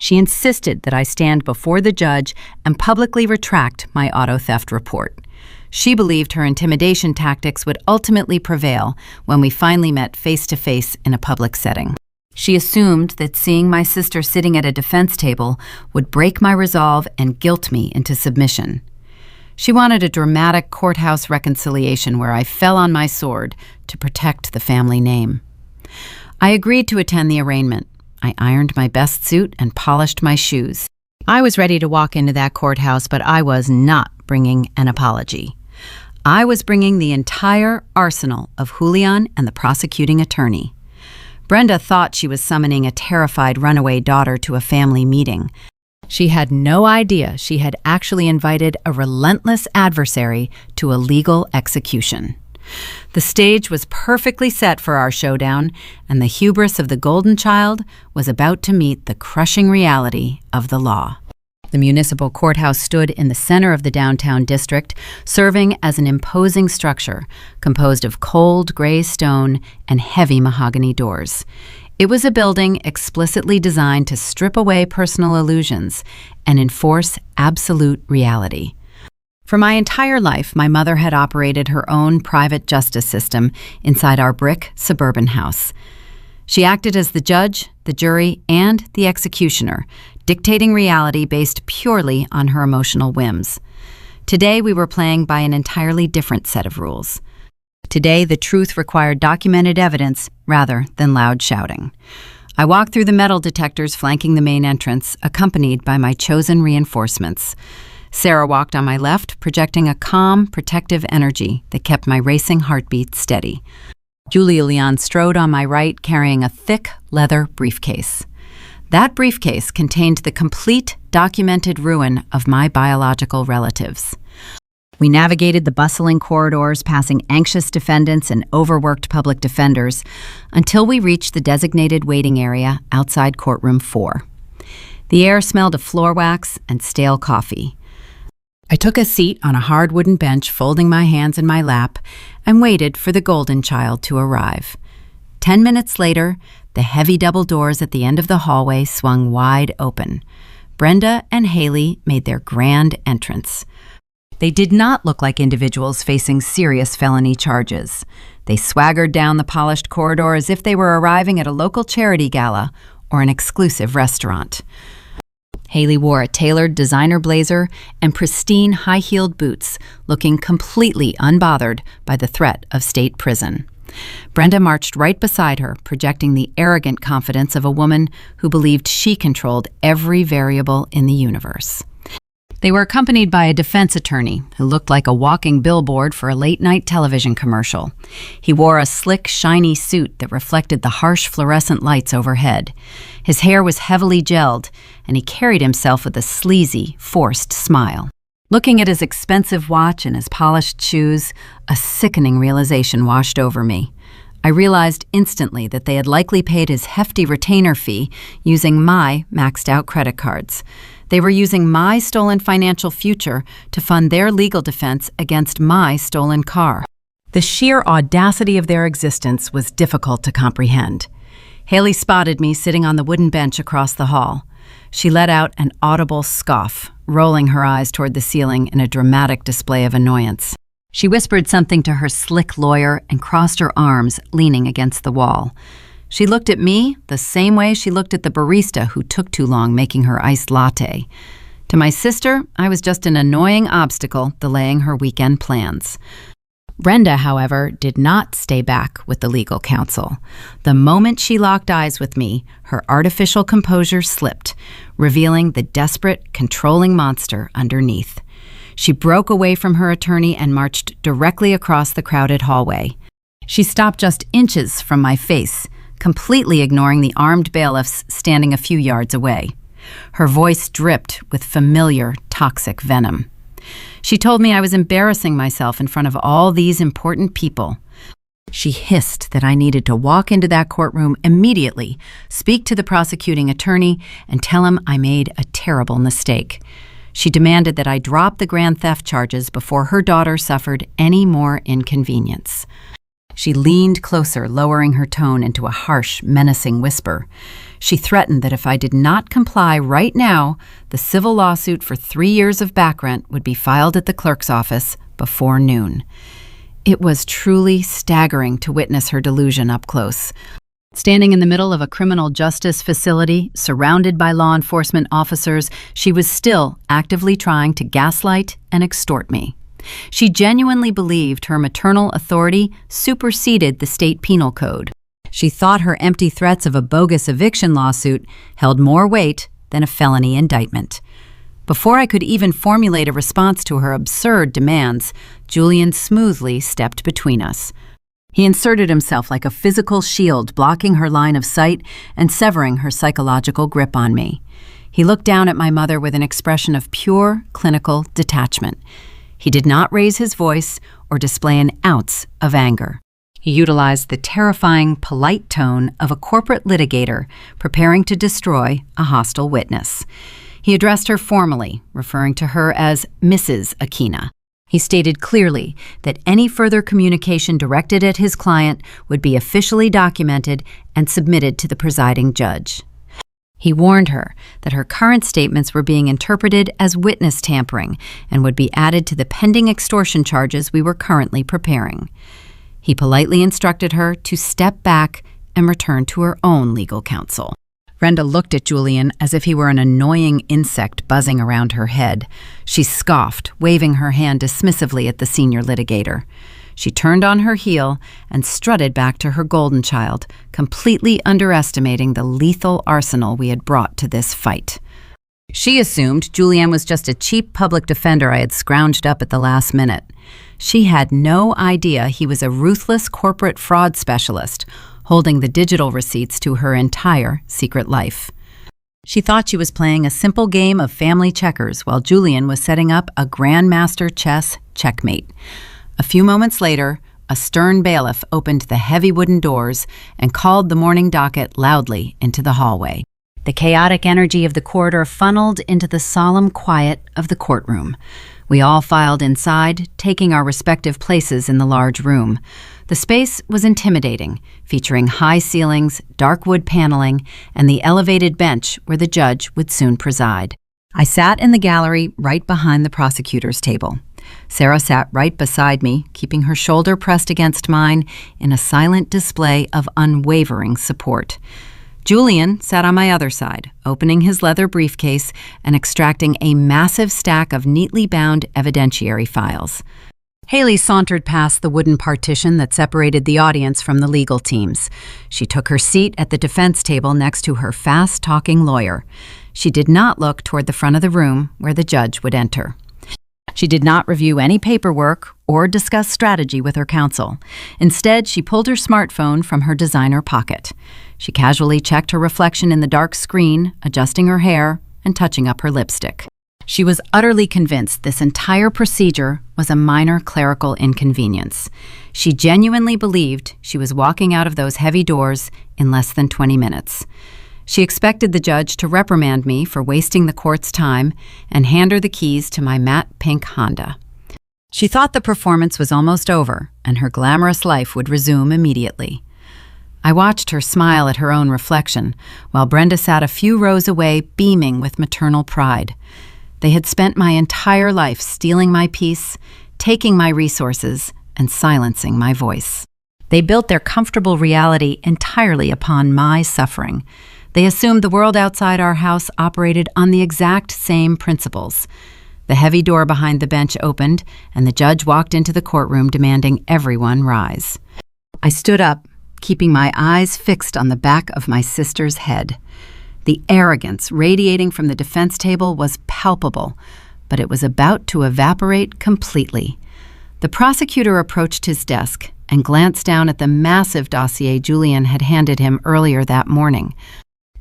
She insisted that I stand before the judge and publicly retract my auto theft report. She believed her intimidation tactics would ultimately prevail when we finally met face-to-face in a public setting. She assumed that seeing my sister sitting at a defense table would break my resolve and guilt me into submission. She wanted a dramatic courthouse reconciliation where I fell on my sword to protect the family name. I agreed to attend the arraignment. I ironed my best suit and polished my shoes. I was ready to walk into that courthouse, but I was not bringing an apology. I was bringing the entire arsenal of Julian and the prosecuting attorney. Brenda thought she was summoning a terrified runaway daughter to a family meeting. She had no idea she had actually invited a relentless adversary to a legal execution. The stage was perfectly set for our showdown, and the hubris of the golden child was about to meet the crushing reality of the law. The municipal courthouse stood in the center of the downtown district, serving as an imposing structure composed of cold gray stone and heavy mahogany doors. It was a building explicitly designed to strip away personal illusions and enforce absolute reality. For my entire life, my mother had operated her own private justice system inside our brick suburban house. She acted as the judge, the jury, and the executioner, dictating reality based purely on her emotional whims. Today, we were playing by an entirely different set of rules. Today, the truth required documented evidence rather than loud shouting. I walked through the metal detectors flanking the main entrance, accompanied by my chosen reinforcements. Sarah walked on my left, projecting a calm, protective energy that kept my racing heartbeat steady. Julian strode on my right, carrying a thick leather briefcase. That briefcase contained the complete, documented ruin of my biological relatives. We navigated the bustling corridors, passing anxious defendants and overworked public defenders, until we reached the designated waiting area outside Courtroom 4. The air smelled of floor wax and stale coffee. I took a seat on a hard wooden bench, folding my hands in my lap, and waited for the golden child to arrive. 10 minutes later, the heavy double doors at the end of the hallway swung wide open. Brenda and Haley made their grand entrance. They did not look like individuals facing serious felony charges. They swaggered down the polished corridor as if they were arriving at a local charity gala or an exclusive restaurant. Haley wore a tailored designer blazer and pristine high-heeled boots, looking completely unbothered by the threat of state prison. Brenda marched right beside her, projecting the arrogant confidence of a woman who believed she controlled every variable in the universe. They were accompanied by a defense attorney who looked like a walking billboard for a late-night television commercial. He wore a slick, shiny suit that reflected the harsh fluorescent lights overhead. His hair was heavily gelled, and he carried himself with a sleazy, forced smile. Looking at his expensive watch and his polished shoes, a sickening realization washed over me. I realized instantly that they had likely paid his hefty retainer fee using my maxed-out credit cards. They were using my stolen financial future to fund their legal defense against my stolen car. The sheer audacity of their existence was difficult to comprehend. Haley spotted me sitting on the wooden bench across the hall. She let out an audible scoff, rolling her eyes toward the ceiling in a dramatic display of annoyance. She whispered something to her slick lawyer and crossed her arms, leaning against the wall. She looked at me the same way she looked at the barista who took too long making her iced latte. To my sister, I was just an annoying obstacle delaying her weekend plans. Brenda, however, did not stay back with the legal counsel. The moment she locked eyes with me, her artificial composure slipped, revealing the desperate, controlling monster underneath. She broke away from her attorney and marched directly across the crowded hallway. She stopped just inches from my face, completely ignoring the armed bailiffs standing a few yards away. Her voice dripped with familiar, toxic venom. She told me I was embarrassing myself in front of all these important people. She hissed that I needed to walk into that courtroom immediately, speak to the prosecuting attorney, and tell him I made a terrible mistake. She demanded that I drop the grand theft charges before her daughter suffered any more inconvenience. She leaned closer, lowering her tone into a harsh, menacing whisper. She threatened that if I did not comply right now, the civil lawsuit for 3 years of back rent would be filed at the clerk's office before noon. It was truly staggering to witness her delusion up close. Standing in the middle of a criminal justice facility, surrounded by law enforcement officers, she was still actively trying to gaslight and extort me. She genuinely believed her maternal authority superseded the state penal code. She thought her empty threats of a bogus eviction lawsuit held more weight than a felony indictment. Before I could even formulate a response to her absurd demands, Julian smoothly stepped between us. He inserted himself like a physical shield, blocking her line of sight and severing her psychological grip on me. He looked down at my mother with an expression of pure clinical detachment. He did not raise his voice or display an ounce of anger. He utilized the terrifying, polite tone of a corporate litigator preparing to destroy a hostile witness. He addressed her formally, referring to her as Mrs. Aquina. He stated clearly that any further communication directed at his client would be officially documented and submitted to the presiding judge. He warned her that her current statements were being interpreted as witness tampering and would be added to the pending extortion charges we were currently preparing. He politely instructed her to step back and return to her own legal counsel. Brenda looked at Julian as if he were an annoying insect buzzing around her head. She scoffed, waving her hand dismissively at the senior litigator. She turned on her heel and strutted back to her golden child, completely underestimating the lethal arsenal we had brought to this fight. She assumed Julian was just a cheap public defender I had scrounged up at the last minute. She had no idea he was a ruthless corporate fraud specialist, holding the digital receipts to her entire secret life. She thought she was playing a simple game of family checkers while Julian was setting up a grandmaster chess checkmate. A few moments later, a stern bailiff opened the heavy wooden doors and called the morning docket loudly into the hallway. The chaotic energy of the corridor funneled into the solemn quiet of the courtroom. We all filed inside, taking our respective places in the large room. The space was intimidating, featuring high ceilings, dark wood paneling, and the elevated bench where the judge would soon preside. I sat in the gallery right behind the prosecutor's table. Sarah sat right beside me, keeping her shoulder pressed against mine in a silent display of unwavering support. Julian sat on my other side, opening his leather briefcase and extracting a massive stack of neatly bound evidentiary files. Haley sauntered past the wooden partition that separated the audience from the legal teams. She took her seat at the defense table next to her fast-talking lawyer. She did not look toward the front of the room where the judge would enter. She did not review any paperwork or discuss strategy with her counsel. Instead, she pulled her smartphone from her designer pocket. She casually checked her reflection in the dark screen, adjusting her hair and touching up her lipstick. She was utterly convinced this entire procedure was a minor clerical inconvenience. She genuinely believed she was walking out of those heavy doors in less than 20 minutes. She expected the judge to reprimand me for wasting the court's time and hand her the keys to my matte pink Honda. She thought the performance was almost over and her glamorous life would resume immediately. I watched her smile at her own reflection, while Brenda sat a few rows away, beaming with maternal pride. They had spent my entire life stealing my peace, taking my resources, and silencing my voice. They built their comfortable reality entirely upon my suffering. They assumed the world outside our house operated on the exact same principles. The heavy door behind the bench opened, and the judge walked into the courtroom demanding everyone rise. I stood up, keeping my eyes fixed on the back of my sister's head. The arrogance radiating from the defense table was palpable, but it was about to evaporate completely. The prosecutor approached his desk and glanced down at the massive dossier Julian had handed him earlier that morning.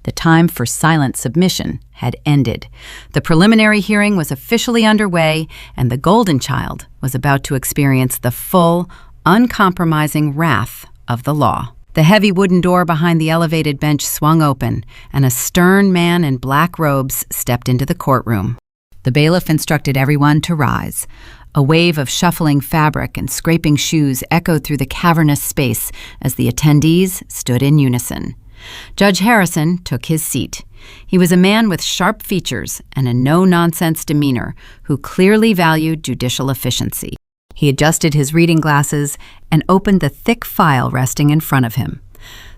The time for silent submission had ended. The preliminary hearing was officially underway, and the golden child was about to experience the full, uncompromising wrath of the law. The heavy wooden door behind the elevated bench swung open, and a stern man in black robes stepped into the courtroom. The bailiff instructed everyone to rise. A wave of shuffling fabric and scraping shoes echoed through the cavernous space as the attendees stood in unison. Judge Harrison took his seat. He was a man with sharp features and a no-nonsense demeanor who clearly valued judicial efficiency. He adjusted his reading glasses and opened the thick file resting in front of him.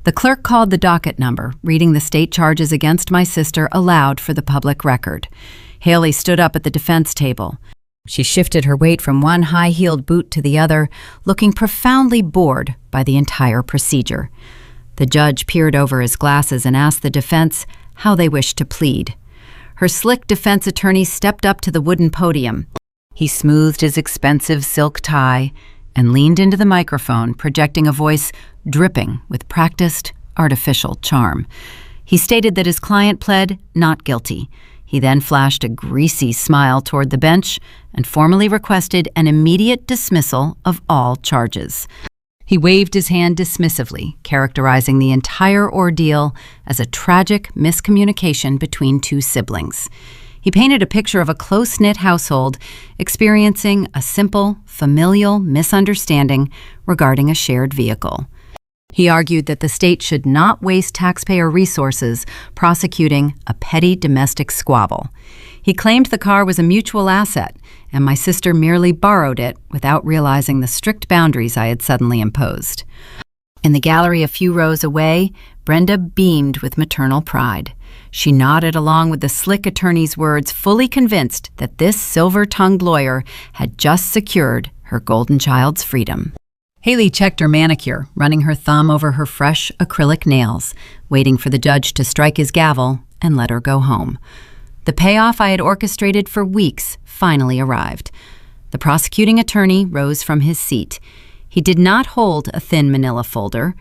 The clerk called the docket number, reading the state charges against my sister aloud for the public record. Haley stood up at the defense table. She shifted her weight from one high-heeled boot to the other, looking profoundly bored by the entire procedure. The judge peered over his glasses and asked the defense how they wished to plead. Her slick defense attorney stepped up to the wooden podium. He smoothed his expensive silk tie and leaned into the microphone, projecting a voice dripping with practiced, artificial charm. He stated that his client pled not guilty. He then flashed a greasy smile toward the bench and formally requested an immediate dismissal of all charges. He waved his hand dismissively, characterizing the entire ordeal as a tragic miscommunication between two siblings. He painted a picture of a close-knit household experiencing a simple, familial misunderstanding regarding a shared vehicle. He argued that the state should not waste taxpayer resources prosecuting a petty domestic squabble. He claimed the car was a mutual asset, and my sister merely borrowed it without realizing the strict boundaries I had suddenly imposed. In the gallery a few rows away, Brenda beamed with maternal pride. She nodded along with the slick attorney's words, fully convinced that this silver-tongued lawyer had just secured her golden child's freedom. Haley checked her manicure, running her thumb over her fresh acrylic nails, waiting for the judge to strike his gavel and let her go home. The payoff I had orchestrated for weeks finally arrived. The prosecuting attorney rose from his seat. He did not hold a thin manila folder.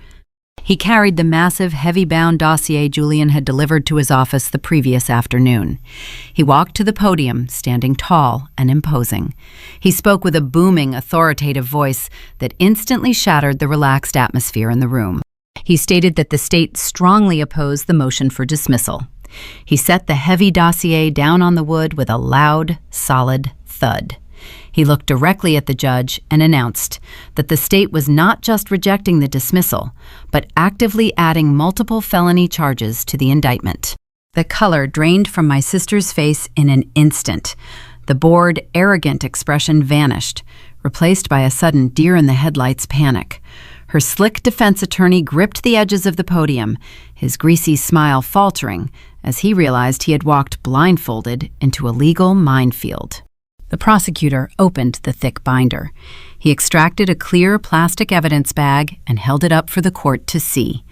He carried the massive, heavy-bound dossier Julian had delivered to his office the previous afternoon. He walked to the podium, standing tall and imposing. He spoke with a booming, authoritative voice that instantly shattered the relaxed atmosphere in the room. He stated that the state strongly opposed the motion for dismissal. He set the heavy dossier down on the wood with a loud, solid thud. He looked directly at the judge and announced that the state was not just rejecting the dismissal, but actively adding multiple felony charges to the indictment. The color drained from my sister's face in an instant. The bored, arrogant expression vanished, replaced by a sudden deer-in-the-headlights panic. Her slick defense attorney gripped the edges of the podium, his greasy smile faltering as he realized he had walked blindfolded into a legal minefield. The prosecutor opened the thick binder. He extracted a clear plastic evidence bag and held it up for the court to see.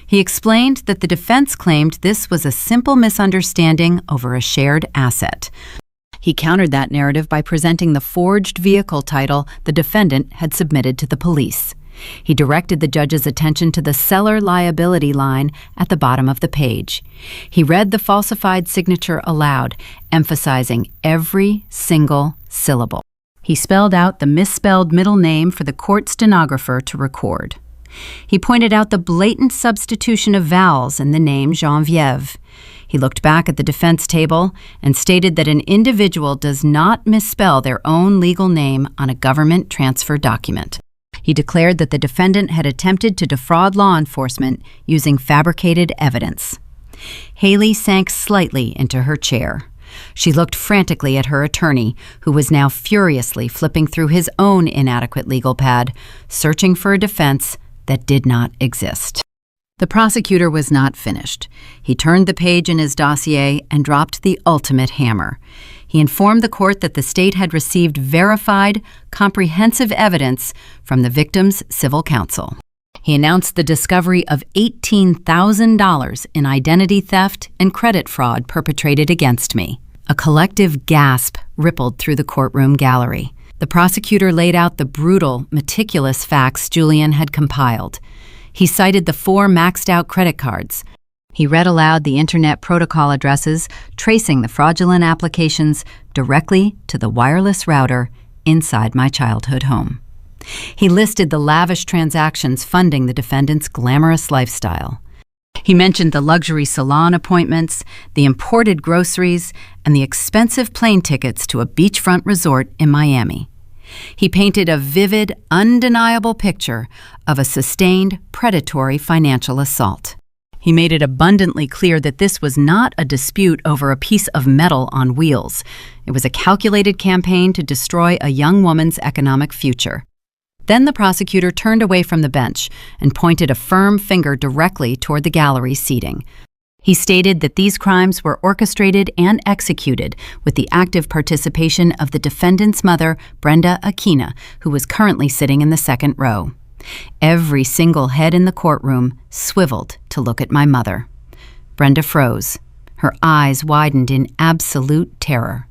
He explained that the defense claimed this was a simple misunderstanding over a shared asset. He countered that narrative by presenting the forged vehicle title the defendant had submitted to the police. He directed the judge's attention to the seller liability line at the bottom of the page. He read the falsified signature aloud, emphasizing every single syllable. He spelled out the misspelled middle name for the court stenographer to record. He pointed out the blatant substitution of vowels in the name Geneviève. He looked back at the defense table and stated that an individual does not misspell their own legal name on a government transfer document. He declared that the defendant had attempted to defraud law enforcement using fabricated evidence. Haley sank slightly into her chair. She looked frantically at her attorney, who was now furiously flipping through his own inadequate legal pad, searching for a defense that did not exist. The prosecutor was not finished. He turned the page in his dossier and dropped the ultimate hammer. He informed the court that the state had received verified, comprehensive evidence from the victim's civil counsel. He announced the discovery of $18,000 in identity theft and credit fraud perpetrated against me. A collective gasp rippled through the courtroom gallery. The prosecutor laid out the brutal, meticulous facts Julian had compiled. He cited the 4 maxed-out credit cards. He read aloud the Internet protocol addresses, tracing the fraudulent applications directly to the wireless router inside my childhood home. He listed the lavish transactions funding the defendant's glamorous lifestyle. He mentioned the luxury salon appointments, the imported groceries, and the expensive plane tickets to a beachfront resort in Miami. He painted a vivid, undeniable picture of a sustained, predatory financial assault. He made it abundantly clear that this was not a dispute over a piece of metal on wheels. It was a calculated campaign to destroy a young woman's economic future. Then the prosecutor turned away from the bench and pointed a firm finger directly toward the gallery seating. He stated that these crimes were orchestrated and executed with the active participation of the defendant's mother, Brenda, who was currently sitting in the second row. Every single head in the courtroom swiveled to look at my mother. Brenda froze. Her eyes widened in absolute terror.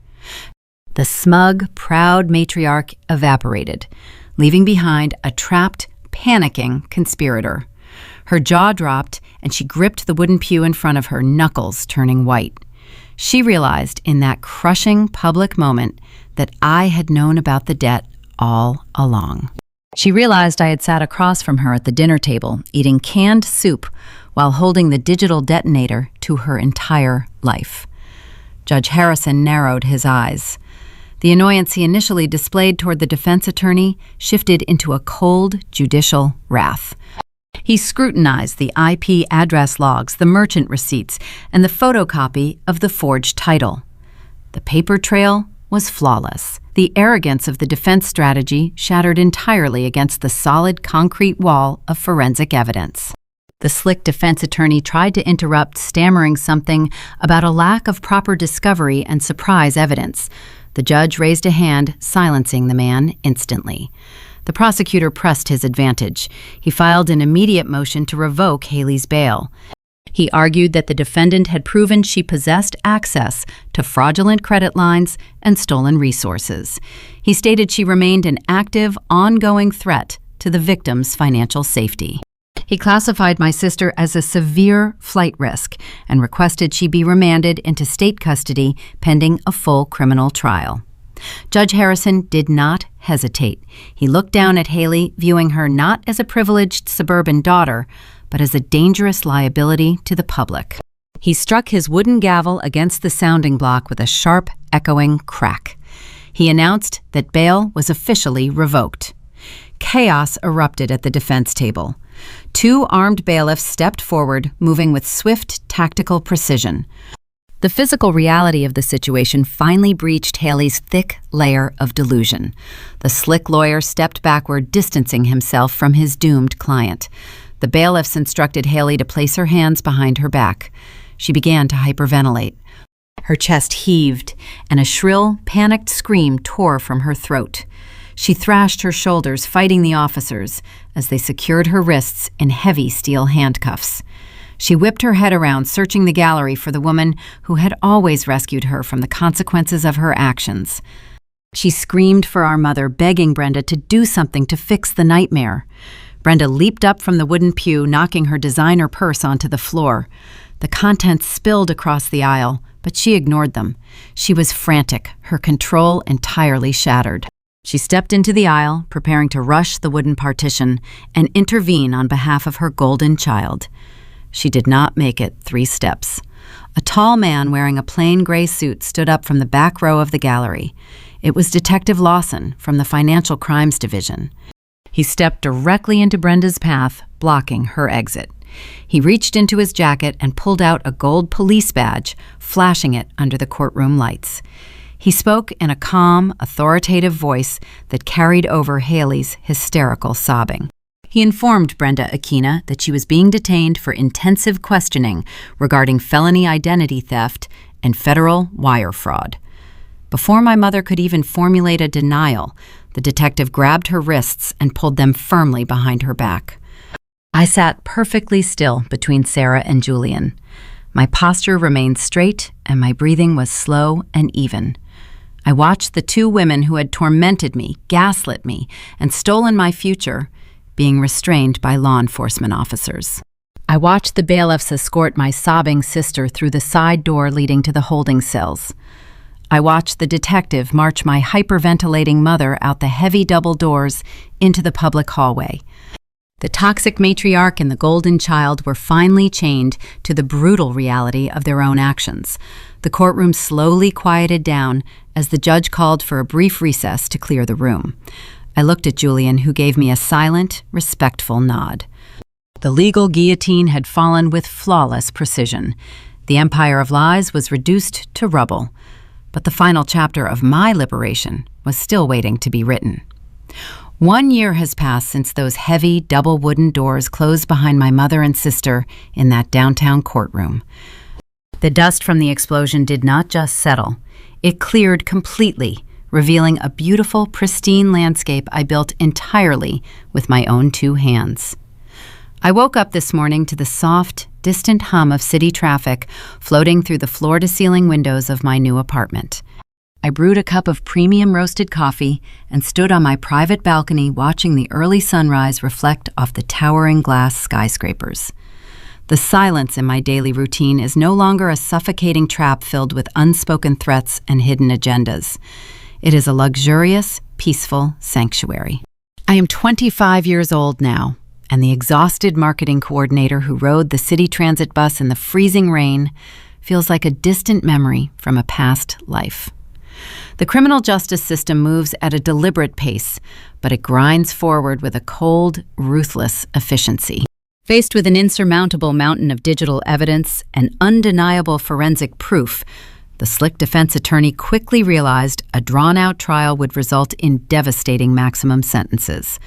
The smug, proud matriarch evaporated, leaving behind a trapped, panicking conspirator. Her jaw dropped, and she gripped the wooden pew in front of her, knuckles turning white. She realized in that crushing public moment that I had known about the debt all along. She realized I had sat across from her at the dinner table, eating canned soup while holding the digital detonator to her entire life. Judge Harrison narrowed his eyes. The annoyance he initially displayed toward the defense attorney shifted into a cold, judicial wrath. He scrutinized the IP address logs, the merchant receipts, and the photocopy of the forged title. The paper trail was flawless. The arrogance of the defense strategy shattered entirely against the solid concrete wall of forensic evidence. The slick defense attorney tried to interrupt, stammering something about a lack of proper discovery and surprise evidence. The judge raised a hand, silencing the man instantly. The prosecutor pressed his advantage. He filed an immediate motion to revoke Haley's bail. He argued that the defendant had proven she possessed access to fraudulent credit lines and stolen resources. He stated she remained an active, ongoing threat to the victim's financial safety. He classified my sister as a severe flight risk and requested she be remanded into state custody pending a full criminal trial. Judge Harrison did not hesitate. He looked down at Haley, viewing her not as a privileged suburban daughter, but as a dangerous liability to the public. He struck his wooden gavel against the sounding block with a sharp, echoing crack. He announced that bail was officially revoked. Chaos erupted at the defense table. 2 armed bailiffs stepped forward, moving with swift, tactical precision. The physical reality of the situation finally breached Haley's thick layer of delusion. The slick lawyer stepped backward, distancing himself from his doomed client. The bailiffs instructed Haley to place her hands behind her back. She began to hyperventilate. Her chest heaved, and a shrill, panicked scream tore from her throat. She thrashed her shoulders, fighting the officers, as they secured her wrists in heavy steel handcuffs. She whipped her head around, searching the gallery for the woman who had always rescued her from the consequences of her actions. She screamed for our mother, begging Brenda to do something to fix the nightmare. Brenda leaped up from the wooden pew, knocking her designer purse onto the floor. The contents spilled across the aisle, but she ignored them. She was frantic, her control entirely shattered. She stepped into the aisle, preparing to rush the wooden partition and intervene on behalf of her golden child. She did not make it 3 steps. A tall man wearing a plain gray suit stood up from the back row of the gallery. It was Detective Lawson from the Financial Crimes Division. He stepped directly into Brenda's path, blocking her exit. He reached into his jacket and pulled out a gold police badge, flashing it under the courtroom lights. He spoke in a calm, authoritative voice that carried over Haley's hysterical sobbing. He informed Brenda Aquina that she was being detained for intensive questioning regarding felony identity theft and federal wire fraud. Before my mother could even formulate a denial, the detective grabbed her wrists and pulled them firmly behind her back. I sat perfectly still between Sarah and Julian. My posture remained straight and my breathing was slow and even. I watched the 2 women who had tormented me, gaslit me, and stolen my future being restrained by law enforcement officers. I watched the bailiffs escort my sobbing sister through the side door leading to the holding cells. I watched the detective march my hyperventilating mother out the heavy double doors into the public hallway. The toxic matriarch and the golden child were finally chained to the brutal reality of their own actions. The courtroom slowly quieted down as the judge called for a brief recess to clear the room. I looked at Julian, who gave me a silent, respectful nod. The legal guillotine had fallen with flawless precision. The empire of lies was reduced to rubble. But the final chapter of my liberation was still waiting to be written. 1 year has passed since those heavy, double wooden doors closed behind my mother and sister in that downtown courtroom. The dust from the explosion did not just settle. It cleared completely, revealing a beautiful, pristine landscape I built entirely with my own 2 hands. I woke up this morning to the soft, distant hum of city traffic floating through the floor-to-ceiling windows of my new apartment. I brewed a cup of premium roasted coffee and stood on my private balcony watching the early sunrise reflect off the towering glass skyscrapers. The silence in my daily routine is no longer a suffocating trap filled with unspoken threats and hidden agendas. It is a luxurious, peaceful sanctuary. I am 25 years old now, and the exhausted marketing coordinator who rode the city transit bus in the freezing rain feels like a distant memory from a past life. The criminal justice system moves at a deliberate pace, but it grinds forward with a cold, ruthless efficiency. Faced with an insurmountable mountain of digital evidence and undeniable forensic proof, the slick defense attorney quickly realized a drawn-out trial would result in devastating maximum sentences.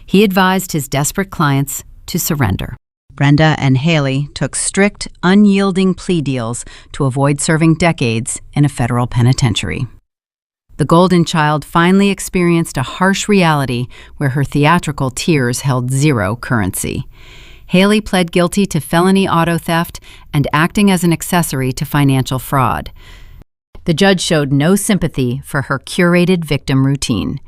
He advised his desperate clients to surrender. Brenda and Haley took strict, unyielding plea deals to avoid serving decades in a federal penitentiary. The golden child finally experienced a harsh reality where her theatrical tears held zero currency. Haley pled guilty to felony auto theft and acting as an accessory to financial fraud. The judge showed no sympathy for her curated victim routine.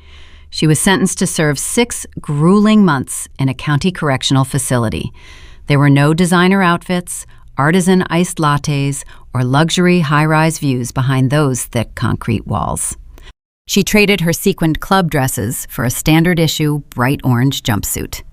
She was sentenced to serve 6 grueling months in a county correctional facility. There were no designer outfits, artisan iced lattes, or luxury high-rise views behind those thick concrete walls. She traded her sequined club dresses for a standard-issue bright orange jumpsuit.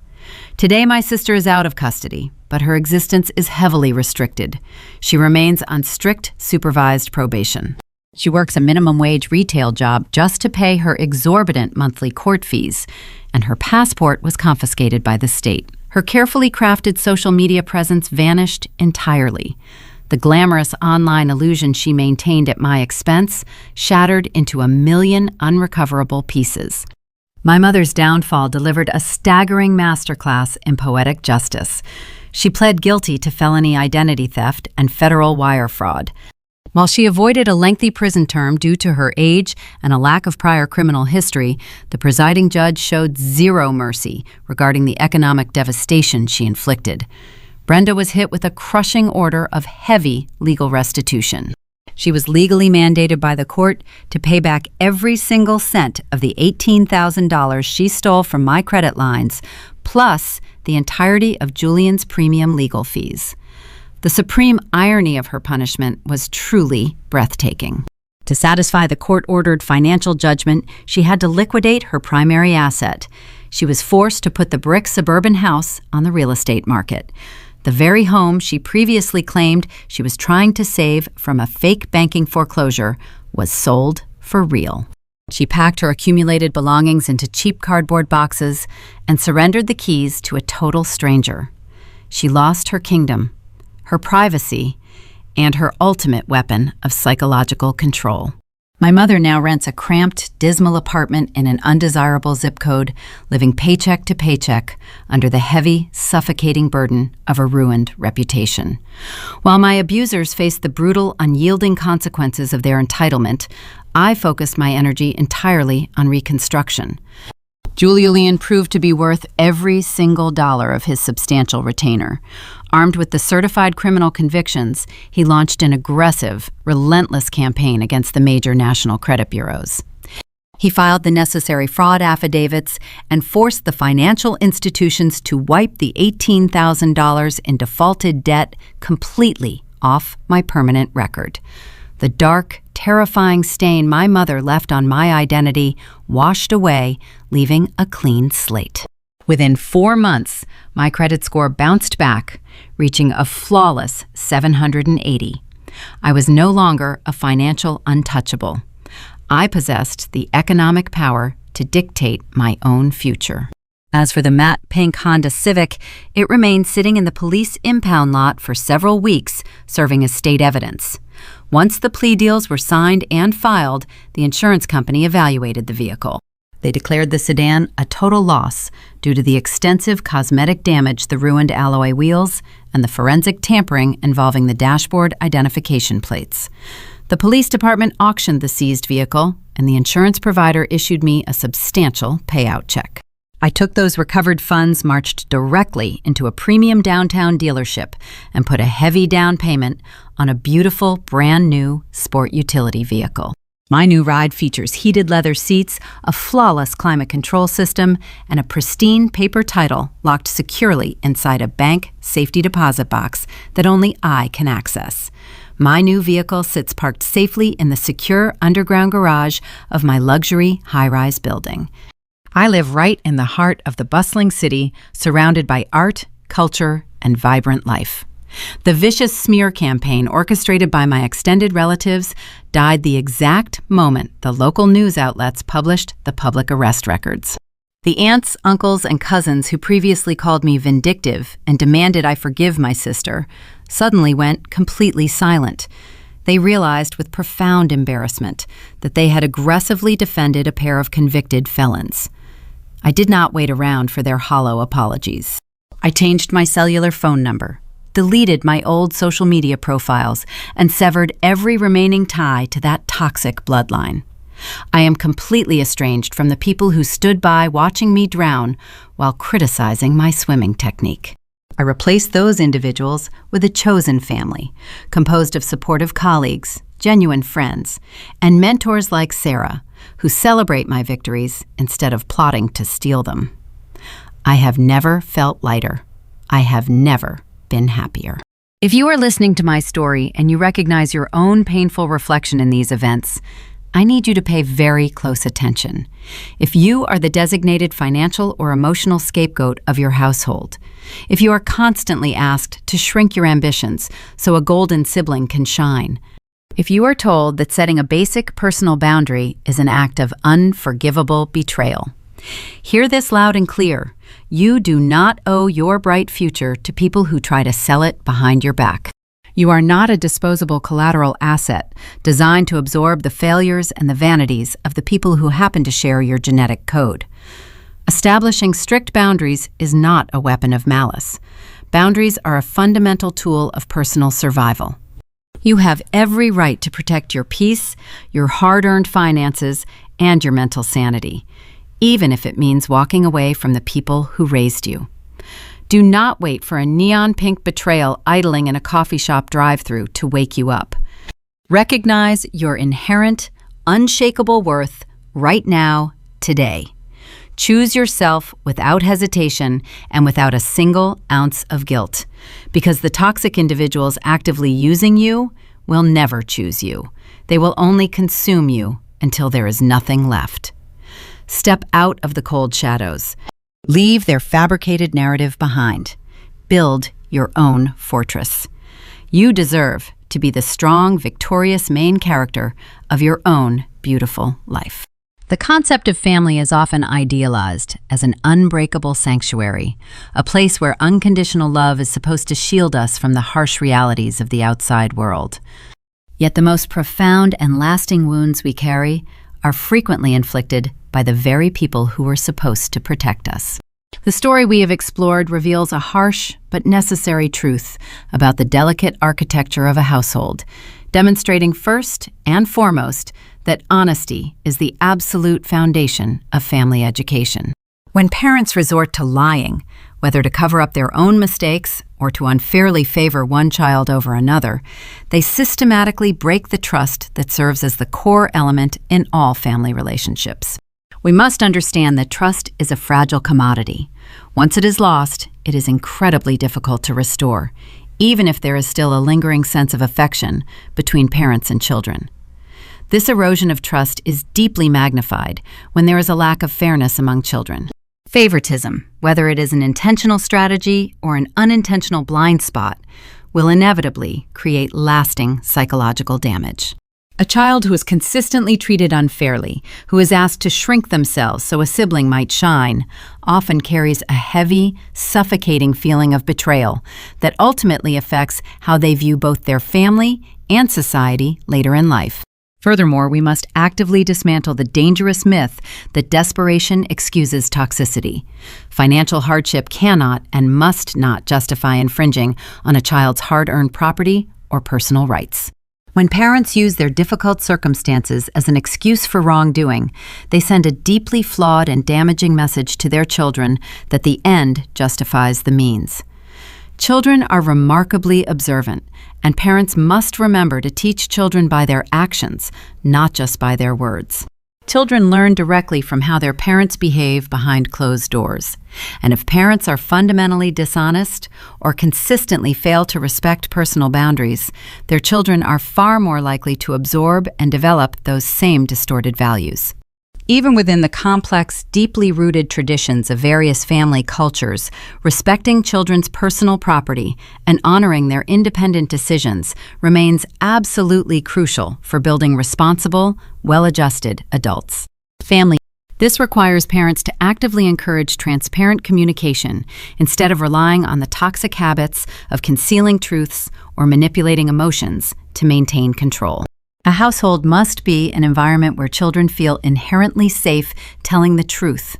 Today, my sister is out of custody, but her existence is heavily restricted. She remains on strict supervised probation. She works a minimum wage retail job just to pay her exorbitant monthly court fees, and her passport was confiscated by the state. Her carefully crafted social media presence vanished entirely. The glamorous online illusion she maintained at my expense shattered into a million unrecoverable pieces. My mother's downfall delivered a staggering masterclass in poetic justice. She pled guilty to felony identity theft and federal wire fraud. While she avoided a lengthy prison term due to her age and a lack of prior criminal history, the presiding judge showed zero mercy regarding the economic devastation she inflicted. Brenda was hit with a crushing order of heavy legal restitution. She was legally mandated by the court to pay back every single cent of the $18,000 she stole from my credit lines, plus the entirety of Julian's premium legal fees. The supreme irony of her punishment was truly breathtaking. To satisfy the court-ordered financial judgment, she had to liquidate her primary asset. She was forced to put the brick suburban house on the real estate market. The very home she previously claimed she was trying to save from a fake banking foreclosure was sold for real. She packed her accumulated belongings into cheap cardboard boxes and surrendered the keys to a total stranger. She lost her kingdom, her privacy, and her ultimate weapon of psychological control. My mother now rents a cramped, dismal apartment in an undesirable zip code, living paycheck to paycheck under the heavy, suffocating burden of a ruined reputation. While my abusers faced the brutal, unyielding consequences of their entitlement, I focused my energy entirely on reconstruction. Julian proved to be worth every single dollar of his substantial retainer. Armed with the certified criminal convictions, he launched an aggressive, relentless campaign against the major national credit bureaus. He filed the necessary fraud affidavits and forced the financial institutions to wipe the $18,000 in defaulted debt completely off my permanent record. The dark, terrifying stain my mother left on my identity washed away, leaving a clean slate. Within 4 months, my credit score bounced back, reaching a flawless 780. I was no longer a financial untouchable. I possessed the economic power to dictate my own future. As for the matte pink Honda Civic, it remained sitting in the police impound lot for several weeks, serving as state evidence. Once the plea deals were signed and filed, the insurance company evaluated the vehicle. They declared the sedan a total loss due to the extensive cosmetic damage, the ruined alloy wheels, and the forensic tampering involving the dashboard identification plates. The police department auctioned the seized vehicle, and the insurance provider issued me a substantial payout check. I took those recovered funds, marched directly into a premium downtown dealership, and put a heavy down payment on a beautiful, brand new sport utility vehicle. My new ride features heated leather seats, a flawless climate control system, and a pristine paper title locked securely inside a bank safety deposit box that only I can access. My new vehicle sits parked safely in the secure underground garage of my luxury high-rise building. I live right in the heart of the bustling city, surrounded by art, culture, and vibrant life. The vicious smear campaign orchestrated by my extended relatives died the exact moment the local news outlets published the public arrest records. The aunts, uncles, and cousins who previously called me vindictive and demanded I forgive my sister suddenly went completely silent. They realized with profound embarrassment that they had aggressively defended a pair of convicted felons. I did not wait around for their hollow apologies. I changed my cellular phone number, deleted my old social media profiles, and severed every remaining tie to that toxic bloodline. I am completely estranged from the people who stood by watching me drown while criticizing my swimming technique. I replaced those individuals with a chosen family, composed of supportive colleagues, genuine friends, and mentors like Sarah, who celebrate my victories instead of plotting to steal them. I have never felt lighter. I have never been happier. If you are listening to my story and you recognize your own painful reflection in these events, I need you to pay very close attention. If you are the designated financial or emotional scapegoat of your household, if you are constantly asked to shrink your ambitions so a golden sibling can shine, if you are told that setting a basic personal boundary is an act of unforgivable betrayal, hear this loud and clear. You do not owe your bright future to people who try to sell it behind your back. You are not a disposable collateral asset designed to absorb the failures and the vanities of the people who happen to share your genetic code. Establishing strict boundaries is not a weapon of malice. Boundaries are a fundamental tool of personal survival. You have every right to protect your peace, your hard-earned finances, and your mental sanity, even if it means walking away from the people who raised you. Do not wait for a neon pink betrayal idling in a coffee shop drive-thru to wake you up. Recognize your inherent, unshakable worth right now, today. Choose yourself without hesitation and without a single ounce of guilt, because the toxic individuals actively using you will never choose you. They will only consume you until there is nothing left. Step out of the cold shadows. Leave their fabricated narrative behind. Build your own fortress. You deserve to be the strong, victorious main character of your own beautiful life. The concept of family is often idealized as an unbreakable sanctuary, a place where unconditional love is supposed to shield us from the harsh realities of the outside world. Yet the most profound and lasting wounds we carry are frequently inflicted by the very people who were supposed to protect us. The story we have explored reveals a harsh but necessary truth about the delicate architecture of a household, demonstrating first and foremost that honesty is the absolute foundation of family education. When parents resort to lying, whether to cover up their own mistakes or to unfairly favor one child over another, they systematically break the trust that serves as the core element in all family relationships. We must understand that trust is a fragile commodity. Once it is lost, it is incredibly difficult to restore, even if there is still a lingering sense of affection between parents and children. This erosion of trust is deeply magnified when there is a lack of fairness among children. Favoritism, whether it is an intentional strategy or an unintentional blind spot, will inevitably create lasting psychological damage. A child who is consistently treated unfairly, who is asked to shrink themselves so a sibling might shine, often carries a heavy, suffocating feeling of betrayal that ultimately affects how they view both their family and society later in life. Furthermore, we must actively dismantle the dangerous myth that desperation excuses toxicity. Financial hardship cannot and must not justify infringing on a child's hard-earned property or personal rights. When parents use their difficult circumstances as an excuse for wrongdoing, they send a deeply flawed and damaging message to their children that the end justifies the means. Children are remarkably observant, and parents must remember to teach children by their actions, not just by their words. Children learn directly from how their parents behave behind closed doors. And if parents are fundamentally dishonest or consistently fail to respect personal boundaries, their children are far more likely to absorb and develop those same distorted values. Even within the complex, deeply rooted traditions of various family cultures, respecting children's personal property and honoring their independent decisions remains absolutely crucial for building responsible, well-adjusted adults. This requires parents to actively encourage transparent communication instead of relying on the toxic habits of concealing truths or manipulating emotions to maintain control. A household must be an environment where children feel inherently safe telling the truth,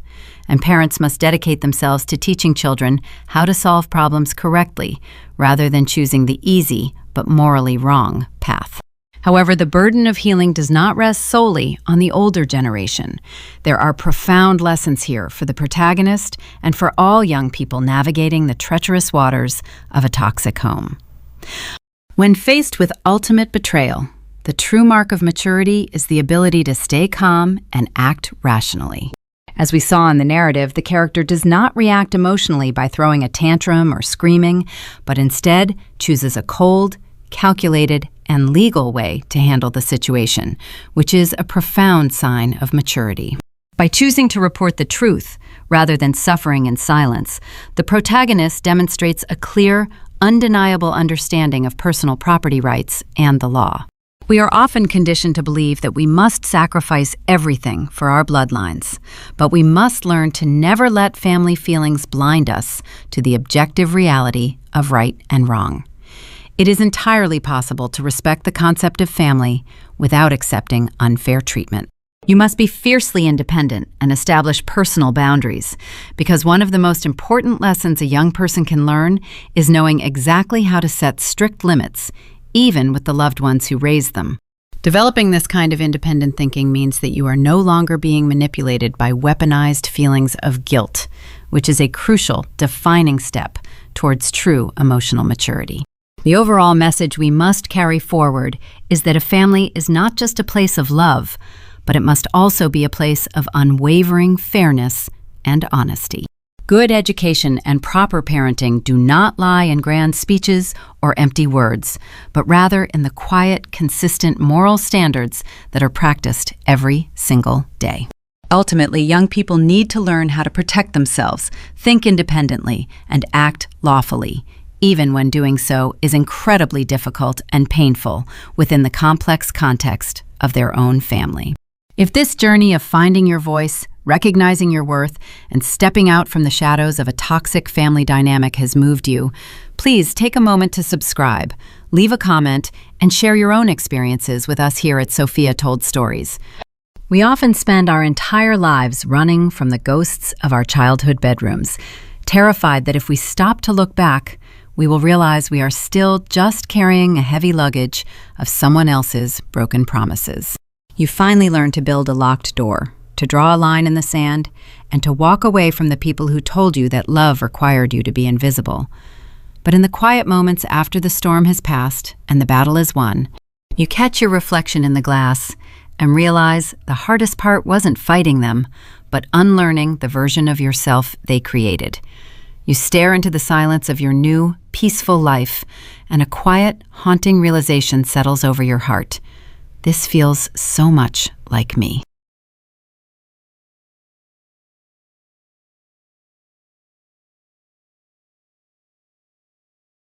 and parents must dedicate themselves to teaching children how to solve problems correctly rather than choosing the easy but morally wrong path. However, the burden of healing does not rest solely on the older generation. There are profound lessons here for the protagonist and for all young people navigating the treacherous waters of a toxic home. When faced with ultimate betrayal, the true mark of maturity is the ability to stay calm and act rationally. As we saw in the narrative, the character does not react emotionally by throwing a tantrum or screaming, but instead chooses a cold, calculated, and legal way to handle the situation, which is a profound sign of maturity. By choosing to report the truth rather than suffering in silence, the protagonist demonstrates a clear, undeniable understanding of personal property rights and the law. We are often conditioned to believe that we must sacrifice everything for our bloodlines, but we must learn to never let family feelings blind us to the objective reality of right and wrong. It is entirely possible to respect the concept of family without accepting unfair treatment. You must be fiercely independent and establish personal boundaries, because one of the most important lessons a young person can learn is knowing exactly how to set strict limits, even with the loved ones who raised them. Developing this kind of independent thinking means that you are no longer being manipulated by weaponized feelings of guilt, which is a crucial, defining step towards true emotional maturity. The overall message we must carry forward is that a family is not just a place of love, but it must also be a place of unwavering fairness and honesty. Good education and proper parenting do not lie in grand speeches or empty words, but rather in the quiet, consistent moral standards that are practiced every single day. Ultimately, young people need to learn how to protect themselves, think independently, and act lawfully, even when doing so is incredibly difficult and painful within the complex context of their own family. If this journey of finding your voice, recognizing your worth, and stepping out from the shadows of a toxic family dynamic has moved you, please take a moment to subscribe, leave a comment, and share your own experiences with us here at Sophia Told Stories. We often spend our entire lives running from the ghosts of our childhood bedrooms, terrified that if we stop to look back, we will realize we are still just carrying a heavy luggage of someone else's broken promises. You finally learn to build a locked door, to draw a line in the sand, and to walk away from the people who told you that love required you to be invisible. But in the quiet moments after the storm has passed and the battle is won, you catch your reflection in the glass and realize the hardest part wasn't fighting them, but unlearning the version of yourself they created. You stare into the silence of your new, peaceful life, and a quiet, haunting realization settles over your heart. This feels so much like me.